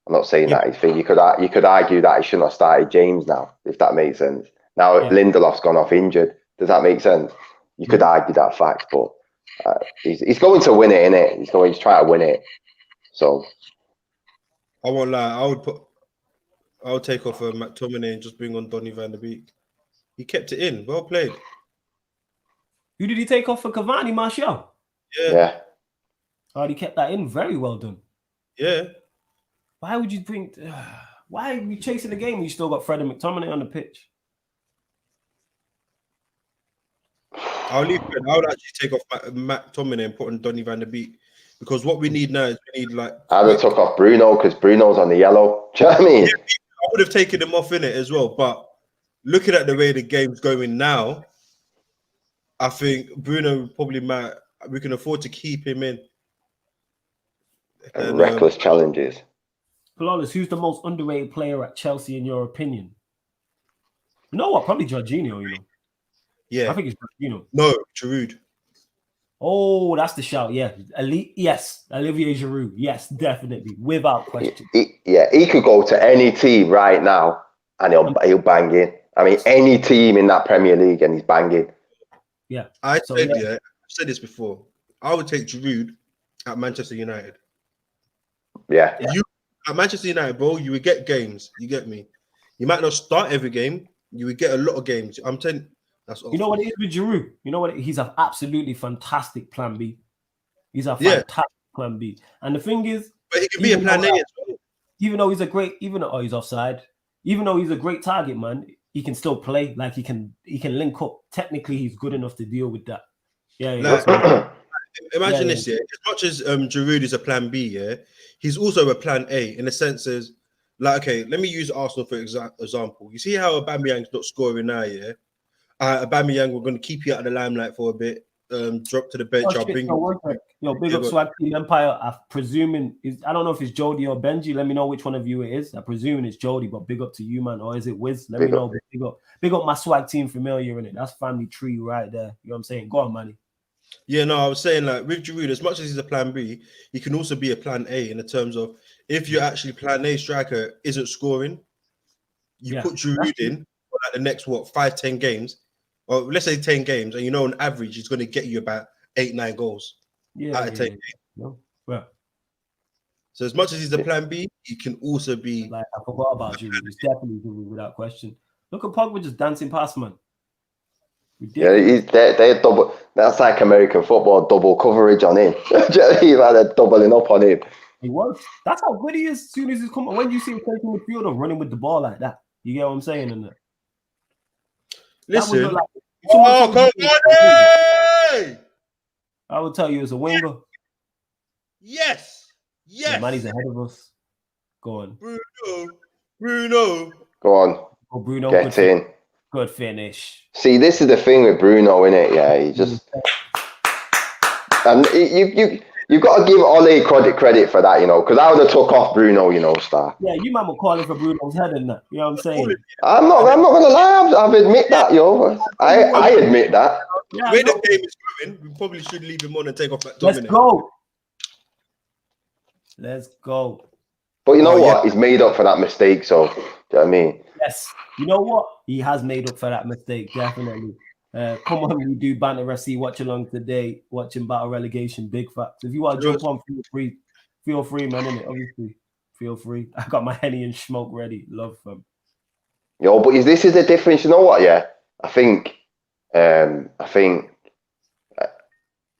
I'm not saying that. You could argue that he shouldn't have started James now, if that makes sense. Now Lindelof's gone off injured. Does that make sense? You could argue that fact, but he's going to win it, innit? He's trying to win it. So
I won't lie. I would take off McTominay and just bring on Donny van der Beek. He kept it in. Well played.
Who did he take off for Cavani? Martial.
Yeah.
Oh, he kept that in. Very well done.
Yeah.
Why would you bring? Why are you chasing the game when you still got Fred and McTominay on the pitch?
I'll leave Fred. I would actually take off McTominay and put on Donny van der Beek. Because what we need now is like.
I would have took off Bruno because Bruno's on the yellow. Do you know what I mean?
Yeah, I would have taken him off in it as well. But looking at the way the game's going now, I think Bruno probably might. We can afford to keep him in.
And reckless challenges.
Flawless. Who's the most underrated player at Chelsea in your opinion? You know what? Probably Jorginho. You know.
Yeah,
I think it's Jorginho.
No, Giroud.
Oh, that's the shout. Yeah, elite. Yes, Olivier Giroud. Yes, definitely, without question.
He could go to any team right now, and he'll bang in. I mean, any team in that Premier League, and he's banging.
Yeah,
I've said this before. I would take Giroud at Manchester United.
Yeah,
at Manchester United, bro, you would get games. You get me? You might not start every game. You would get a lot of games. I'm telling.
You know what it is with Giroud? You know what? He's an absolutely fantastic plan B. He's a fantastic plan B. And the thing is,
but he can be a plan A as well.
Even though he's offside, even though he's a great target man, he can still play. Like he can link up. Technically, he's good enough to deal with that.
Imagine this, As much as Giroud is a plan B, he's also a plan A in the sense as, like, okay, let me use Arsenal for example. You see how Aubameyang's not scoring now, Aubameyang, we're going to keep you out of the limelight for a bit. Drop to the bench. I'll bring
you. Big up Swag Team Empire. I'm presuming I don't know if it's Jody or Benji. Let me know which one of you it is. I'm presuming it's Jody, but big up to you, man. Or is it Wiz? Let me know. Big up my Swag Team familiar in it. That's family tree right there. You know what I'm saying? Go on, Manny.
Yeah, no, I was saying like with Giroud, as much as he's a plan B, he can also be a plan A in the terms of if you're actually plan A striker isn't scoring, you put Giroud in for like the next 5-10 games. Or let's say 10 games, and on average, he's going to get you about 8-9 goals out of 10 games.
No. Well,
so as much as he's a plan B, he can also be.
Like I forgot about Giroud. He's definitely Giroud without question. Look at Pogba just dancing past, man.
Ridiculous. Yeah, they're double. That's like American football, double coverage on him. They're doubling up on him.
He was. That's how good he is. As soon as he's coming, when you see him taking the field or running with the ball like that, you get what I'm saying? And
listen.
I would tell you it's a winger.
Yes.
Yeah, man, he's ahead of us. Go on.
Bruno.
Go on.
Oh, Bruno,
Get in.
Good finish.
See, this is the thing with Bruno, innit? Yeah, he just... And you've got to give Ole credit for that, you know, because I would have took off Bruno, you know, Star.
Yeah, you man were calling for Bruno's head and that. You know what I'm saying?
I'm not gonna lie. I've admit that, yo. I admit that.
Yeah,
the way the game is going, we probably should leave him on and take off that
Let's
dominant.
Let's go.
But you know what? He's made up for that mistake. So, do you know what I mean?
Yes. You know what? He has made up for that mistake, definitely. Come on, we do Banter FC watch along today, watching Battle Relegation, big facts. If you want to jump on, feel free, man, innit? Obviously, feel free. I got my Henny and smoke ready. Love them.
Yo, but this is the difference. You know what? Yeah, I think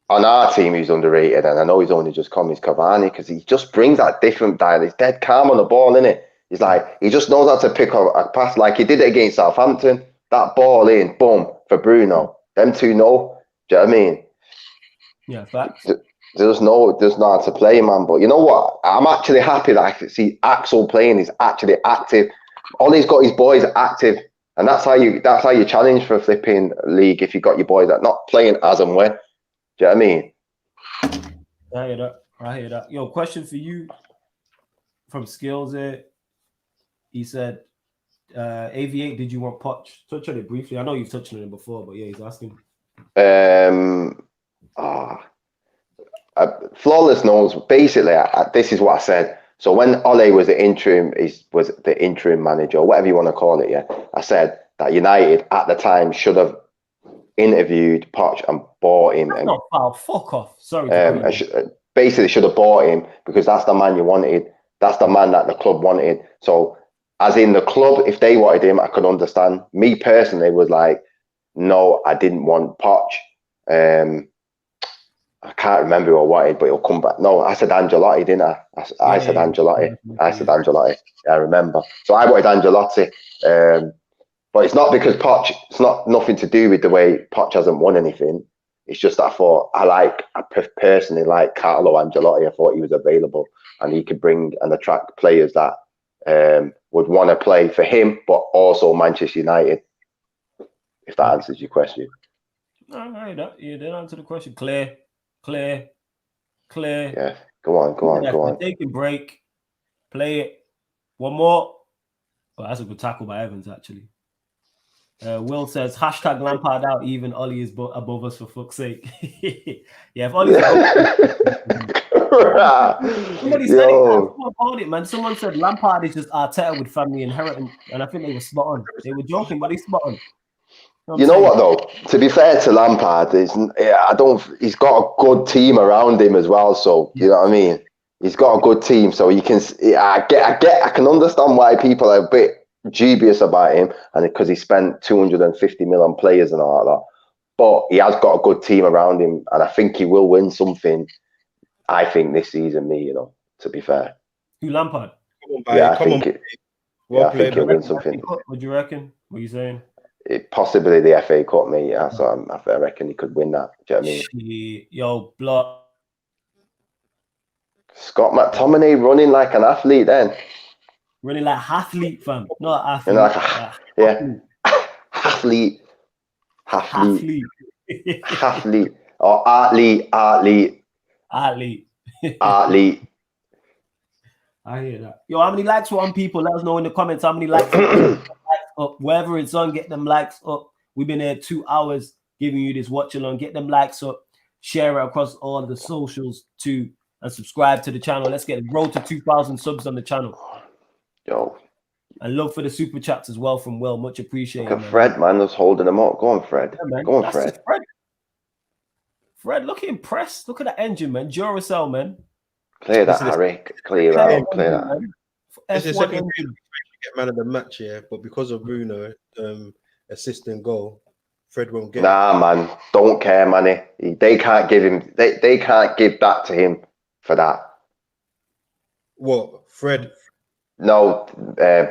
on our team he's underrated, and I know he's only just come. He's Cavani because he just brings that different dial. He's dead calm on the ball, innit? He's like he just knows how to pick up a pass, like he did it against Southampton. That ball in, boom, for Bruno. Them two know. Do you know what I mean?
Yeah, facts.
There's no how to play, man. But you know what? I'm actually happy that I can see Axel playing. He's actually active. Ollie's got his boys active, and that's how you challenge for a flipping league. If you got your boys that not playing as and when. Do you know what I mean?
I hear that. Yo, question for you from Skills here. He said, AV8, did you want Poch? Touch on it briefly. I know you've touched on it before, but yeah, he's asking.
Flawless knows. Basically, this is what I said. So when Ole was the interim manager, or whatever you want to call it, yeah, I said that United at the time should have interviewed Poch and bought him. And,
fuck off. Sorry.
Basically, should have bought him because that's the man you wanted. That's the man that the club wanted. So, as in the club, if they wanted him, I could understand. Me personally was like, no, I didn't want Poch. I can't remember who I wanted, but he'll come back. No, I said Angelotti, didn't I? I said Angelotti. I said Angelotti. Yeah, I remember. So I wanted Angelotti. But it's not because Poch, it's not nothing to do with the way Poch hasn't won anything. It's just that I personally like Carlo Angelotti. I thought he was available and he could bring and attract players that would want to play for him, but also Manchester United. If that answers your question.
All right, you didn't answer the question. Clear.
Yeah, go on.
Take a break. Play it. One more. Oh, that's a good tackle by Evans, actually. Will says, hashtag Lampard out, even Ollie is above us for fuck's sake. Yeah, if Ollie's somebody said it, man. Someone said Lampard is just Arteta with family inheritance, and I think they were spot on. They were joking, but he's spot on.
You know what though? To be fair to Lampard, he's got a good team around him as well. So you know what I mean. He's got a good team, so you can. I can understand why people are a bit dubious about him, and because he spent 250 million on players and all that. But he has got a good team around him, and I think he will win something. I think this season, to be fair.
Who, Lampard?
I think he'll win something.
What do you reckon? What are you saying?
Possibly the FA Cup, mate. Yeah, so I reckon he could win that. Do you know what I mean?
Yo, blood.
Scott McTominay running like an athlete then.
Running like athlete, fam. Not athlete.
Athlete. Or athlete.
I hear that. Yo, how many likes were on people? Let us know in the comments how many likes up. Wherever it's on, get them likes up. We've been here 2 hours giving you this watch along. Get them likes up. Share it across all the socials too. And subscribe to the channel. Let's get road to 2,000 subs on the channel.
Yo.
And love for the super chats as well from Will. Much appreciated.
Look at Fred, man. Just holding them up. Go on, Fred. Yeah, go on, Fred.
Fred, look impressed. Look at that engine, man. Duracell, man.
Clear that, Harry. Clear that.
This is second get man of the match here, but because of Bruno assistant goal, Fred won't get.
Nah, man. Don't care, man. They can't give him. They can't give that to him for that.
What, Fred?
No,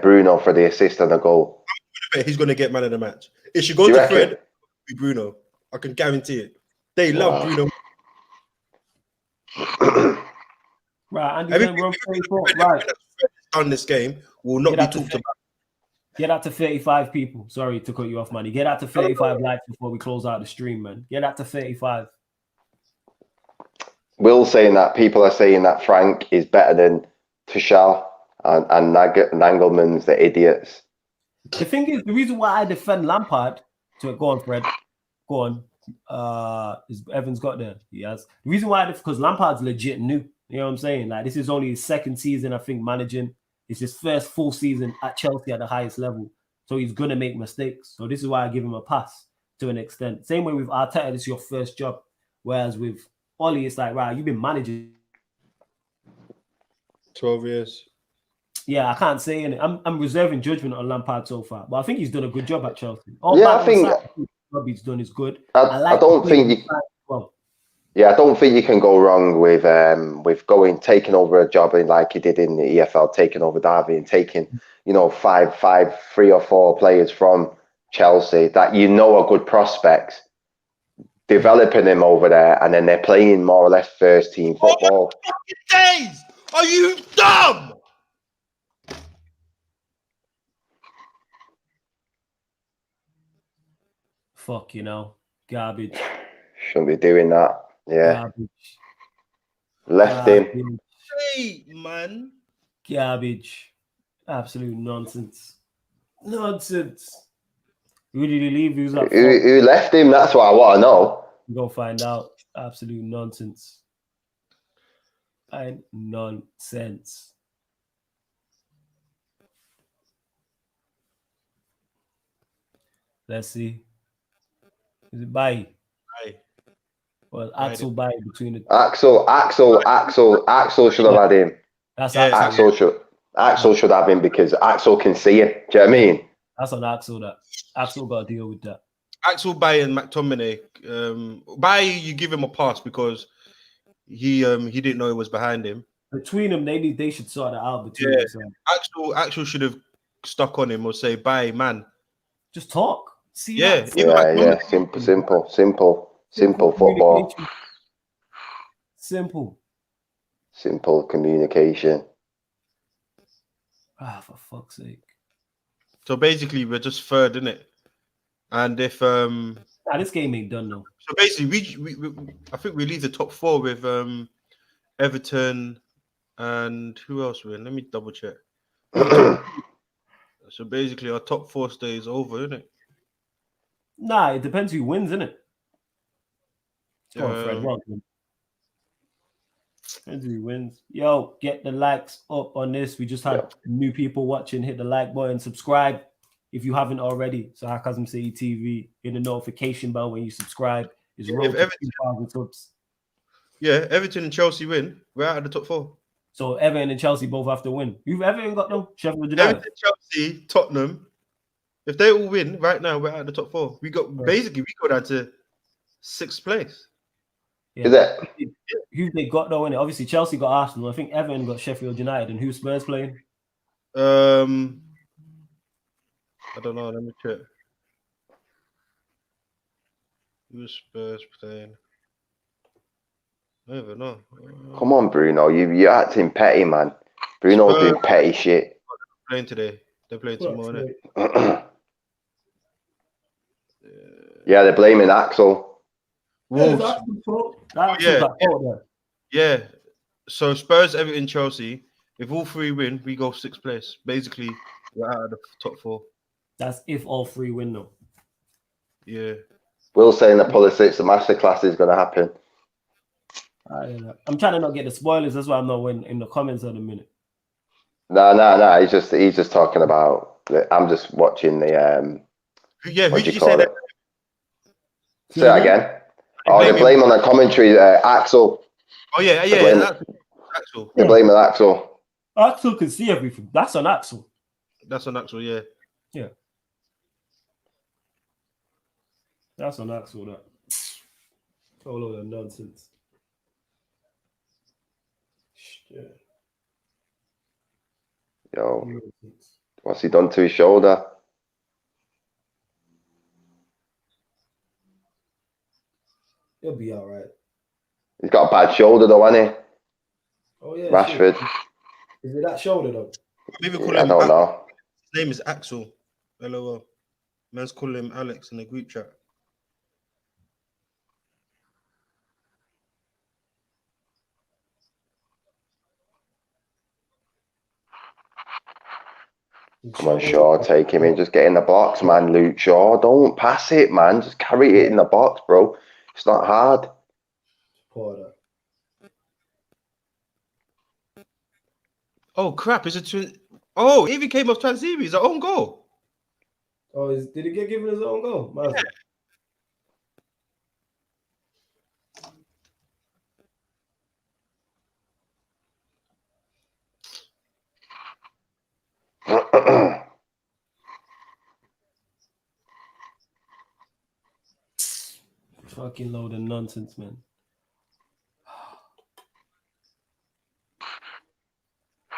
Bruno for the assist and the goal.
He's going to get man of the match. It should go to Fred, be Bruno. I can guarantee it. They love Bruno.
Right, and
Everything
we're on 34.
that's
Right.
done this game will not be talked about.
Get out to 35 people. Sorry to cut you off, man. Get out to 35 likes before we close out the stream, man. Get out to 35.
Will saying that people are saying that Frank is better than Tuchel and Nagelman's the idiots.
The thing is, the reason why I defend Lampard, to go on, Fred, go on. Is Evans got there? He has. The reason why, because Lampard's legit new. You know what I'm saying? Like, this is only his second season, I think, managing. It's his first full season at Chelsea at the highest level. So he's gonna make mistakes. So this is why I give him a pass to an extent. Same way with Arteta, this is your first job. Whereas with Ollie, it's like, right, you've been managing
12 years.
Yeah, I can't say anything. I'm reserving judgment on Lampard so far, but I think he's done a good job at Chelsea.
Yeah, I think
the job he's done is good.
I don't think you.
Well,
Yeah, I don't think you can go wrong with taking over a job like he did in the EFL, taking over Derby and taking 3 or 4 players from Chelsea that are good prospects, developing them over there, and then they're playing more or less first team football.
Days, are you dumb?
fuck, garbage.
Shouldn't be doing that. Yeah,
Garbage.
left him.
Hey, man.
Garbage. Absolute nonsense. Nonsense. Who did he leave? Who's that?
Who left him? That's what I want to know.
Go find out. Absolute nonsense. And nonsense. Let's see. Is it Bailly?
Aye.
Well, Axel Bailly between the
Axel should have had him.
That's
Axel should have him because Axel can see it. Do you know what I mean?
That's on Axel. That Axel got to deal with that.
Axel Bailly and McTominay. Bailly, you give him a pass because he didn't know it was behind him.
Between them, they should sort it out between themselves.
Axel should have stuck on him or say, "Bye, man."
Just talk. See
yeah. Simple football. Simple communication.
For fuck's sake.
So basically, we're just third, isn't it? And if
this game ain't done though.
So basically, we I think we leave the top 4 with Everton and who else we're in? Let me double check. So basically, our top 4 stays over, isn't it?
Nah, it depends who wins, innit? Go on, Fred. Welcome. Depends who wins. Yo, get the likes up on this. We just had new people watching. Hit the like button, subscribe if you haven't already. So Sarcasm City TV, hit the notification bell when you subscribe. It's road to 2,000 subs.
Yeah, Everton and Chelsea win. We're out of the top 4.
So Everton and Chelsea both have to win. You've Everton got them? Sheffield United.
Everton, Chelsea, Tottenham. If they all win right now, we're out of the top 4. We go down to 6th place.
Yeah.
Is that
who they got though? In it, obviously Chelsea got Arsenal. I think Everton got Sheffield United, and who Spurs playing?
I don't know. Let me check. Who's Spurs playing? I don't know.
Come on, Bruno. You're acting petty, man. Bruno's doing petty shit.
Playing today. They're playing tomorrow.
Yeah, they're blaming Axel.
Yeah. So Spurs, Everton, Chelsea. If all 3 win, we go 6th place. Basically, we're out of the top 4.
That's if all 3 win, though.
Yeah.
Will saying the politics, the masterclass is going to happen.
I'm trying to not get the spoilers. That's why I'm not in the comments at the minute.
No. He's just talking about. I'm just watching the.
Yeah. Who did you say that?
Say that again. They blame on the commentary, Axel.
Oh yeah. Axel.
They're blaming Axel.
Axel can see everything. That's on Axel.
Yeah.
Yeah. That's on Axel. That. Oh, load of nonsense. Yeah.
Yo, what's he done to his shoulder?
He'll be all right.
He's got a bad shoulder, though, hasn't he?
Oh yeah,
Rashford.
Shit. Is it that shoulder though?
Maybe call
I
him.
don't know.
His name is Axel. LOL. Man's calling him Alex in the group chat.
Come on, Shaw, take him in. Just get in the box, man. Luke Shaw. Don't pass it, man. Just carry it in the box, bro. It's not hard.
Porter.
Oh crap! Is it? Oh, he even came off Tanzini. It's an own goal.
Oh, did he get given his own goal? Yeah. Fucking load of nonsense, man.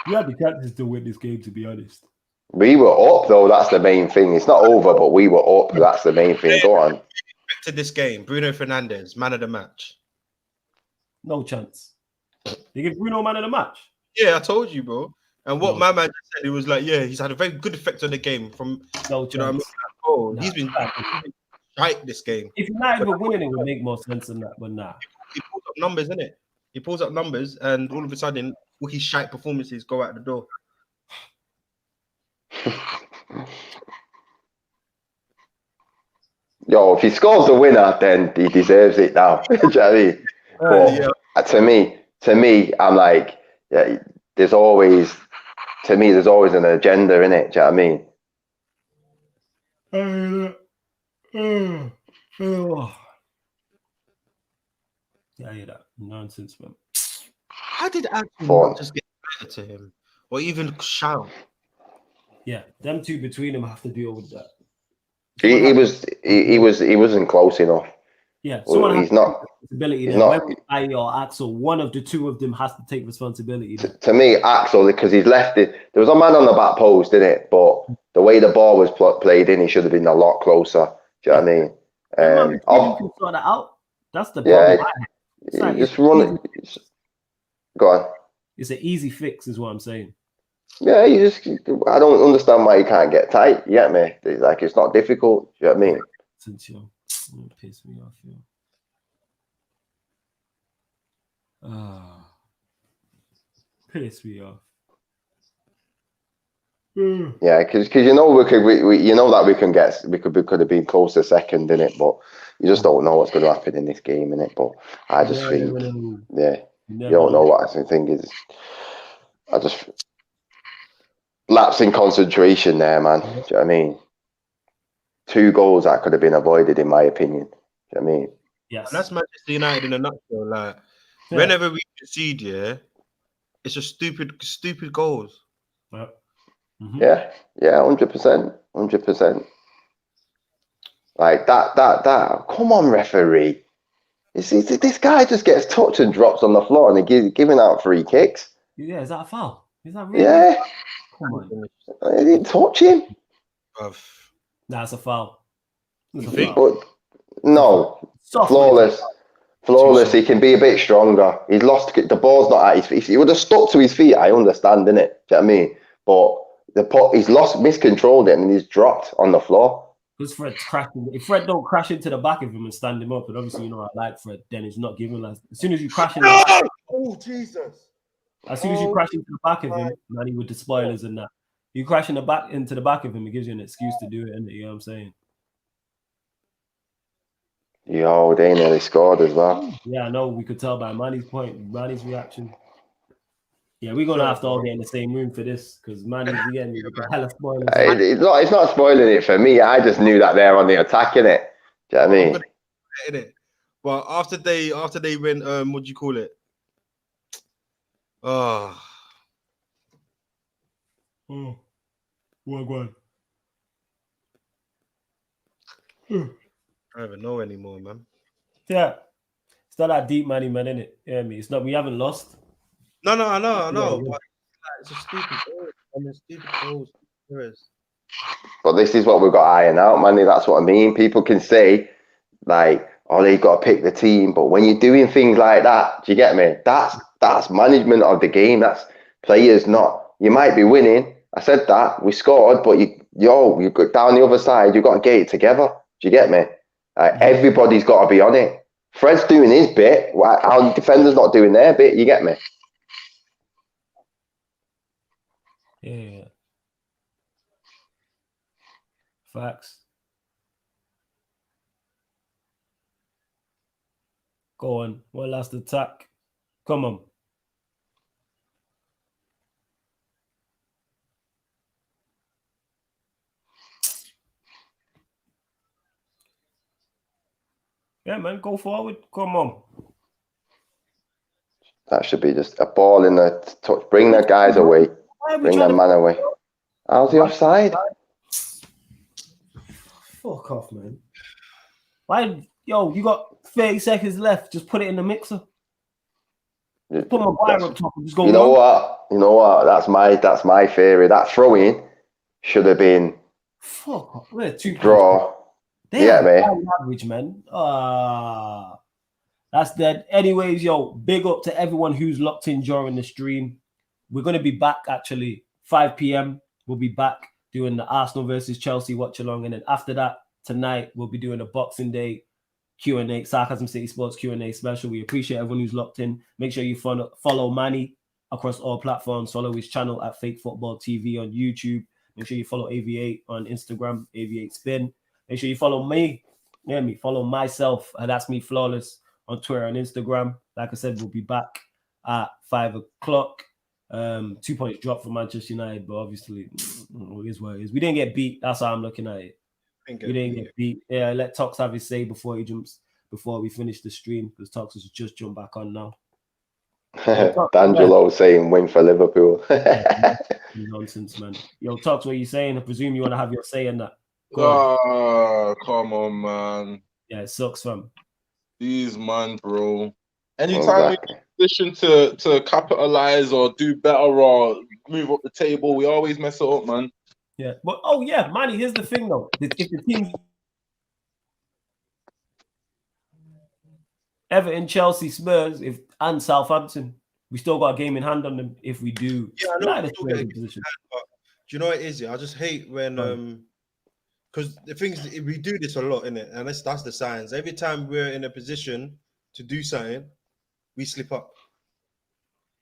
We had the chances to win this game, to be honest.
We were up, though. That's the main thing. It's not over, but we were up. That's the main thing. Go on.
To this game, Bruno Fernandes, man of the match.
No chance. They give Bruno man of the match.
Yeah, I told you, bro. And what my man said, he was like, yeah, he's had a very good effect on the game. From
no,
do you know what I mean? Oh, he's been right this game.
If United were winning, it would make more sense than that, but nah.
He pulls up numbers, innit? He pulls up numbers, and all of a sudden, all his shite performances go out the door.
Yo, if he scores the winner, then he deserves it now. Do you know what I mean? But to me, I'm like, yeah, there's always an agenda in it. Do you know what I mean?
Yeah, I hear that nonsense, man.
How did Axel just get better to him, or even shout?
Yeah, them two between them have to deal with that.
He wasn't close enough.
Yeah, someone
he's not.
Responsibility there. Whether I or Axel, one of the two of them has to take responsibility.
To me, Axel, because he's left it. There was a man on the back post, didn't it? But the way the ball was played in, he should have been a lot closer. Do you know what I mean?
You can sort that out. That's the problem.
Yeah, just run it. Go on.
It's an easy fix, is what I'm saying.
Yeah, I don't understand why you can't get tight. You get me? It's like, it's not difficult. Do you know what I mean?
Since you piss me off, piss me off.
Yeah, because you know we could have been close to second in it, but you just don't know what's going to happen in this game, in it. But I just think, you don't know what I think is. I just lapse in concentration there, man. Do you know what I mean? 2 goals that could have been avoided, in my opinion. Do you know what I mean?
Yes,
and that's Manchester United in a nutshell. Like, whenever we concede, it's just stupid goals.
Yeah.
Mm-hmm. Yeah, 100%. Like that. Come on, referee. This guy just gets touched and drops on the floor, and he's giving out free kicks.
Yeah, is that a foul? Is that really?
Yeah.
Come on.
I didn't touch him.
That's a foul.
But no, flawless. He can be a bit stronger. He's lost. The ball's not at his feet. If he would have stuck to his feet, I understand, innit? Do you know what I mean? But he's miscontrolled it, and he's dropped on the floor.
Because Fred's crashing. If Fred don't crash into the back of him and stand him up, and obviously I like Fred, then it's not giving us. As soon as you crash in,
oh Jesus!
As soon as you crash into the back of him, man, with the spoilers and that, you crash into the back of him, it gives you an excuse to do it, innit? You know what I'm saying?
Yo, they nearly scored as well.
Yeah, I know. We could tell by Manny's reaction. Yeah, we're gonna have to all get in the same room for this because Manny's again hella spoilers.
It's not spoiling it for me. I just knew that they're on the attack, innit? Do you know what I mean?
Well, after they went, what do you call it?
What one?
I don't even know anymore, man.
Yeah, it's not that deep, man, innit? Yeah, I mean, it's not. We haven't lost.
No, I know. But it's a stupid goal.
But this is what we've got iron out, man. That's what I mean. People can say, like, oh, they've got to pick the team. But when you're doing things like that, do you get me? That's That's management of the game. That's players not. You might be winning. I said that we scored, but you go down the other side. You got to get it together. Do you get me? Everybody's got to be on it. Fred's doing his bit. Our defenders not doing their bit. You get me?
Yeah. Facts. Go on. One last attack. Come on. Yeah, man, go forward. Come on.
That should be just a ball in the touch. Bring the guys away. Bring that man away. How's the offside?
Fuck off, man. Why? Yo, you got 30 seconds left. Just put it in the mixer. Put my wire up top and just go.
You know what? That's my theory. That throw-in should have been
fuck off. We're too
draw.
Yeah, man. Average, man. That's dead. Anyways, yo, big up to everyone who's locked in during the stream. We're gonna be back actually 5 p.m. We'll be back doing the Arsenal versus Chelsea watch along, and then after that tonight we'll be doing a Boxing Day Q&A, Sarcasm City Sports Q&A special. We appreciate everyone who's locked in. Make sure you follow Manny across all platforms. Follow his channel at Fake Football TV on YouTube. Make sure you follow AV8 on Instagram, AV8 Spin. Make sure you follow me. Follow myself. That's me, Flawless, on Twitter and Instagram. Like I said, we'll be back at 5 o'clock. 2 points drop for Manchester United, but obviously it is what it is. We didn't get beat. That's how I'm looking at it. We didn't get beat. Yeah, let Tox have his say before we finish the stream, because Tox has just jumped back on now.
D'Angelo saying win for Liverpool.
Nonsense, man. Yo, Tox, what are you saying? I presume you want to have your say in that.
Come on, man.
Yeah, it sucks, fam.
These man, bro. Anytime we're in a position to capitalize or do better or move up the table, we always mess it up, man.
Yeah, but Manny, here's the thing though. If the team Everton, Chelsea, Spurs, and Southampton, we still got a game in hand on them if we do.
Yeah, I know. Do you know what it is? Yeah, I just hate when because the thing is, we do this a lot, innit? And that's the signs. Every time we're in a position to do something, we slip up.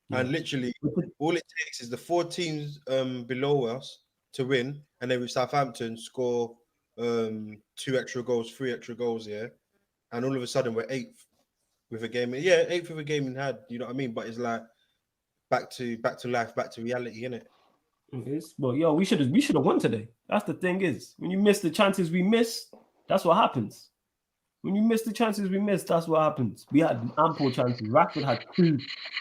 Yeah. And literally, all it takes is the 4 teams below us to win, and then with Southampton score 2 extra goals, 3 extra goals, yeah. And all of a sudden we're 8th with a game. Yeah, 8th with a game in hand. You know what I mean? But it's like back to life, back to reality, innit?
Well, yo, we should have won today. That's the thing is, when you miss the chances we miss, that's what happens. When you miss the chances we miss, that's what happens. We had ample chances. Rashford had 2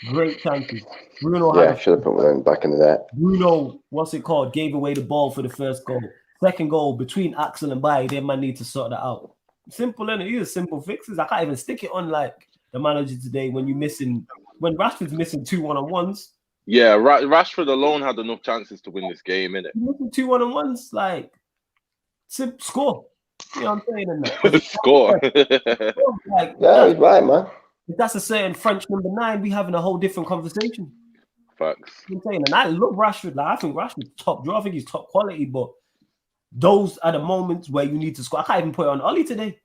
great chances. Bruno
should have put one back in the net.
Bruno, gave away the ball for the first goal. Second goal, between Axel and Bailly, they might need to sort that out. Simple, innit? These are simple fixes. I can't even stick it on like the manager today when Rashford's missing 2 1-on-1s.
Yeah, Rashford alone had enough chances to win this game, innit?
Missing 2 1-on-1s, like score. You know what I'm saying?
Score.
He's right, man.
If that's a certain French number 9, we having a whole different conversation.
Facts.
You know what I'm saying? And I love Rashford. Like, I think Rashford's top draw. I think he's top quality, but those are the moments where you need to score. I can't even put it on Ollie today.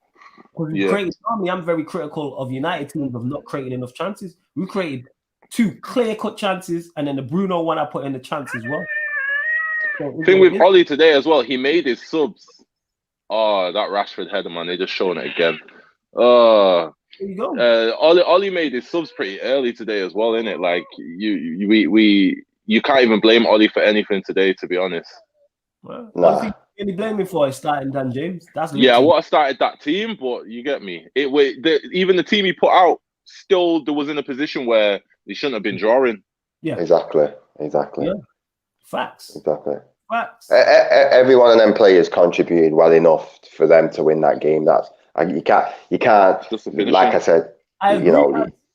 Because I'm very critical of United teams of not creating enough chances. We created 2 clear-cut chances, and then the Bruno one I put in the chance as well. So,
thing with Ollie today as well, he made his subs. Oh, that Rashford header, man! They just showing it again. There you go. Ollie made his subs pretty early today as well, innit? Like you can't even blame Ollie for anything today, to be honest.
Well, what is he really blaming for? Is starting Dan James? I
would have started that team, but you get me. Even the team he put out still was in a position where they shouldn't have been drawing.
Yeah, exactly.
Yeah. Facts.
Exactly.
Facts.
Every one of them players contributed well enough for them to win that game. That's you can't. Like I said,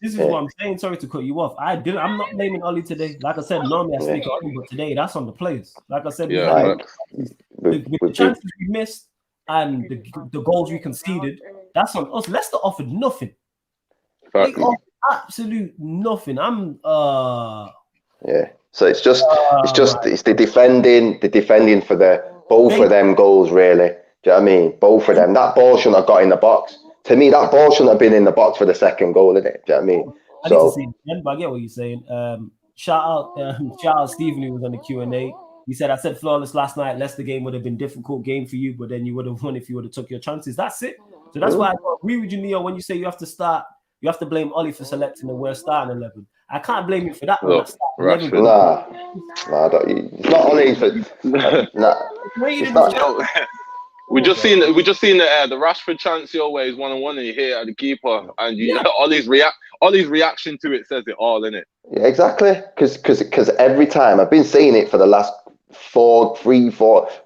this is what I'm saying. Sorry to cut you off. I'm not blaming Ollie today. Like I said, normally I speak on Ollie, but today that's on the players. Like I said, with the chances we missed and the goals we conceded, that's on us. Leicester offered nothing. They offered absolute nothing.
Yeah. So it's the defending for both of them goals, really. Do you know what I mean? Both of them. That ball shouldn't have got in the box. To me, that ball shouldn't have been in the box for the second goal, isn't it? Do you know what I mean?
I need to see it again, but I get what you're saying. Shout out Stephen, who was on the Q&A. He said, I said flawless last night. Leicester game would have been a difficult game for you, but then you would have won if you would have took your chances. That's it. So that's why I agree with you, Neo, when you say you have to blame Ollie for selecting the worst starting 11. I can't blame you for that.
Look, Rashford.
It's not Ollie for
We just seen the Rashford chance your way is 1-on-1 and you hit it at the keeper, and Ollie's reaction to it says it all, innit?
Yeah, exactly. Because every time I've been saying it for the last 4,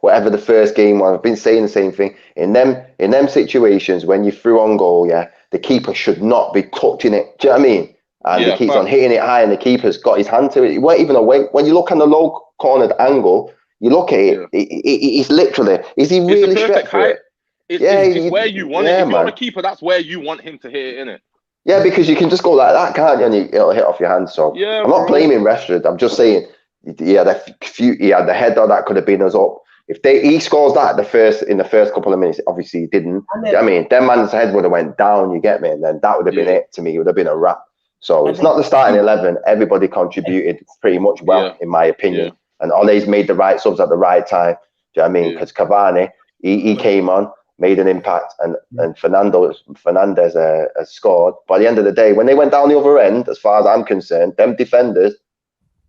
whatever the first game was, I've been saying the same thing. In them situations when you threw on goal, the keeper should not be touching it. Do you know what I mean? And he keeps on hitting it high, and the keeper's got his hand to it. He weren't even away. When you look on the low cornered angle, you look at it. It's literally. Is he really stretched for it?
It's where you want it. If you're a keeper, that's where you want him to hit it, innit?
Yeah, because you can just go like that, can't you? And it'll hit off your hand. So I'm not blaming Rashford. I'm just saying, he had the header that could have been us up. If he scores that in the first couple of minutes, obviously he didn't. I mean, that man's head would have went down. You get me? And then that would have been it to me. It would have been a wrap. So it's not the starting 11. Everybody contributed pretty much well, in my opinion. Yeah. And Ole's made the right subs at the right time. Do you know what I mean? Because Cavani, he came on, made an impact, and Fernandez has scored. By the end of the day, when they went down the other end, as far as I'm concerned, them defenders,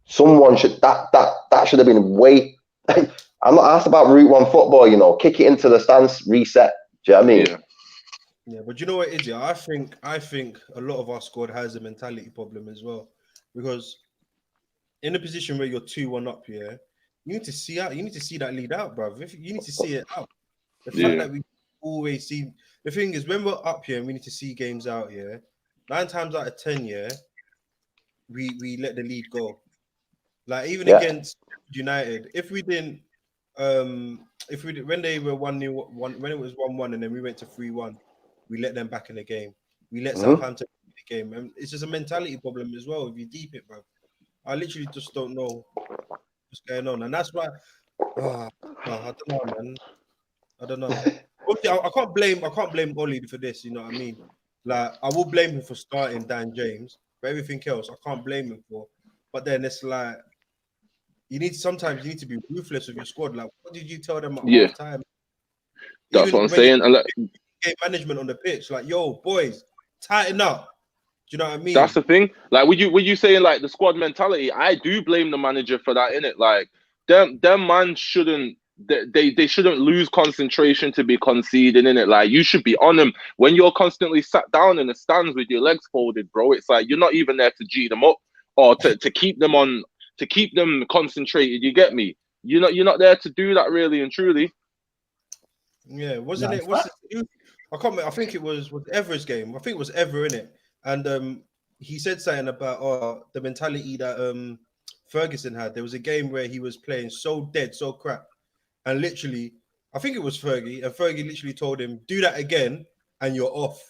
someone should that should have been way. I'm not asked about Route 1 football, kick it into the stance, reset. Do you know what I mean?
Yeah, but you know what, Izzy? I think a lot of our squad has a mentality problem as well, because in a position where you're 2-1 up here, you need to see that lead out, bro. You need to see it out. The fact that we always see, the thing is, when we're up here and we need to see games out here, 9 times out of 10, we let the lead go. Like even against United, if we didn't, when they were 1-0, when it was 1-1 and then we went to 3-1. We let them back in the game. We let Southampton in the game. And it's just a mentality problem as well. If you deep it, bro. I literally just don't know what's going on. And that's why I don't know, man. I don't know. Obviously, I can't blame Ollie for this, you know what I mean? Like, I will blame him for starting Dan James, but everything else I can't blame him for. But then it's like sometimes you need to be ruthless with your squad. Like, what did you tell them at half time?
That's what I'm saying.
Game management on the pitch, like, yo, boys, tighten up. Do you know what I mean?
That's the thing. Like, would you saying like the squad mentality? I do blame the manager for that, innit? Like, them man shouldn't they shouldn't lose concentration to be conceding, innit? Like, you should be on them when you're constantly sat down in the stands with your legs folded, bro. It's like you're not even there to G them up or to keep them concentrated. You get me? You're not there to do that, really and truly.
Yeah, wasn't it? I think it was Ever's game. I think it was Ever, innit? And he said something about the mentality that Ferguson had. There was a game where he was playing so dead, so crap. And literally, I think it was Fergie. And Fergie literally told him, do that again and you're off.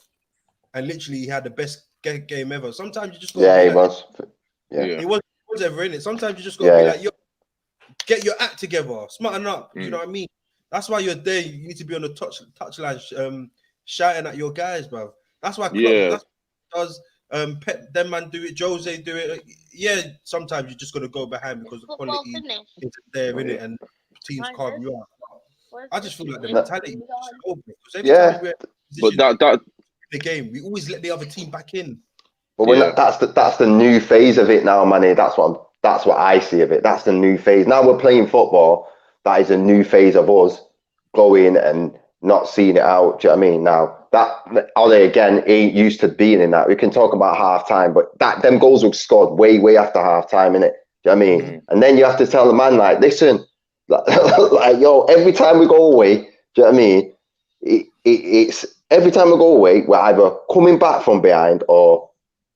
And literally, he had the best game ever. Sometimes you just go.
Yeah, he was. Yeah.
He was Ever, innit? Sometimes you just got to be like, yo, get your act together. Smarten up. You know what I mean? That's why you're there. You need to be on the touchline shouting at your guys, bro. That's why Klopp does Pep, them man do it, Jose do it. Yeah, sometimes you just got to go behind because the quality isn't there, innit? And teams carve you out. I just feel like the mentality because every time we're in the game, we always let the other team back in.
But when that's the new phase of it now, Manny. That's what I see of it. That's the new phase. Now we're playing football. That is a new phase of us going and not seeing it out. Do you know what I mean? Now that Ole again ain't used to being in that. We can talk about half time, but them goals were scored way after half time, innit? Do you know what I mean? And then you have to tell the man, like, listen, like yo, every time we go away, do you know what I mean? It's every time we go away, we're either coming back from behind or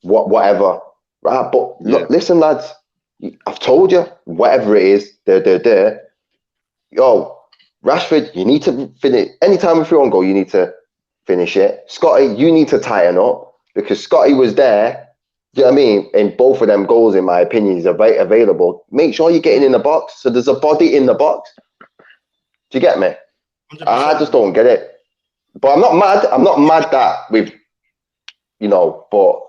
whatever. Right? But look, listen, lads, I've told you, whatever it is, they're. Yo, Rashford, you need to finish. Anytime if you're on goal, you need to finish it. Scotty, you need to tighten up because Scotty was there Do you know what I mean? And both of them goals, in my opinion, is available. Make sure you're getting in the box. So there's a body in the box. Do you get me?
100%.
I just don't get it. But I'm not mad. I'm not mad that we've, but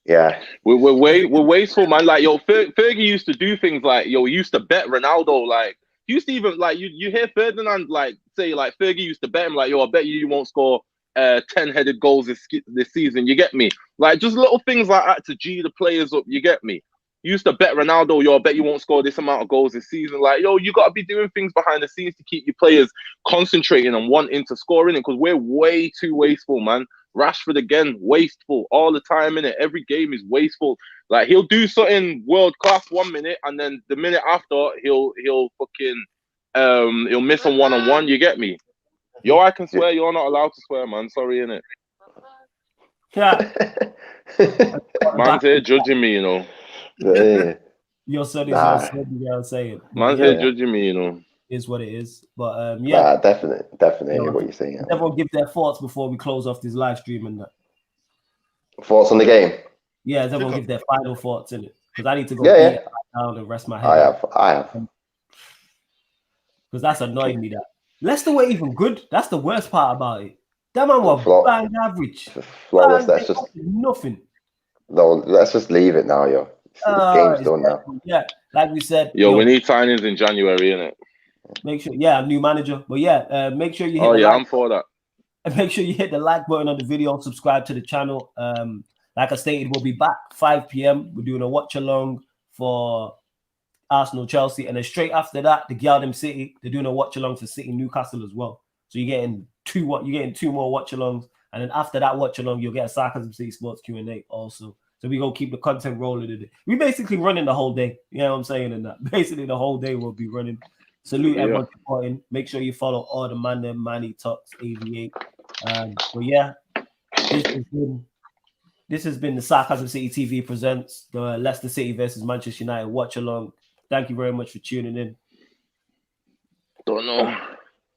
yeah.
We're wasteful, man. Like, yo, Fergie used to do things like, he used to bet Ronaldo. Like, he used to even, like, you hear Ferdinand, like, say, like, Fergie used to bet him, like, yo, I bet you won't score 10-headed goals this season. You get me? Like, just little things like that to G the players up. You get me? You used to bet Ronaldo, yo, I bet you won't score this amount of goals this season. Like, yo, you got to be doing things behind the scenes to keep your players concentrating and wanting to score in it, because we're way too wasteful, man. Rashford again, wasteful all the time in it. Every game is wasteful. Like, he'll do something world class 1 minute, and then the minute after he'll fucking he'll miss a 1-on-1. You get me? Yo, I can swear. You're not allowed to swear, man. Sorry, innit?
Yeah.
Man's here judging me,
Yeah.
Your son is your son, you know what I'm saying?
Man's here judging me,
Is what it is. But
definitely what you're saying.
Everyone give their thoughts before we close off this live stream and that.
Thoughts on the game?
Yeah, everyone give their final thoughts in it, because I need to go down and rest my head.
I have.
Because that's annoying me. That Leicester were even good. That's the worst part about it. That man were bang average.
Flawless. That's just
nothing.
No, let's just leave it now, yo. The game's done now.
Yeah, like we said.
Yo, we need signings in January, innit?
Make sure, new manager. But make sure you hit
I'm for that.
And make sure you hit the like button on the video, subscribe to the channel. Like I stated, we'll be back 5 p.m. We're doing a watch along for Arsenal, Chelsea, and then straight after that, the Galdem City. They're doing a watch along for City, Newcastle as well. So you're getting two more watch alongs, and then after that watch along, you'll get a Sarcasm City Sports Q&A also. So we gonna keep the content rolling today. We basically running the whole day. You know what I'm saying? And that basically the whole day will be running. Salute everyone supporting. Make sure you follow all the Manny Talks 88. This has been the Sarcasm City TV presents the Leicester City versus Manchester United watch along. Thank you very much for tuning in.
Don't know.